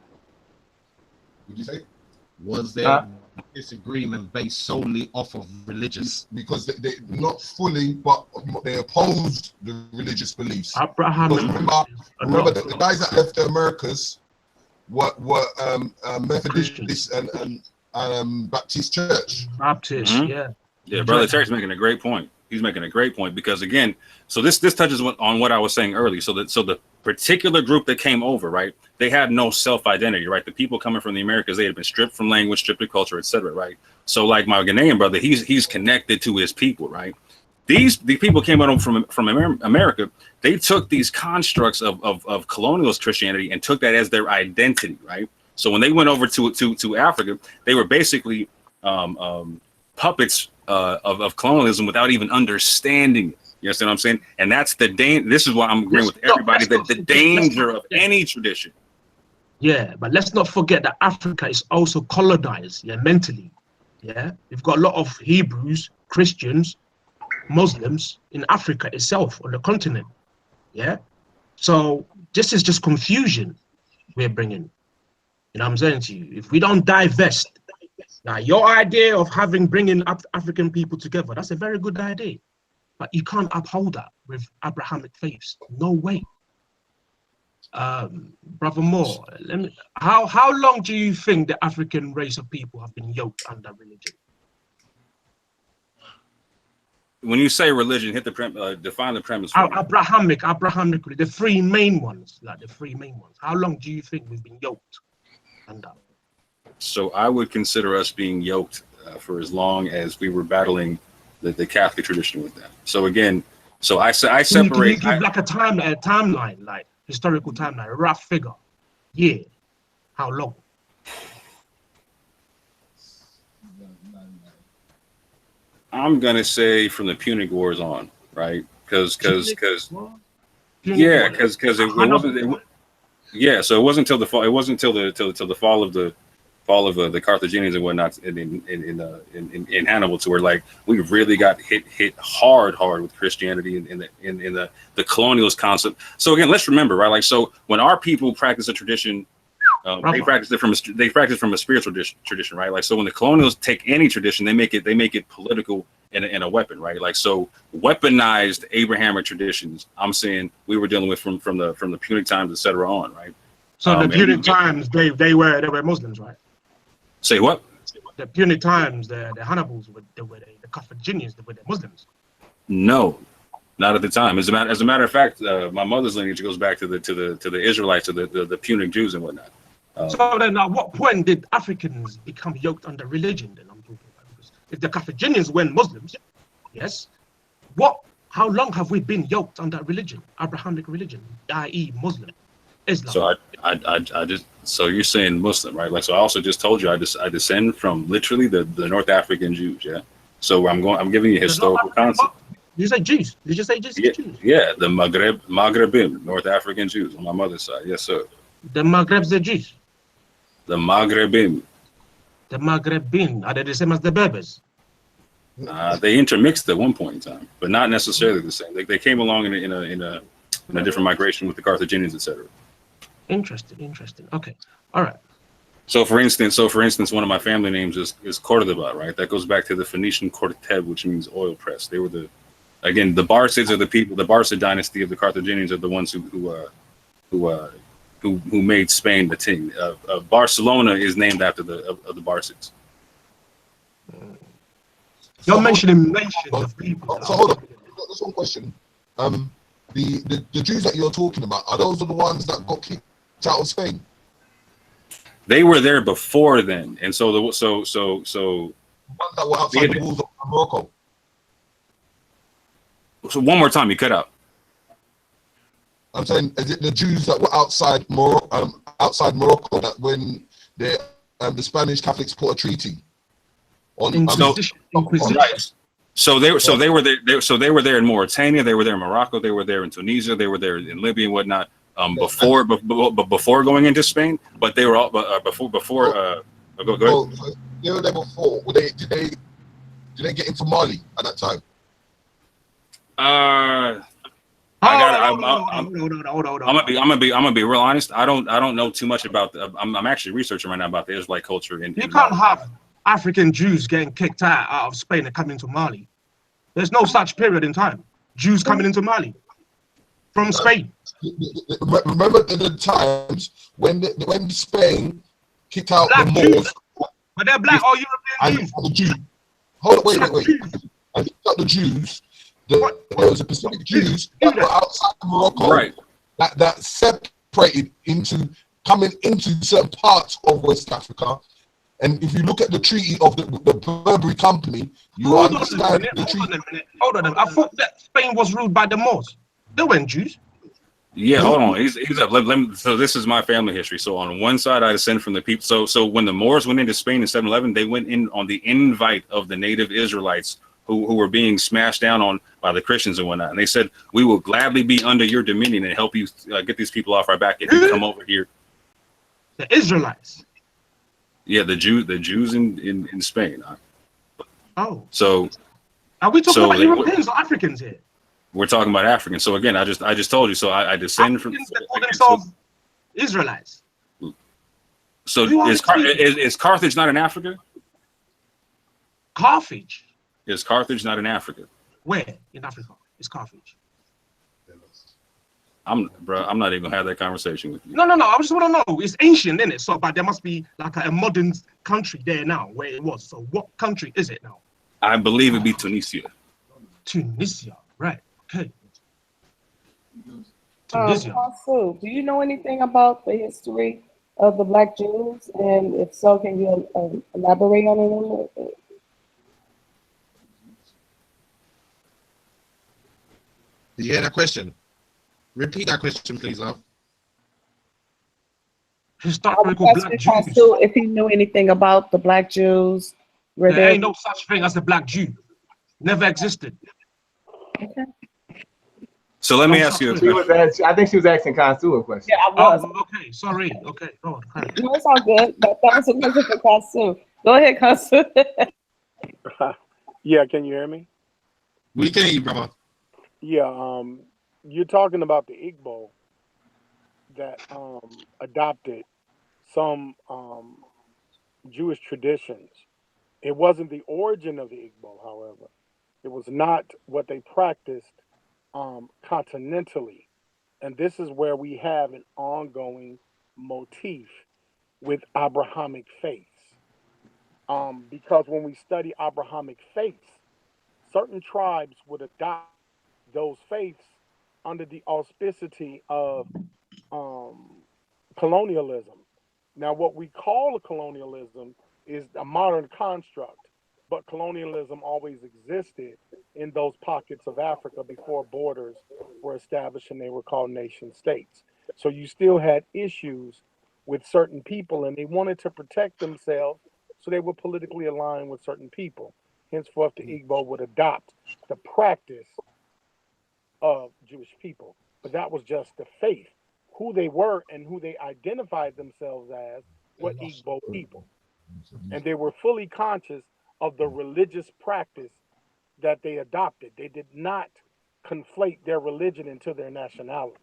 [SPEAKER 8] Would you say?
[SPEAKER 1] Was there disagreement based solely off of religious?
[SPEAKER 8] Because they not fully, but they opposed the religious beliefs.
[SPEAKER 6] Abrahamic.
[SPEAKER 8] Remember the guys that left the Americas were Methodist and Baptist Church.
[SPEAKER 6] Baptist, yeah.
[SPEAKER 5] Yeah, brother Terry's making a great point. He's making a great point because again, so this touches on what I was saying earlier. So the particular group that came over, right? They had no self-identity, right? The people coming from the Americas, they had been stripped from language, stripped of culture, etc., right? So like my Ghanaian brother, he's connected to his people, right? The people came out from America. They took these constructs of colonialist Christianity and took that as their identity, right? So when they went over to Africa, they were basically puppets of colonialism without even understanding it. You understand what I'm saying? And that's this is why I'm agreeing with everybody that the danger of any tradition.
[SPEAKER 6] Yeah, but let's not forget that Africa is also colonized, mentally. Yeah, we've got a lot of Hebrews, Christians, Muslims in Africa itself, on the continent. Yeah, so this is just confusion we're bringing. You know what I'm saying to you? If we don't divest, now your idea of bringing African people together, that's a very good idea, but you can't uphold that with Abrahamic faiths. No way. Brother Moore, how long do you think the African race of people have been yoked under religion?
[SPEAKER 5] When you say religion, define the premise.
[SPEAKER 6] Abrahamic, the three main ones, How long do you think we've been yoked under?
[SPEAKER 5] So I would consider us being yoked for as long as we were battling the Catholic tradition with them. So again, I separate.
[SPEAKER 6] Can you give like a timeline, like historical timeline, a rough figure? Yeah, how long?
[SPEAKER 5] I'm gonna say from the Punic Wars on, right? Because it wasn't. So it wasn't until the fall. It wasn't until the fall of the Carthaginians and whatnot in Hannibal, to where like we really got hit hard with Christianity in the colonialist concept. So again, let's remember, right? Like, so when our people practice a tradition, they practice it from a spiritual tradition, right? Like, so when the colonials take any tradition, they make it political and a weapon, right? Like, so weaponized Abrahamic traditions, I'm saying we were dealing with from the Punic times, etc. on, right?
[SPEAKER 6] So the Punic times, they were Muslims, right?
[SPEAKER 5] Say what?
[SPEAKER 6] The Punic times, the Hannibals, the Carthaginians, were the Muslims.
[SPEAKER 5] No, not at the time. As a matter of fact, my mother's lineage goes back to the Israelites, to the Punic Jews and whatnot.
[SPEAKER 6] So then, at what point did Africans become yoked under religion? Then I'm talking about, because if the Carthaginians were Muslims, yes, how long have we been yoked under religion, Abrahamic religion, i.e., Muslim? Islam.
[SPEAKER 5] So I just, so you're saying Muslim, right? Like, so I also just told you I descend from literally the North African Jews, yeah. So I'm giving you historical concept.
[SPEAKER 6] Did you say Jews? Did you say Jews?
[SPEAKER 5] Yeah, the Maghrebim, North African Jews on my mother's side. Yes, sir.
[SPEAKER 6] The Maghrebs are Jews.
[SPEAKER 5] The Maghrebim.
[SPEAKER 6] The Maghrebin, are they the same as the Berbers?
[SPEAKER 5] They intermixed at one point in time, but not necessarily the same. They came along in a different migration with the Carthaginians, etc.
[SPEAKER 6] Interesting. Okay, all right.
[SPEAKER 5] So for instance, one of my family names is Cordoba, right? That goes back to the Phoenician Corteb, which means oil press. They were the Barcids are the people. The Barcid dynasty of the Carthaginians are the ones who made Spain the thing. Barcelona is named after the Barcids.
[SPEAKER 6] You're mentioning of people.
[SPEAKER 8] So hold on, there's one question. The Jews that you're talking about, are those the ones that got kicked out of Spain?
[SPEAKER 5] They were there before then, and so the
[SPEAKER 8] ones that were outside the walls of Morocco.
[SPEAKER 5] So one more time, you cut out.
[SPEAKER 8] I'm saying, is it the Jews that were outside Morocco that when the Spanish Catholics put a treaty on
[SPEAKER 6] Inquisition.
[SPEAKER 5] Right. So they were there in Mauritania, they were there in Morocco, they were there in Tunisia, they were there in Libya and whatnot. Before going into Spain, but they were all before. Go ahead.
[SPEAKER 8] So they were there before. Did they get into Mali at that time?
[SPEAKER 5] I'm gonna be real honest. I don't know too much about I'm actually researching right now about the Israelite culture.
[SPEAKER 6] You can't have African Jews getting kicked out of Spain and coming into Mali. There's no such period in time. Jews coming into Mali from Spain.
[SPEAKER 8] Remember the times when Spain kicked out
[SPEAKER 6] black
[SPEAKER 8] the Moors,
[SPEAKER 6] but they're black or European
[SPEAKER 8] and the Jews. Hold on, wait. And kicked out the Jews. There was a Pacific Jews that were outside Morocco,
[SPEAKER 5] right?
[SPEAKER 8] That separated coming into certain parts of West Africa. And if you look at the treaty of the Barbary Company, you understand the treaty.
[SPEAKER 6] Hold on. I thought that Spain was ruled by the Moors. They weren't Jews.
[SPEAKER 5] Yeah, hold on. He's up. So this is my family history. So on one side, I descend from the people. So when the Moors went into Spain in 711, they went in on the invite of the native Israelites who were being smashed down on by the Christians and whatnot. And they said, we will gladly be under your dominion and help you get these people off our back if you come over here.
[SPEAKER 6] The Israelites.
[SPEAKER 5] Yeah, the Jews in Spain.
[SPEAKER 6] Oh.
[SPEAKER 5] So
[SPEAKER 6] are we talking about Europeans or Africans here?
[SPEAKER 5] We're talking about Africans. So again, I just told you. So I descend
[SPEAKER 6] Africans from. That call themselves Israelites.
[SPEAKER 5] So is Carthage not in Africa?
[SPEAKER 6] Carthage.
[SPEAKER 5] Is Carthage not in Africa?
[SPEAKER 6] Where in Africa is Carthage?
[SPEAKER 5] I'm not even gonna have that conversation with you.
[SPEAKER 6] No. I just want to know. It's ancient, isn't it? So, but there must be like a modern country there now where it was. So, what country is it now?
[SPEAKER 5] I believe it'd be Tunisia.
[SPEAKER 6] Tunisia, right? Okay.
[SPEAKER 7] Consul, do you know anything about the history of the Black Jews? And if so, can you elaborate on it a little bit?
[SPEAKER 1] Did you hear that question? Repeat that question, please, love.
[SPEAKER 6] Historical Black Jews.
[SPEAKER 7] Consul, if he knew anything about the Black Jews.
[SPEAKER 6] There ain't no such thing as a Black Jew. Never existed.
[SPEAKER 7] Okay.
[SPEAKER 5] So let me ask you a question.
[SPEAKER 2] I think she was asking Consul a question.
[SPEAKER 7] Yeah, I was.
[SPEAKER 6] Oh, okay, sorry. Okay, go on.
[SPEAKER 7] No, it's all good. That was a question for Consul. Go ahead, Consul.
[SPEAKER 9] Yeah, can you hear me?
[SPEAKER 1] We can hear you, brother.
[SPEAKER 9] Yeah, you're talking about the Igbo that adopted some Jewish traditions. It wasn't the origin of the Igbo, however. It was not what they practiced continentally. And this is where we have an ongoing motif with Abrahamic faiths. Because when we study Abrahamic faiths, certain tribes would adopt those faiths under the auspicity of colonialism. Now, what we call a colonialism is a modern construct, but colonialism always existed in those pockets of Africa before borders were established and they were called nation states. So you still had issues with certain people, and they wanted to protect themselves, so they would politically align with certain people. Henceforth, the Igbo would adopt the practice of Jewish people. But that was just the faith. Who they were and who they identified themselves as were Igbo people. And they were fully conscious of the religious practice that they adopted. They did not conflate their religion into their nationality.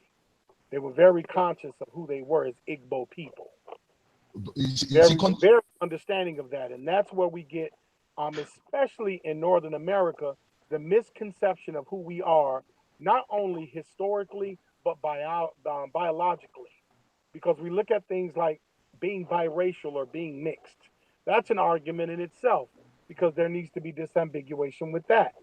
[SPEAKER 9] They were very conscious of who they were as Igbo people. Very understanding of that. And that's where we get, especially in Northern America, the misconception of who we are, not only historically, but biologically. Because we look at things like being biracial or being mixed. That's an argument in itself, because there needs to be disambiguation with that,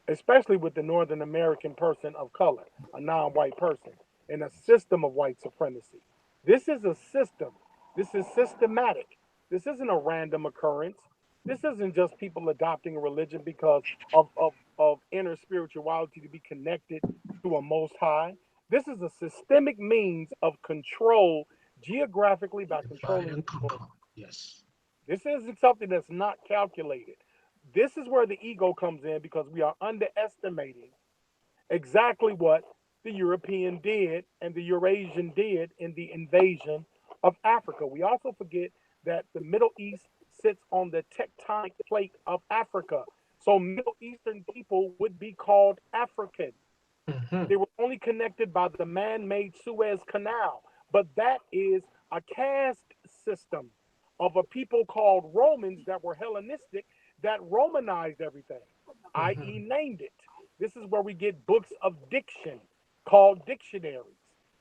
[SPEAKER 9] especially with the Northern American person of color, a non-white person, in a system of white supremacy. This is a system. This is systematic. This isn't a random occurrence. This isn't just people adopting a religion because of inner spirituality to be connected to a most high. This is a systemic means of control geographically by controlling people.
[SPEAKER 6] Yes.
[SPEAKER 9] This isn't something that's not calculated. This is where the ego comes in, because we are underestimating exactly what the European did and the Eurasian did in the invasion of Africa. We also forget that the Middle East sits on the tectonic plate of Africa. So Middle Eastern people would be called African. They were only connected by the man-made Suez Canal. But that is a caste system of a people called Romans that were Hellenistic, that Romanized everything, i.e. named it. This is where we get books of diction called dictionaries.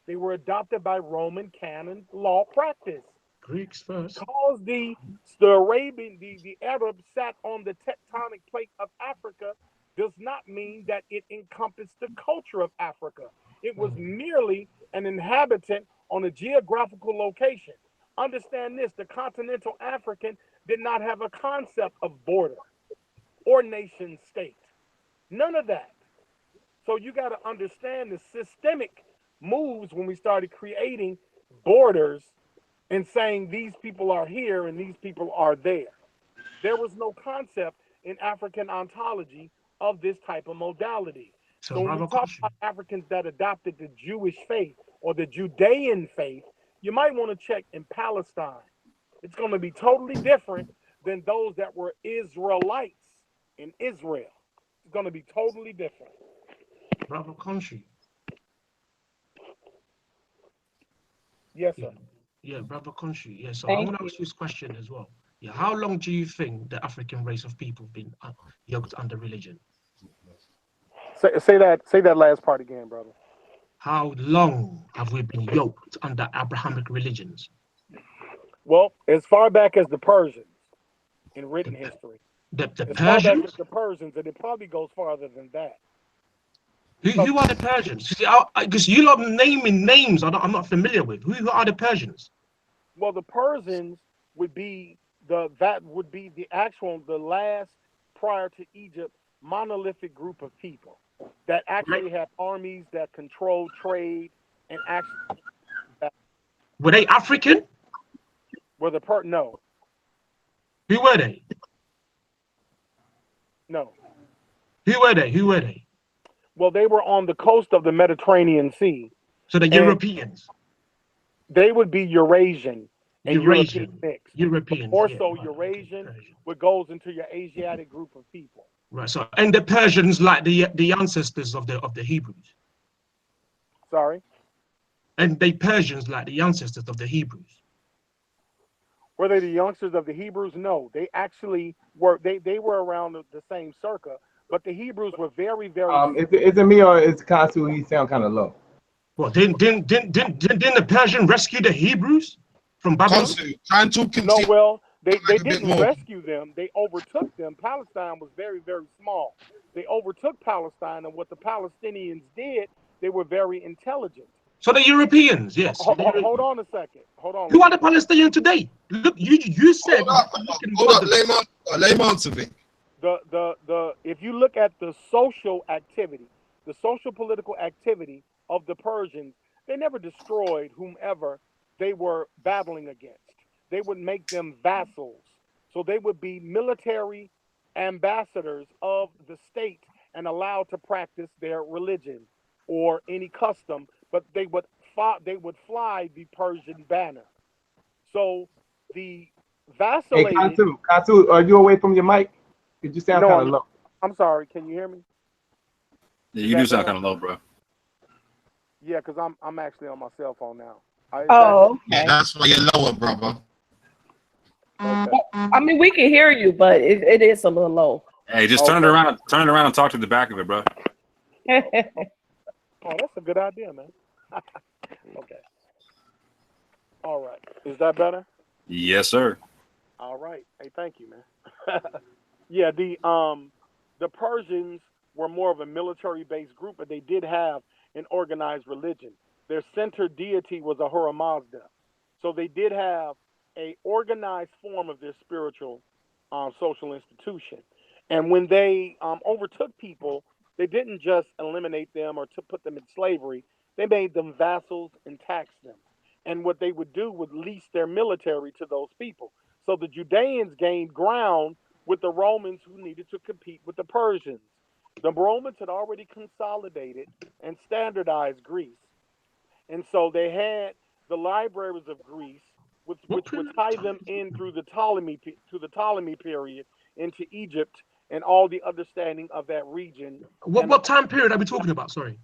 [SPEAKER 9] They were adopted by Roman canon law practice.
[SPEAKER 6] Greeks first.
[SPEAKER 9] Because the Arabian, the Arabs sat on the tectonic plate of Africa does not mean that it encompassed the culture of Africa. It was merely an inhabitant on a geographical location. Understand this, the continental African did not have a concept of border or nation state. None of that. So you got to understand the systemic moves when we started creating borders and saying these people are here and these people are there. There was no concept in African ontology of this type of modality. So when we talk about Africans that adopted the Jewish faith or the Judean faith, you might want to check in Palestine. It's going to be totally different than those that were Israelites in Israel. It's going to be totally different.
[SPEAKER 6] Brother Country.
[SPEAKER 9] Yes, sir.
[SPEAKER 6] Yeah, Brother Country. Yeah, so
[SPEAKER 7] Thank
[SPEAKER 6] I want to ask you this question as well. Yeah, how long do you think the African race of people have been yoked under religion?
[SPEAKER 9] Say that last part again, brother.
[SPEAKER 6] How long have we been yoked under Abrahamic religions?
[SPEAKER 9] Well, as far back as the Persians in written history.
[SPEAKER 6] The
[SPEAKER 9] as far back
[SPEAKER 6] Persians?
[SPEAKER 9] as the Persians, and it probably goes farther than that.
[SPEAKER 6] Who are the Persians? Because you lot naming names I'm not familiar with. Who are the Persians?
[SPEAKER 9] Well, the Persians would be the last, prior to Egypt, monolithic group of people that actually had armies that controlled trade and actually.
[SPEAKER 6] Were they African?
[SPEAKER 9] No.
[SPEAKER 6] Who were they?
[SPEAKER 9] No.
[SPEAKER 6] Who were they?
[SPEAKER 9] Well, they were on the coast of the Mediterranean Sea.
[SPEAKER 6] So the Europeans.
[SPEAKER 9] They would be Eurasian and European mixed.
[SPEAKER 6] Europeans.
[SPEAKER 9] More so Eurasian, which goes into your Asiatic group of people.
[SPEAKER 6] Right. So and the Persians, like the ancestors of the Hebrews.
[SPEAKER 9] Sorry.
[SPEAKER 6] And the Persians, like the ancestors of the Hebrews.
[SPEAKER 9] Were they the youngsters of the Hebrews? No, they actually were. They were around the same circa, but the Hebrews were very, very.
[SPEAKER 2] Is it me or is Kansu? He sound kind of low.
[SPEAKER 6] Well, didn't the Persian rescue the Hebrews from Babylon?
[SPEAKER 9] No, well, they didn't rescue them. They overtook them. Palestine was very, very small. They overtook Palestine, and what the Palestinians did, they were very intelligent.
[SPEAKER 6] So the Europeans, yes.
[SPEAKER 9] Hold on a second. Hold on.
[SPEAKER 6] Who are the Palestinians today? Look, you said.
[SPEAKER 1] Hold up. Lay on to me.
[SPEAKER 9] If you look at the social activity, the social political activity of the Persians, They never destroyed whomever they were battling against. They would make them vassals. So they would be military ambassadors of the state and allowed to practice their religion or any custom, but they would fly the Persian banner. So the
[SPEAKER 2] Hey,
[SPEAKER 9] vacillated.
[SPEAKER 2] Kansu, are you away from your mic? It just sound
[SPEAKER 9] No,
[SPEAKER 2] kind of low.
[SPEAKER 9] I'm sorry. Can you hear me?
[SPEAKER 5] Yeah, you do sound kind of low, bro.
[SPEAKER 9] Yeah, because I'm actually on my cell phone now.
[SPEAKER 7] Oh,
[SPEAKER 1] Yeah,
[SPEAKER 7] okay.
[SPEAKER 1] that's why you're lower, brother.
[SPEAKER 9] Okay.
[SPEAKER 7] I mean, we can hear you, but it is a little low.
[SPEAKER 5] Hey, just turn it around and talk to the back of it, bro.
[SPEAKER 9] Oh, that's a good idea, man. Okay. All right. Is that better?
[SPEAKER 5] Yes, sir.
[SPEAKER 9] All right. Hey, thank you, man. Yeah, the Persians were more of a military-based group, but they did have an organized religion. Their center deity was Ahura Mazda. So they did have a organized form of their spiritual social institution. And when they overtook people, they didn't just eliminate them or to put them in slavery. They made them vassals and taxed them. And what they would do would lease their military to those people. So the Judeans gained ground with the Romans who needed to compete with the Persians. The Romans had already consolidated and standardized Greece. And so they had the libraries of Greece, which would tie them in through the Ptolemy period into Egypt and all the understanding of that region.
[SPEAKER 6] What time period are we talking about? Sorry.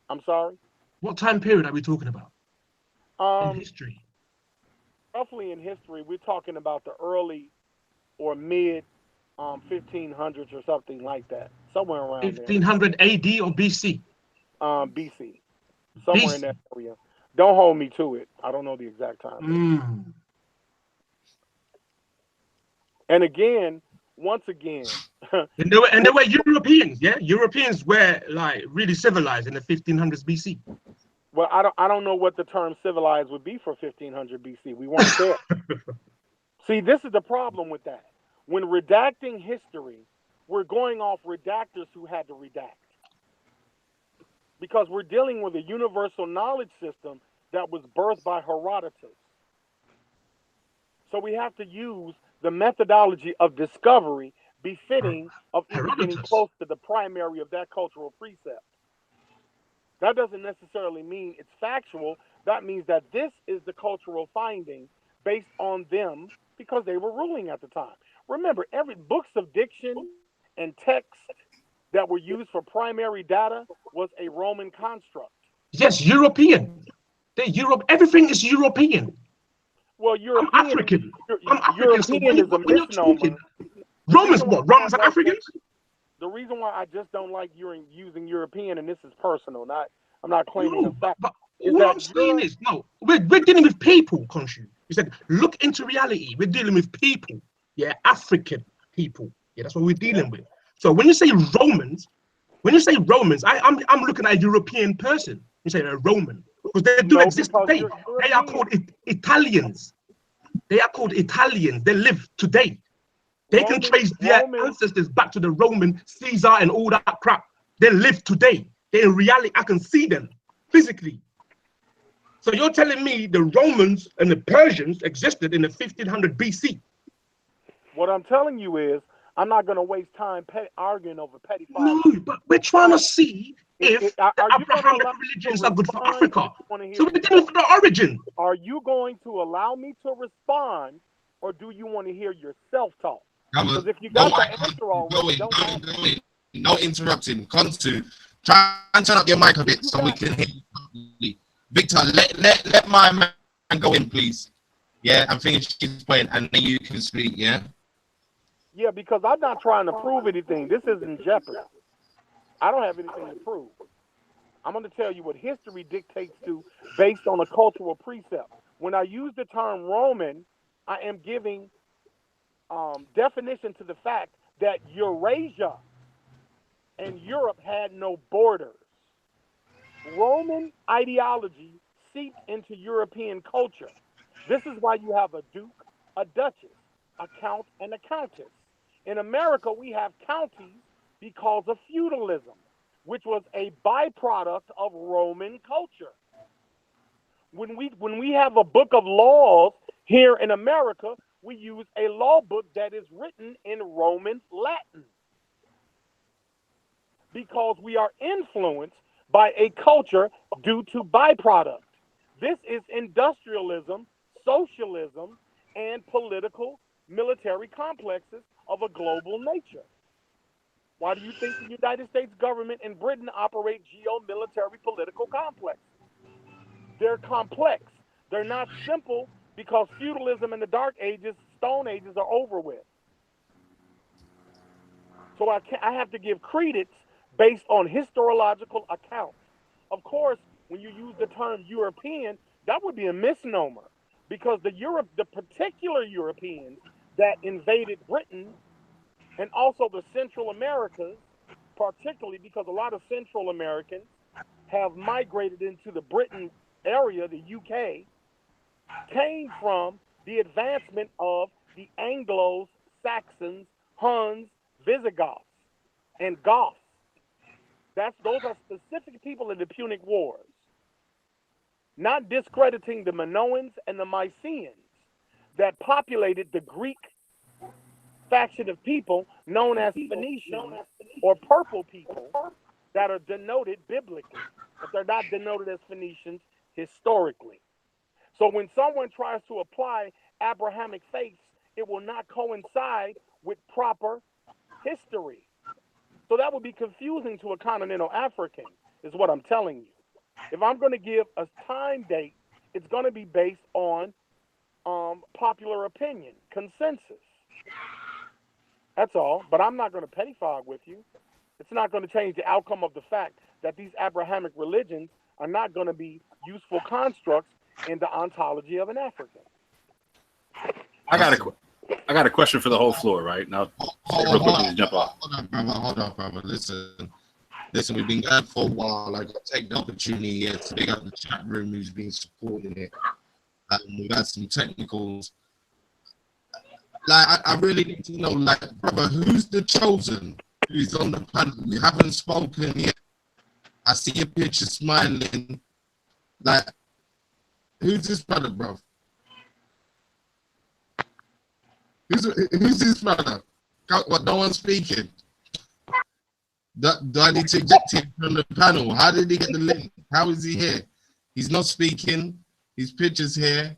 [SPEAKER 9] I'm sorry?
[SPEAKER 6] What time period are we talking about in history?
[SPEAKER 9] Roughly in history, we're talking about the early or mid 1500s or something like that, somewhere around
[SPEAKER 6] 1500 AD or BC?
[SPEAKER 9] BC, somewhere in that area. Don't hold me to it. I don't know the exact time. And again, once again,
[SPEAKER 6] and they were Europeans, yeah. Europeans were like really civilized in the 1500s BC.
[SPEAKER 9] Well, I don't know what the term civilized would be for 1500 BC. We weren't there. See, this is the problem with that. When redacting history, we're going off redactors who had to redact. Because we're dealing with a universal knowledge system that was birthed by Herodotus. So we have to use the methodology of discovery befitting of even getting close to the primary of that cultural precept. That doesn't necessarily mean it's factual. That means that this is the cultural finding based on them because they were ruling at the time. Remember, every books of diction and text that were used for primary data was a Roman construct.
[SPEAKER 6] Yes, European. Everything is European.
[SPEAKER 9] Well, European.
[SPEAKER 6] I'm African.
[SPEAKER 9] European is a misnomer.
[SPEAKER 6] Romans what? Romans are Africans?
[SPEAKER 9] The reason why I just don't like using European, and this is personal, I'm not claiming a fact.
[SPEAKER 6] But all I'm saying is, no, we're dealing with people, Khonshu. You said, look into reality. We're dealing with people. Yeah, African people. Yeah, that's what we're dealing with. So when you say Romans, I'm looking at a European person. You say a Roman. Because they do exist today. They are called Italians. They are called Italians. They live today. They can trace their ancestors back to the Roman Caesar and all that crap. They live today. They in reality, I can see them physically. So you're telling me the Romans and the Persians existed in the 1500 BC?
[SPEAKER 9] What I'm telling you is, I'm not going to waste time arguing over petty fights.
[SPEAKER 6] No, but we're trying to see if the Abrahamic religions are good for Africa. So we're dealing with the origin.
[SPEAKER 9] Are you going to allow me to respond, or do you want to hear yourself talk? Because if you got the answer already,
[SPEAKER 1] no interrupting. Konsu, try and turn up your mic a bit so we can hear you properly. Victor, let my man go in, please. Yeah, and finish his point, and then you can speak. Yeah.
[SPEAKER 9] Yeah, because I'm not trying to prove anything. This isn't Jeopardy. I don't have anything to prove. I'm going to tell you what history dictates to based on a cultural precept. When I use the term Roman, I am giving definition to the fact that Eurasia and Europe had no borders. Roman ideology seeped into European culture. This is why you have a duke, a duchess, a count, and a countess. In America, we have counties because of feudalism, which was a byproduct of Roman culture. when we have a book of laws here in America, we use a law book that is written in Roman Latin because we are influenced by a culture due to byproduct. This is industrialism, socialism, and political military complexes of a global nature. Why do you think the United States government and Britain operate geo-military political complexes? They're complex. They're not simple because feudalism in the Dark Ages, Stone Ages are over with. So I have to give credence based on historiological accounts. Of course, when you use the term European, that would be a misnomer because the particular Europeans that invaded Britain and also the Central Americas, particularly because a lot of Central Americans have migrated into the Britain area, the UK, came from the advancement of the Anglos, Saxons, Huns, Visigoths, and Goths. Those are specific people in the Punic Wars. Not discrediting the Minoans and the Mycenaeans that populated the Greek faction of people known as Phoenicians or purple people that are denoted biblically, but they're not denoted as Phoenicians historically. So when someone tries to apply Abrahamic faiths, it will not coincide with proper history. So that would be confusing to a continental African, is what I'm telling you. If I'm going to give a time date, it's going to be based on popular opinion, consensus. That's all. But I'm not going to petty fog with you. It's not going to change the outcome of the fact that these Abrahamic religions are not going to be useful constructs in the ontology of an African.
[SPEAKER 5] I got a question for the whole floor, right? Now, real quick, just jump off.
[SPEAKER 1] Hold on, brother. Listen, we've been going for a while. I got to take the opportunity here to big up the chat room who's been supporting it. We've had some technicals. Like, I really need to know, like, brother, who's the chosen? Who's on the panel? We haven't spoken yet. I see your picture smiling. Like, who's this brother, bro? Who's this brother? What, no one's speaking? Do I need to eject him from the panel? How did he get the link? How is he here? He's not speaking. His picture's here.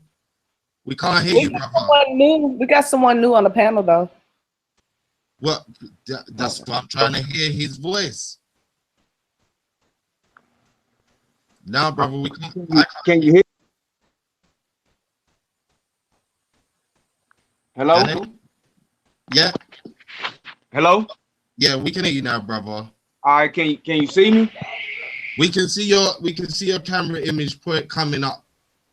[SPEAKER 1] We can't hear you, brother.
[SPEAKER 7] We got someone new on the panel, though.
[SPEAKER 1] Well, that's why I'm trying to hear his voice. Now, brother, we
[SPEAKER 2] can you hear? Hello?
[SPEAKER 1] Yeah.
[SPEAKER 2] Hello?
[SPEAKER 1] Yeah, we can hear you now, brother.
[SPEAKER 2] All right, can you see me?
[SPEAKER 1] We can see your camera image point coming up.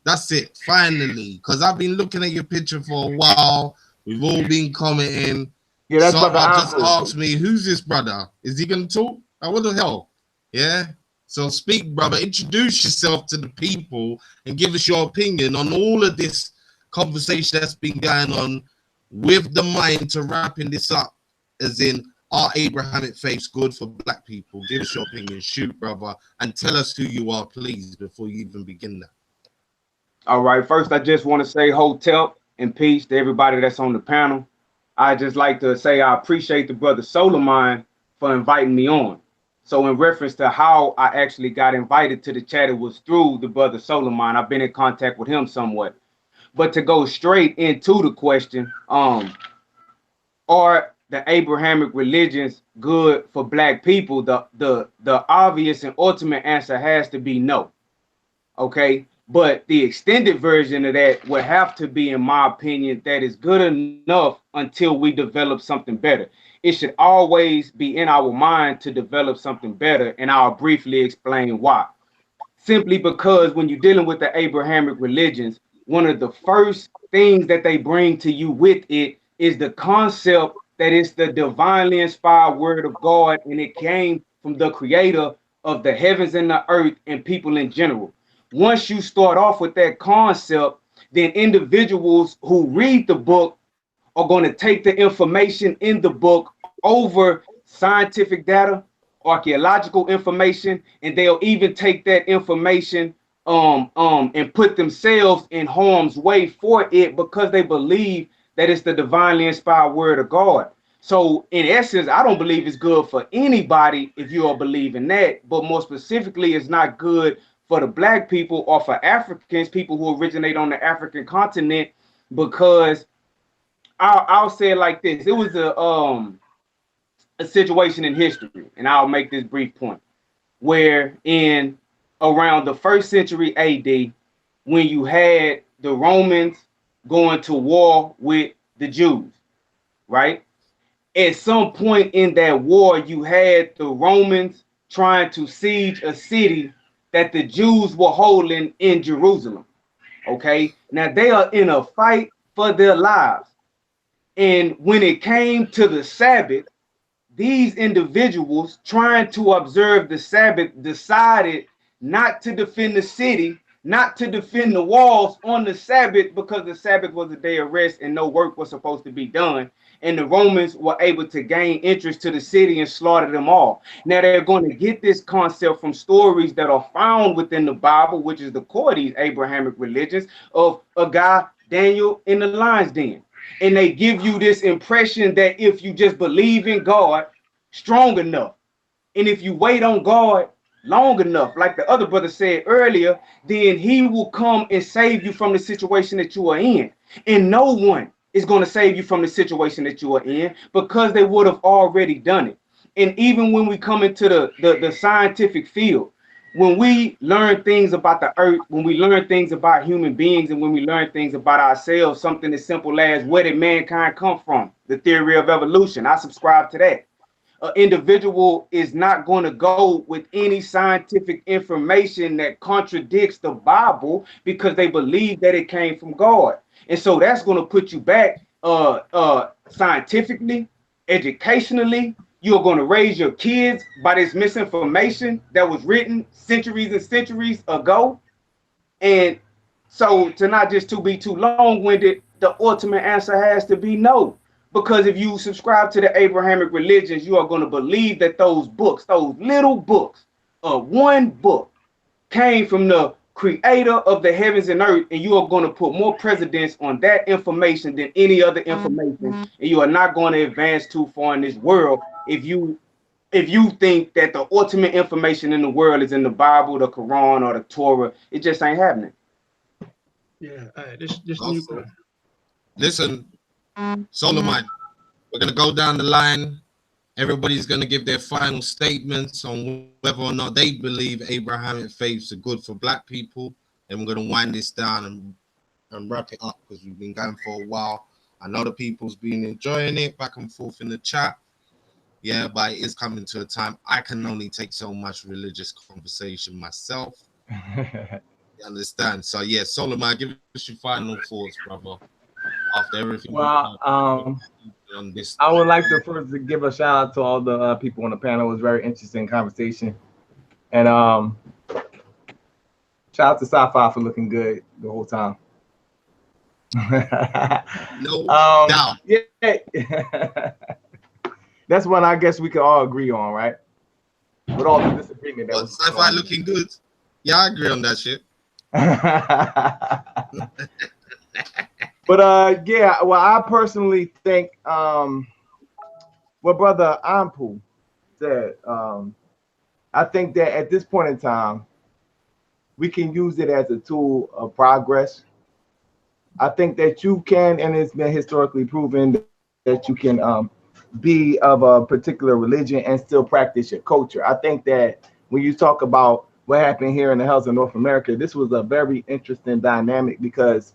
[SPEAKER 1] That's it, finally. Because I've been looking at your picture for a while. We've all been commenting.
[SPEAKER 2] Yeah, that's
[SPEAKER 1] Someone
[SPEAKER 2] brother.
[SPEAKER 1] just asked me, who's this brother? Is he gonna talk? Oh, what the hell? Yeah. So speak, brother. Introduce yourself to the people and give us your opinion on all of this conversation that's been going on with the mind to wrapping this up, as in, are Abrahamic faiths good for black people? Give us your opinion. Shoot, brother, and tell us who you are, please, before you even begin that.
[SPEAKER 2] All right. First, I just want to say hotel and peace to everybody that's on the panel. I just like to say I appreciate the brother Solomon for inviting me on. So in reference to how I actually got invited to the chat, it was through the brother Solomon. I've been in contact with him somewhat. But to go straight into the question, are the Abrahamic religions good for black people? The obvious and ultimate answer has to be no. Okay, but the extended version of that would have to be, in my opinion, that is good enough until we develop something better. It should always be in our mind to develop something better, and I'll briefly explain why. Simply because when you're dealing with the Abrahamic religions, one of the first things that they bring to you with it is the concept that it's the divinely inspired word of God, and it came from the creator of the heavens and the earth and people in general. Once you start off with that concept, then individuals who read the book are going to take the information in the book over scientific data, archaeological information, and they'll even take that information and put themselves in harm's way for it because they believe that it's the divinely inspired word of God. So in essence, I don't believe it's good for anybody if you are believing that, but more specifically, it's not good for the black people or for Africans, people who originate on the African continent, because I'll say it like this. It was a situation in history, and I'll make this brief point, where in around the 1st century AD, when you had the Romans going to war with the Jews, right? At some point in that war, you had the Romans trying to siege a city that the Jews were holding in Jerusalem. Okay, now they are in a fight for their lives. And when it came to the Sabbath, these individuals trying to observe the Sabbath decided not to defend the city, not to defend the walls on the Sabbath, because the Sabbath was a day of rest and no work was supposed to be done. And the Romans were able to gain interest to the city and slaughter them all. Now they're going to get this concept from stories that are found within the Bible, which is the core of these Abrahamic religions, of a guy, Daniel, in the lion's den. And they give you this impression that if you just believe in God strong enough, and if you wait on God long enough, like the other brother said earlier, then he will come and save you from the situation that you are in. And no one is going to save you from the situation that you are in, because they would have already done it. And even when we come into the scientific field, when we learn things about the earth, when we learn things about human beings, and when we learn things about ourselves, something as simple as where did mankind come from? The theory of evolution. I subscribe to that. An individual is not going to go with any scientific information that contradicts the Bible because they believe that it came from God. And so that's going to put you back scientifically, educationally. You're going to raise your kids by this misinformation that was written centuries and centuries ago. And so, to not just to be too long-winded, the ultimate answer has to be no. Because if you subscribe to the Abrahamic religions, you are going to believe that those books, those little books, one book, came from the creator of the heavens and earth, and you are going to put more precedence on that information than any other information, and you are not going to advance too far in this world if you think that the ultimate information in the world is in the Bible, the Quran, or the Torah. It just ain't happening.
[SPEAKER 6] Yeah, this
[SPEAKER 1] Also, listen, Solomon, we're gonna go down the line. Everybody's gonna give their final statements on whether or not they believe Abrahamic faiths are good for black people. And we're gonna wind this down and wrap it up, because we've been going for a while. I know the people's been enjoying it back and forth in the chat. Yeah, but it is coming to a time I can only take so much religious conversation myself. You understand? So yeah, Solomon, give us your final thoughts, brother. After everything.
[SPEAKER 2] Well,
[SPEAKER 1] on this,
[SPEAKER 2] I would like to first give a shout out to all the people on the panel. It was a very interesting conversation, and shout out to Sci-Fi for looking good the whole time.
[SPEAKER 1] No doubt.
[SPEAKER 2] Yeah. That's one I guess we could all agree on, right? With all the disagreement. That was
[SPEAKER 1] Sci-Fi looking good. Yeah, I agree on that shit.
[SPEAKER 2] But yeah, well, I personally think what Brother Ampu said, I think that at this point in time, we can use it as a tool of progress. I think that you can, and it's been historically proven that you can be of a particular religion and still practice your culture. I think that when you talk about what happened here in the Hells of North America, this was a very interesting dynamic, because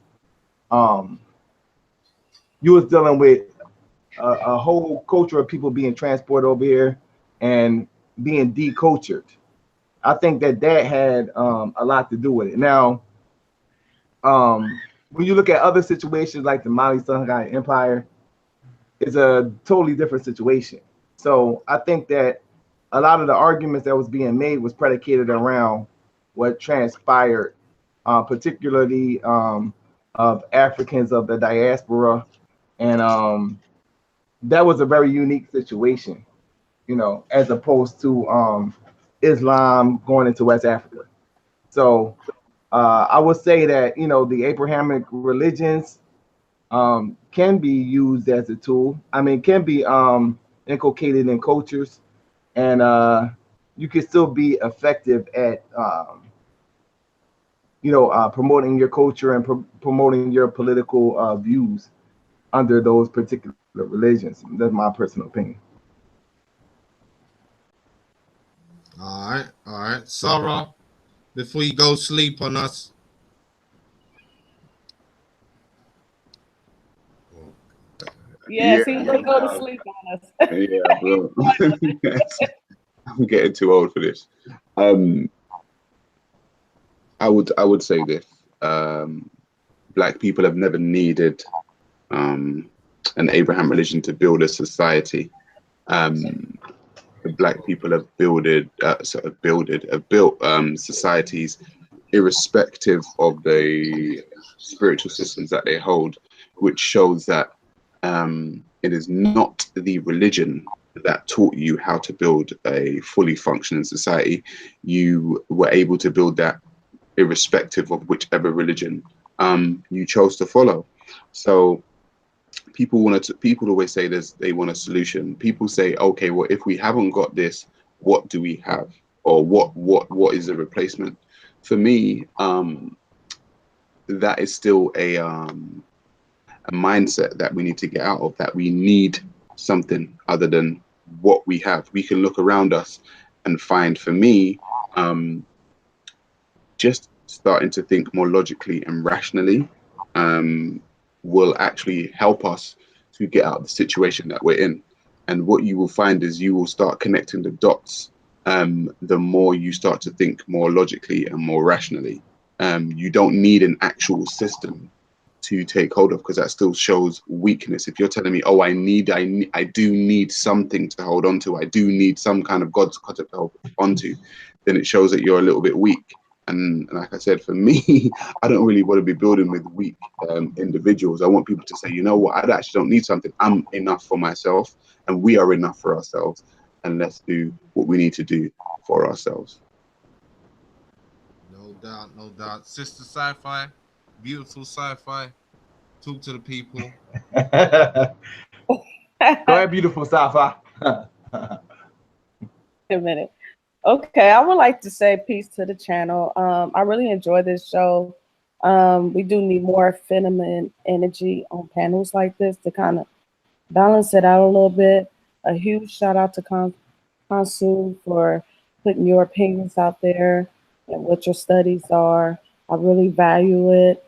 [SPEAKER 2] you was dealing with a whole culture of people being transported over here and being decultured. I think that had a lot to do with it. Now, when you look at other situations like the Mali Songhai Empire, it's a totally different situation. So I think that a lot of the arguments that was being made was predicated around what transpired, particularly of Africans of the diaspora. And that was a very unique situation, you know, as opposed to Islam going into West Africa. So I would say that, you know, the Abrahamic religions can be used as a tool. I mean, can be inculcated in cultures, and you can still be effective at, promoting your culture and promoting your political views under those particular religions. That's my personal opinion.
[SPEAKER 1] All right. Sarah, before you go sleep on us.
[SPEAKER 7] Yes, he's gonna go to sleep on us.
[SPEAKER 4] Yeah, bro. I'm getting too old for this. I would say this. Black people have never needed an Abraham religion to build a society. Black people have built societies irrespective of the spiritual systems that they hold, which shows that it is not the religion that taught you how to build a fully functioning society. You were able to build that irrespective of whichever religion you chose to follow. So people always say they want a solution. People say, okay, well, if we haven't got this, what do we have? Or what is the replacement? For me, that is still a mindset that we need to get out of, that we need something other than what we have. We can look around us and find, for me, just starting to think more logically and rationally will actually help us to get out of the situation that we're in. And what you will find is you will start connecting the dots the more you start to think more logically and more rationally. You don't need an actual system to take hold of, because that still shows weakness. If you're telling me, oh, I do need something to hold on to, I do need some kind of God's concept to hold on to, then it shows that you're a little bit weak. And like I said, for me, I don't really want to be building with weak individuals. I want people to say, you know what, I actually don't need something. I'm enough for myself, and we are enough for ourselves. And let's do what we need to do for ourselves.
[SPEAKER 1] No doubt. Sister Sci-Fi, beautiful Sci-Fi. Talk to the people.
[SPEAKER 2] Go ahead, beautiful Sci-Fi.
[SPEAKER 7] A minute. Okay, I would like to say peace to the channel. I really enjoy this show. We do need more feminine energy on panels like this to kind of balance it out a little bit. A huge shout out to Kansu for putting your opinions out there and what your studies are. I really value it.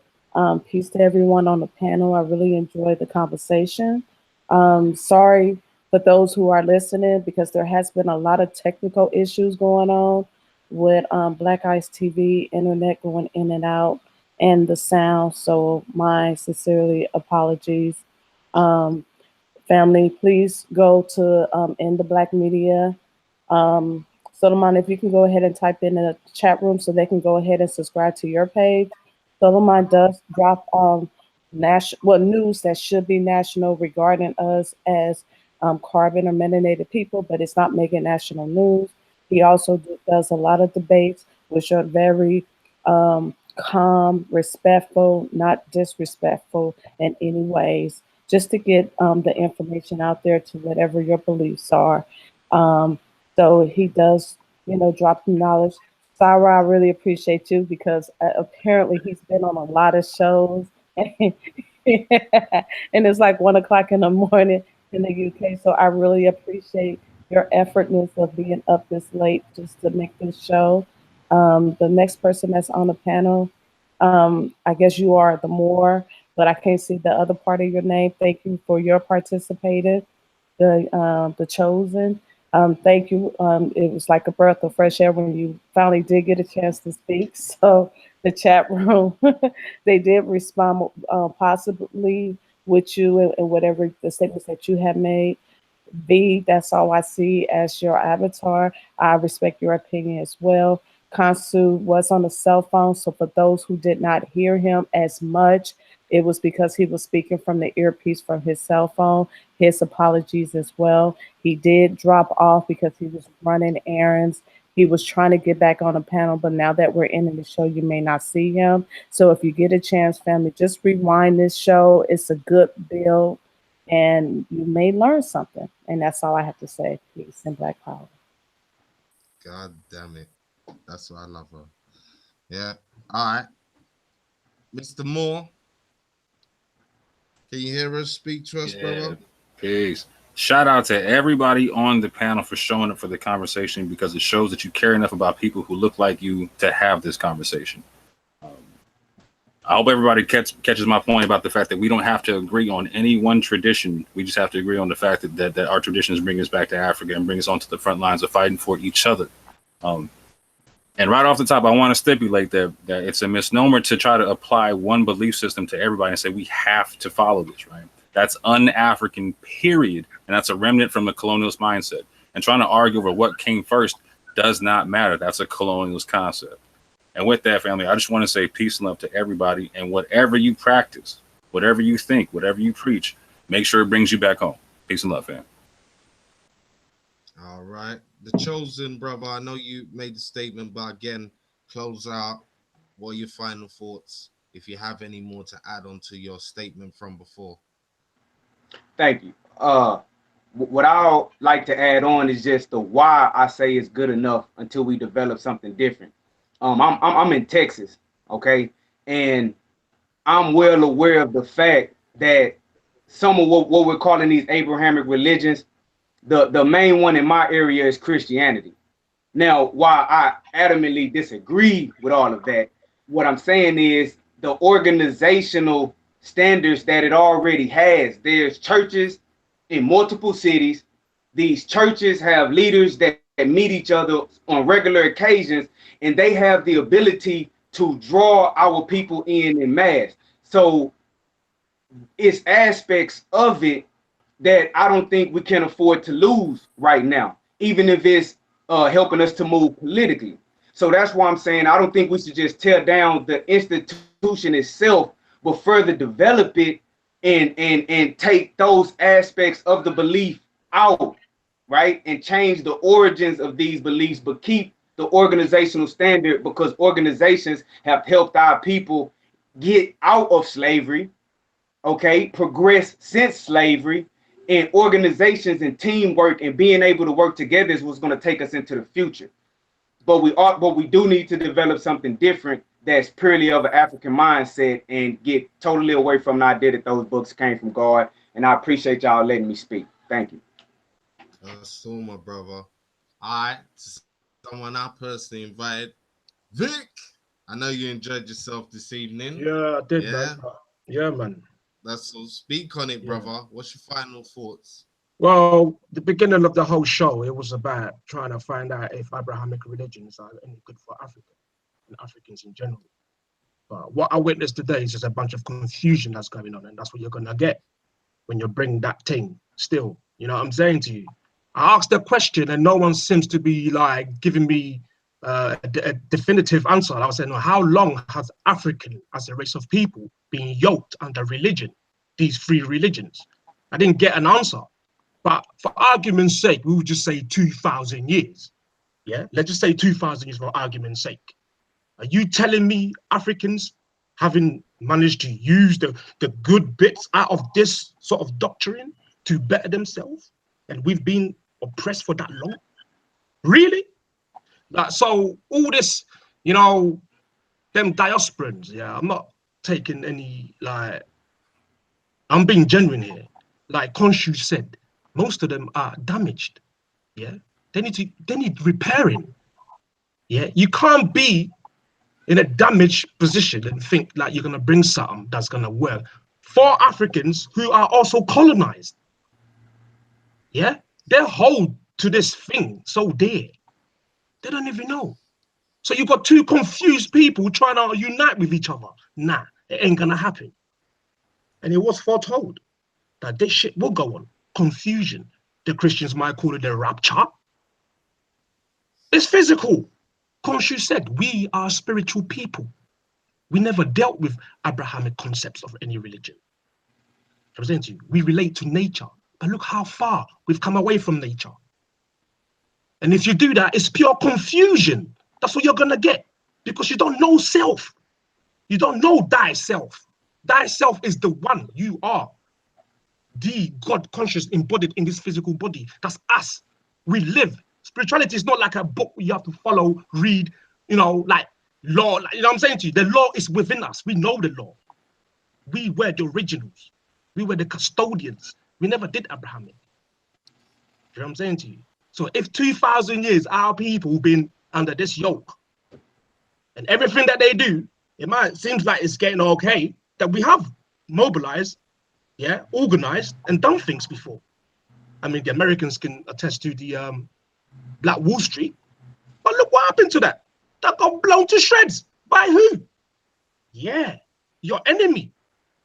[SPEAKER 7] Peace to everyone on the panel. I really enjoyed the conversation. Sorry for those who are listening, because there has been a lot of technical issues going on with Black Ice TV, internet going in and out, and the sound. So my sincerely apologies. Family, please go to In the Black Media. Solomon, if you can go ahead and type in the chat room so they can go ahead and subscribe to your page. Solomon does drop news that should be national regarding us as carbon or melanated people, but it's not making national news. He also does a lot of debates, which are very calm, respectful, not disrespectful in any ways, just to get the information out there to whatever your beliefs are. So he does, drop knowledge. Sarah, I really appreciate you, because apparently he's been on a lot of shows and it's like 1 o'clock in the morning in the UK. So I really appreciate your effortness of being up this late just to make this show. The next person that's on the panel, I guess you are the Moor, but I can't see the other part of your name. Thank you for your participating, the Chosen. Thank you. It was like a breath of fresh air when you finally did get a chance to speak. So the chat room, they did respond possibly with you and whatever the statements that you have made. V, that's all I see as your avatar. I respect your opinion as well. Kansu was on a cell phone, so for those who did not hear him as much, it was because he was speaking from the earpiece from his cell phone. His apologies as well. He did drop off because he was running errands He was trying to get back on a panel, but now that we're ending the show, you may not see him. So if you get a chance, family, just rewind this show. It's a good build, and you may learn something. And that's all I have to say. Peace and Black Power.
[SPEAKER 1] God damn it. That's why I love her. Yeah. All right. Mr. Moore, can you hear us? Speak to us, brother?
[SPEAKER 5] Peace. Shout out to everybody on the panel for showing up for the conversation, because it shows that you care enough about people who look like you to have this conversation. I hope everybody catches my point about the fact that we don't have to agree on any one tradition. We just have to agree on the fact that our traditions bring us back to Africa and bring us onto the front lines of fighting for each other. And right off the top, I want to stipulate that it's a misnomer to try to apply one belief system to everybody and say we have to follow this, right? That's un-African, period. And that's a remnant from the colonialist mindset. And trying to argue over what came first does not matter. That's a colonialist concept. And with that, family, I just want to say peace and love to everybody. And whatever you practice, whatever you think, whatever you preach, make sure it brings you back home. Peace and love, fam.
[SPEAKER 1] All right. The Chosen, brother, I know you made the statement, but again, close out. What are your final thoughts, if you have any more to add on to your statement from before?
[SPEAKER 2] Thank you. What I'd like to add on is just the why I say it's good enough until we develop something different. I'm in Texas, okay, and I'm well aware of the fact that some of what we're calling these Abrahamic religions, the main one in my area is Christianity. Now, while I adamantly disagree with all of that, what I'm saying is the organizational standards that it already has. There's churches in multiple cities. These churches have leaders that meet each other on regular occasions, and they have the ability to draw our people in mass. So it's aspects of it that I don't think we can afford to lose right now, even if it's helping us to move politically. So that's why I'm saying I don't think we should just tear down the institution itself, but further develop it and take those aspects of the belief out, right? And change the origins of these beliefs, but keep the organizational standard, because organizations have helped our people get out of slavery, okay, progress since slavery, and organizations and teamwork and being able to work together is what's going to take us into the future. But we do need to develop something different that's purely of an African mindset and get totally away from the idea that those books came from God. And I appreciate y'all letting me speak. Thank you.
[SPEAKER 1] That's all, my brother. All right, someone I personally invited, Vic. I know you enjoyed yourself this evening.
[SPEAKER 6] Yeah, I did, man. Yeah, man.
[SPEAKER 1] That's all. Speak on it, brother. What's your final thoughts?
[SPEAKER 6] Well, the beginning of the whole show, it was about trying to find out if Abrahamic religions are any good for Africa and Africans in general. But what I witnessed today is just a bunch of confusion that's going on, and that's what you're going to get when you bring that thing still. You know what I'm saying to you? I asked a question, and no one seems to be like giving me a definitive answer. I was saying, no, how long has African as a race of people been yoked under religion, these three religions? I didn't get an answer. But for argument's sake, we would just say 2,000 years. Yeah, let's just say 2,000 years for argument's sake. Are you telling me Africans having managed to use the good bits out of this sort of doctrine to better themselves? And we've been oppressed for that long? Really? Like, so all this, you know, them diasporans, yeah, I'm not taking any, like, I'm being genuine here. Like Khonshu said, most of them are damaged. Yeah, they need repairing. Yeah, you can't be in a damaged position and think like you're gonna bring something that's gonna work for Africans who are also colonized. Yeah, they hold to this thing so dear, they don't even know. So you've got two confused people trying to unite with each other. Nah, it ain't gonna happen. And it was foretold that this shit will go on. Confusion. The Christians might call it the rapture. It's physical. Khonshu said, we are spiritual people. We never dealt with Abrahamic concepts of any religion. I'm saying to you, we relate to nature, but look how far we've come away from nature. And if you do that, it's pure confusion. That's what you're gonna get, because you don't know self. You don't know thyself. Thyself is the one you are. The God conscious embodied in this physical body. That's us. We live. Spirituality is not like a book you have to follow, read, like law. Like, you know what I'm saying to you? The law is within us. We know the law. We were the originals. We were the custodians. We never did Abrahamic. You know what I'm saying to you? So if 2,000 years our people been under this yoke, and everything that they do, seems like it's getting okay, that we have mobilized, organized, and done things before. I mean, the Americans can attest to the Black Wall Street, but look what happened to that. That got blown to shreds. By who? Yeah, your enemy,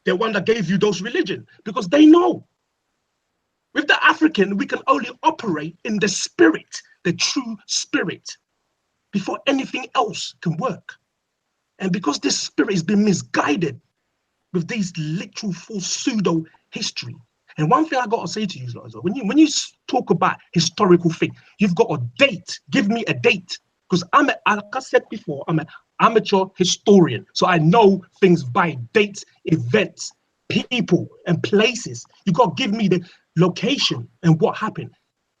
[SPEAKER 6] the one that gave you those religions, because they know. With the African, we can only operate in the spirit, the true spirit, before anything else can work. And because this spirit has been misguided with these literal false pseudo history. And one thing I got to say to you, when you talk about historical thing, you've got a date. Give me a date. Because like I said before, I'm an amateur historian. So I know things by dates, events, people, and places. You got to give me the location and what happened.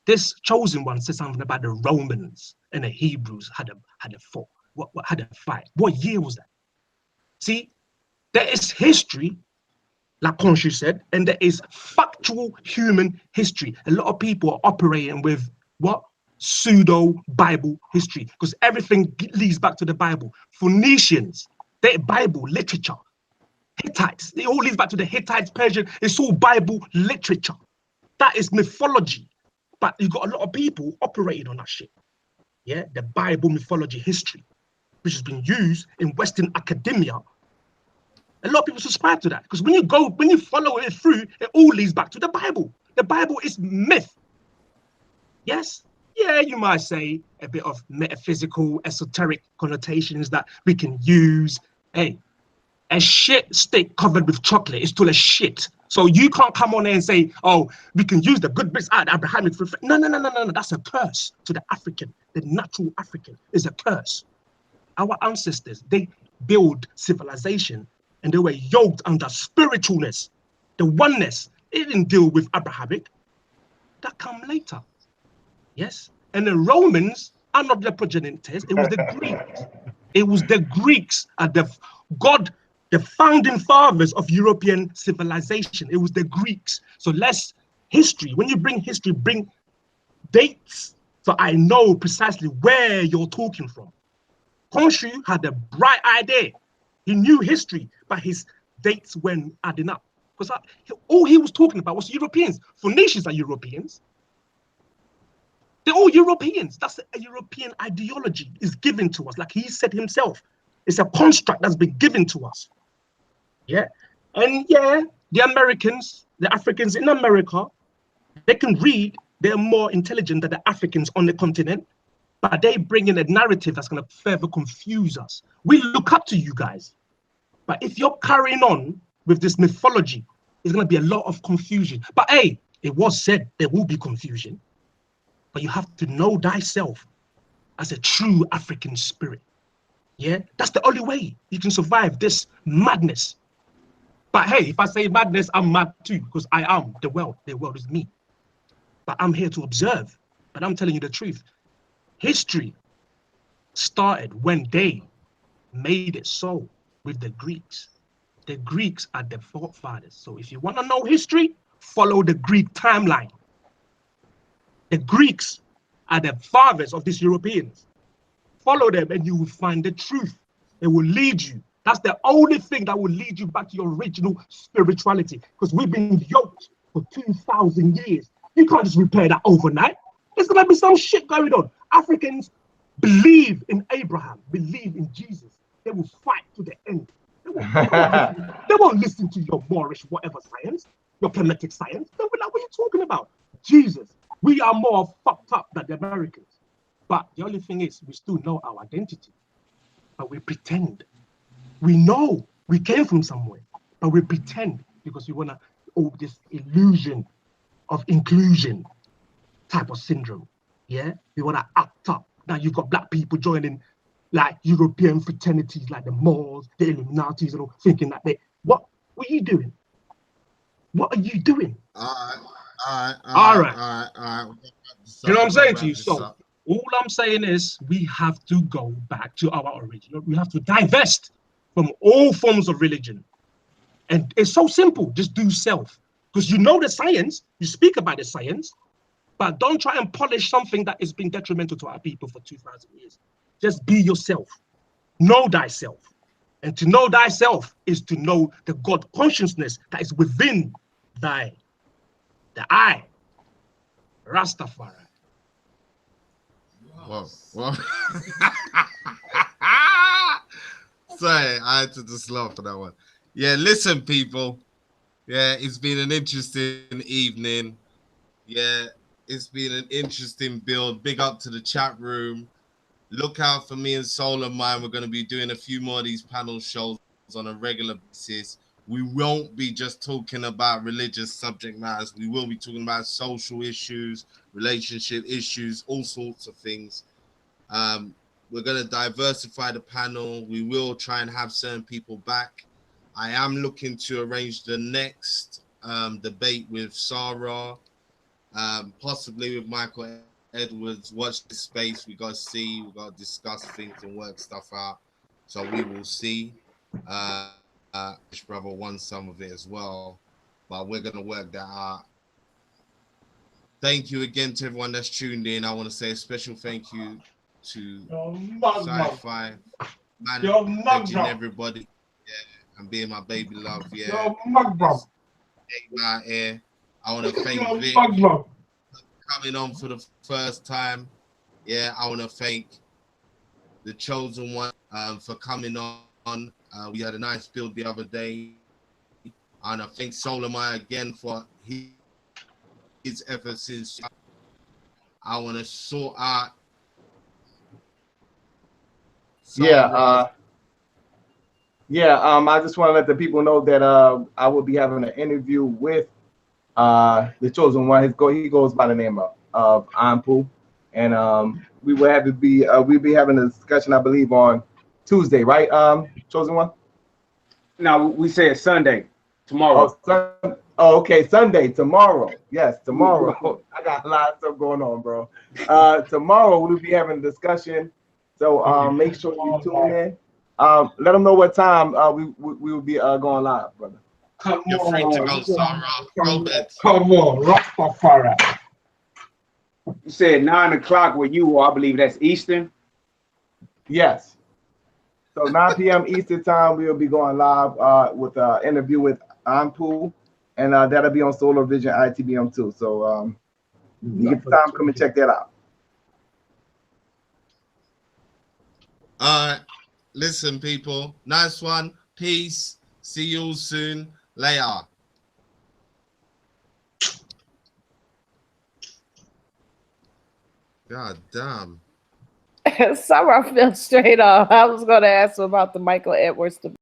[SPEAKER 6] This chosen one said something about the Romans and the Hebrews had a fight. What year was that? See, there is history, like Khonshu said, and there is factual human history. A lot of people are operating with what? Pseudo Bible history, because everything leads back to the Bible. Phoenicians, their Bible literature. Hittites, it all leads back to the Hittites, Persian. It's all Bible literature. That is mythology. But you got a lot of people operating on that shit. Yeah, the Bible mythology history, which has been used in Western academia. A lot of people subscribe to that, because when you follow it through, it all leads back to the Bible. The Bible is myth. Yes? Yeah, you might say a bit of metaphysical, esoteric connotations that we can use. Hey, a shit stick covered with chocolate is still a shit. So you can't come on there and say, oh, we can use the good bits out of Abrahamic. No. That's a curse to the African. The natural African is a curse. Our ancestors, they build civilization and they were yoked under spiritualness, the oneness. It didn't deal with Abrahamic. That come later. Yes? And the Romans are not the progenitors. It was the Greeks. It was the Greeks and the founding fathers of European civilization. It was the Greeks. So history, when you bring history, bring dates. So I know precisely where you're talking from. Khonshu had a bright idea. He knew history, but his dates weren't adding up. Because all he was talking about was Europeans. Phoenicians are Europeans. They're all Europeans. That's a European ideology is given to us. Like he said himself, it's a construct that's been given to us. Yeah. And yeah, the Americans, the Africans in America, they can read. They're more intelligent than the Africans on the continent, but they bring in a narrative that's going to further confuse us. We look up to you guys. But if you're carrying on with this mythology, there's going to be a lot of confusion. But hey, it was said there will be confusion. But you have to know thyself as a true African spirit. Yeah, that's the only way you can survive this madness. But hey, if I say madness, I'm mad too, because I am the world. The world is me. But I'm here to observe. But I'm telling you the truth. History started when they made it so with the Greeks. The Greeks are the forefathers. So if you want to know history, follow the Greek timeline. The Greeks are the fathers of these Europeans. Follow them and you will find the truth. It will lead you. That's the only thing that will lead you back to your original spirituality. Because we've been yoked for 2,000 years. You can't just repair that overnight. There's going to be some shit going on. Africans believe in Abraham, believe in Jesus. They will fight to the end. They won't listen to your Moorish whatever science, your Kemetic science. They'll be like, what are you talking about? Jesus. We are more fucked up than the Americans. But the only thing is, we still know our identity. But we pretend. We know we came from somewhere. But we pretend because we want to, this illusion of inclusion type of syndrome. Yeah, we want to act up. Now you've got black people joining like European fraternities like the Moors, the Illuminatis, and all, thinking that what are you doing? What are you doing?
[SPEAKER 1] All right.
[SPEAKER 6] You know what I'm saying to you? So all I'm saying is we have to go back to our original. We have to divest from all forms of religion. And it's so simple. Just do self. Because you know the science, you speak about the science, but don't try and polish something that has been detrimental to our people for 2,000 years. Just be yourself. Know thyself. And to know thyself is to know the God consciousness that is within the I, Rastafari.
[SPEAKER 1] Well. Sorry, I had to just laugh at that one. Yeah, listen, people. Yeah, it's been an interesting evening. Yeah, it's been an interesting build. Big up to the chat room. Look out for me and Soul of Mine. We're going to be doing a few more of these panel shows on a regular basis. We won't be just talking about religious subject matters. We will be talking about social issues, relationship issues, all sorts of things. We're going to diversify the panel. We will try and have certain people back. I am looking to arrange the next debate with Sarah, possibly with Michael Edwards. Watch this space. We got to see. We got to discuss things and work stuff out. So we will see. His brother won some of it as well, but we're going to work that out. Thank you again to everyone that's tuned in. I want to say a special thank you to Sci-Fi, managing everybody, yeah, and being my baby love. Yeah, out here. I want to thank Vic coming on for the first time. Yeah, I want to thank the chosen one for coming on. We had a nice build the other day, and I thank Solomon again for his efforts. Since I want to sort out.
[SPEAKER 2] I just want to let the people know that I will be having an interview with the chosen one. He goes by the name of Ampu, and we will have to be we'll be having a discussion, I believe, on Tuesday, right? Chosen one.
[SPEAKER 10] No, we said Sunday, tomorrow.
[SPEAKER 2] Oh, okay, Sunday, tomorrow. Yes, tomorrow. I got a lot of stuff going on, bro. Tomorrow we'll be having a discussion. So make sure you tune in. Let them know what time we will be going live, brother.
[SPEAKER 1] You're free to go, Sarah.
[SPEAKER 6] Come on, Rastafari.
[SPEAKER 10] You said 9 o'clock where you are. I believe that's Eastern.
[SPEAKER 2] Yes. So 9 p.m. Eastern time, we'll be going live with an interview with Ampu, and that'll be on Solar Vision ITBM too. So you get the time, come and check that out.
[SPEAKER 1] All right. Listen, people. Nice one. Peace. See you all soon. Later. God damn.
[SPEAKER 7] Sorry, I fell straight off. I was going to ask about the Michael Edwards debate.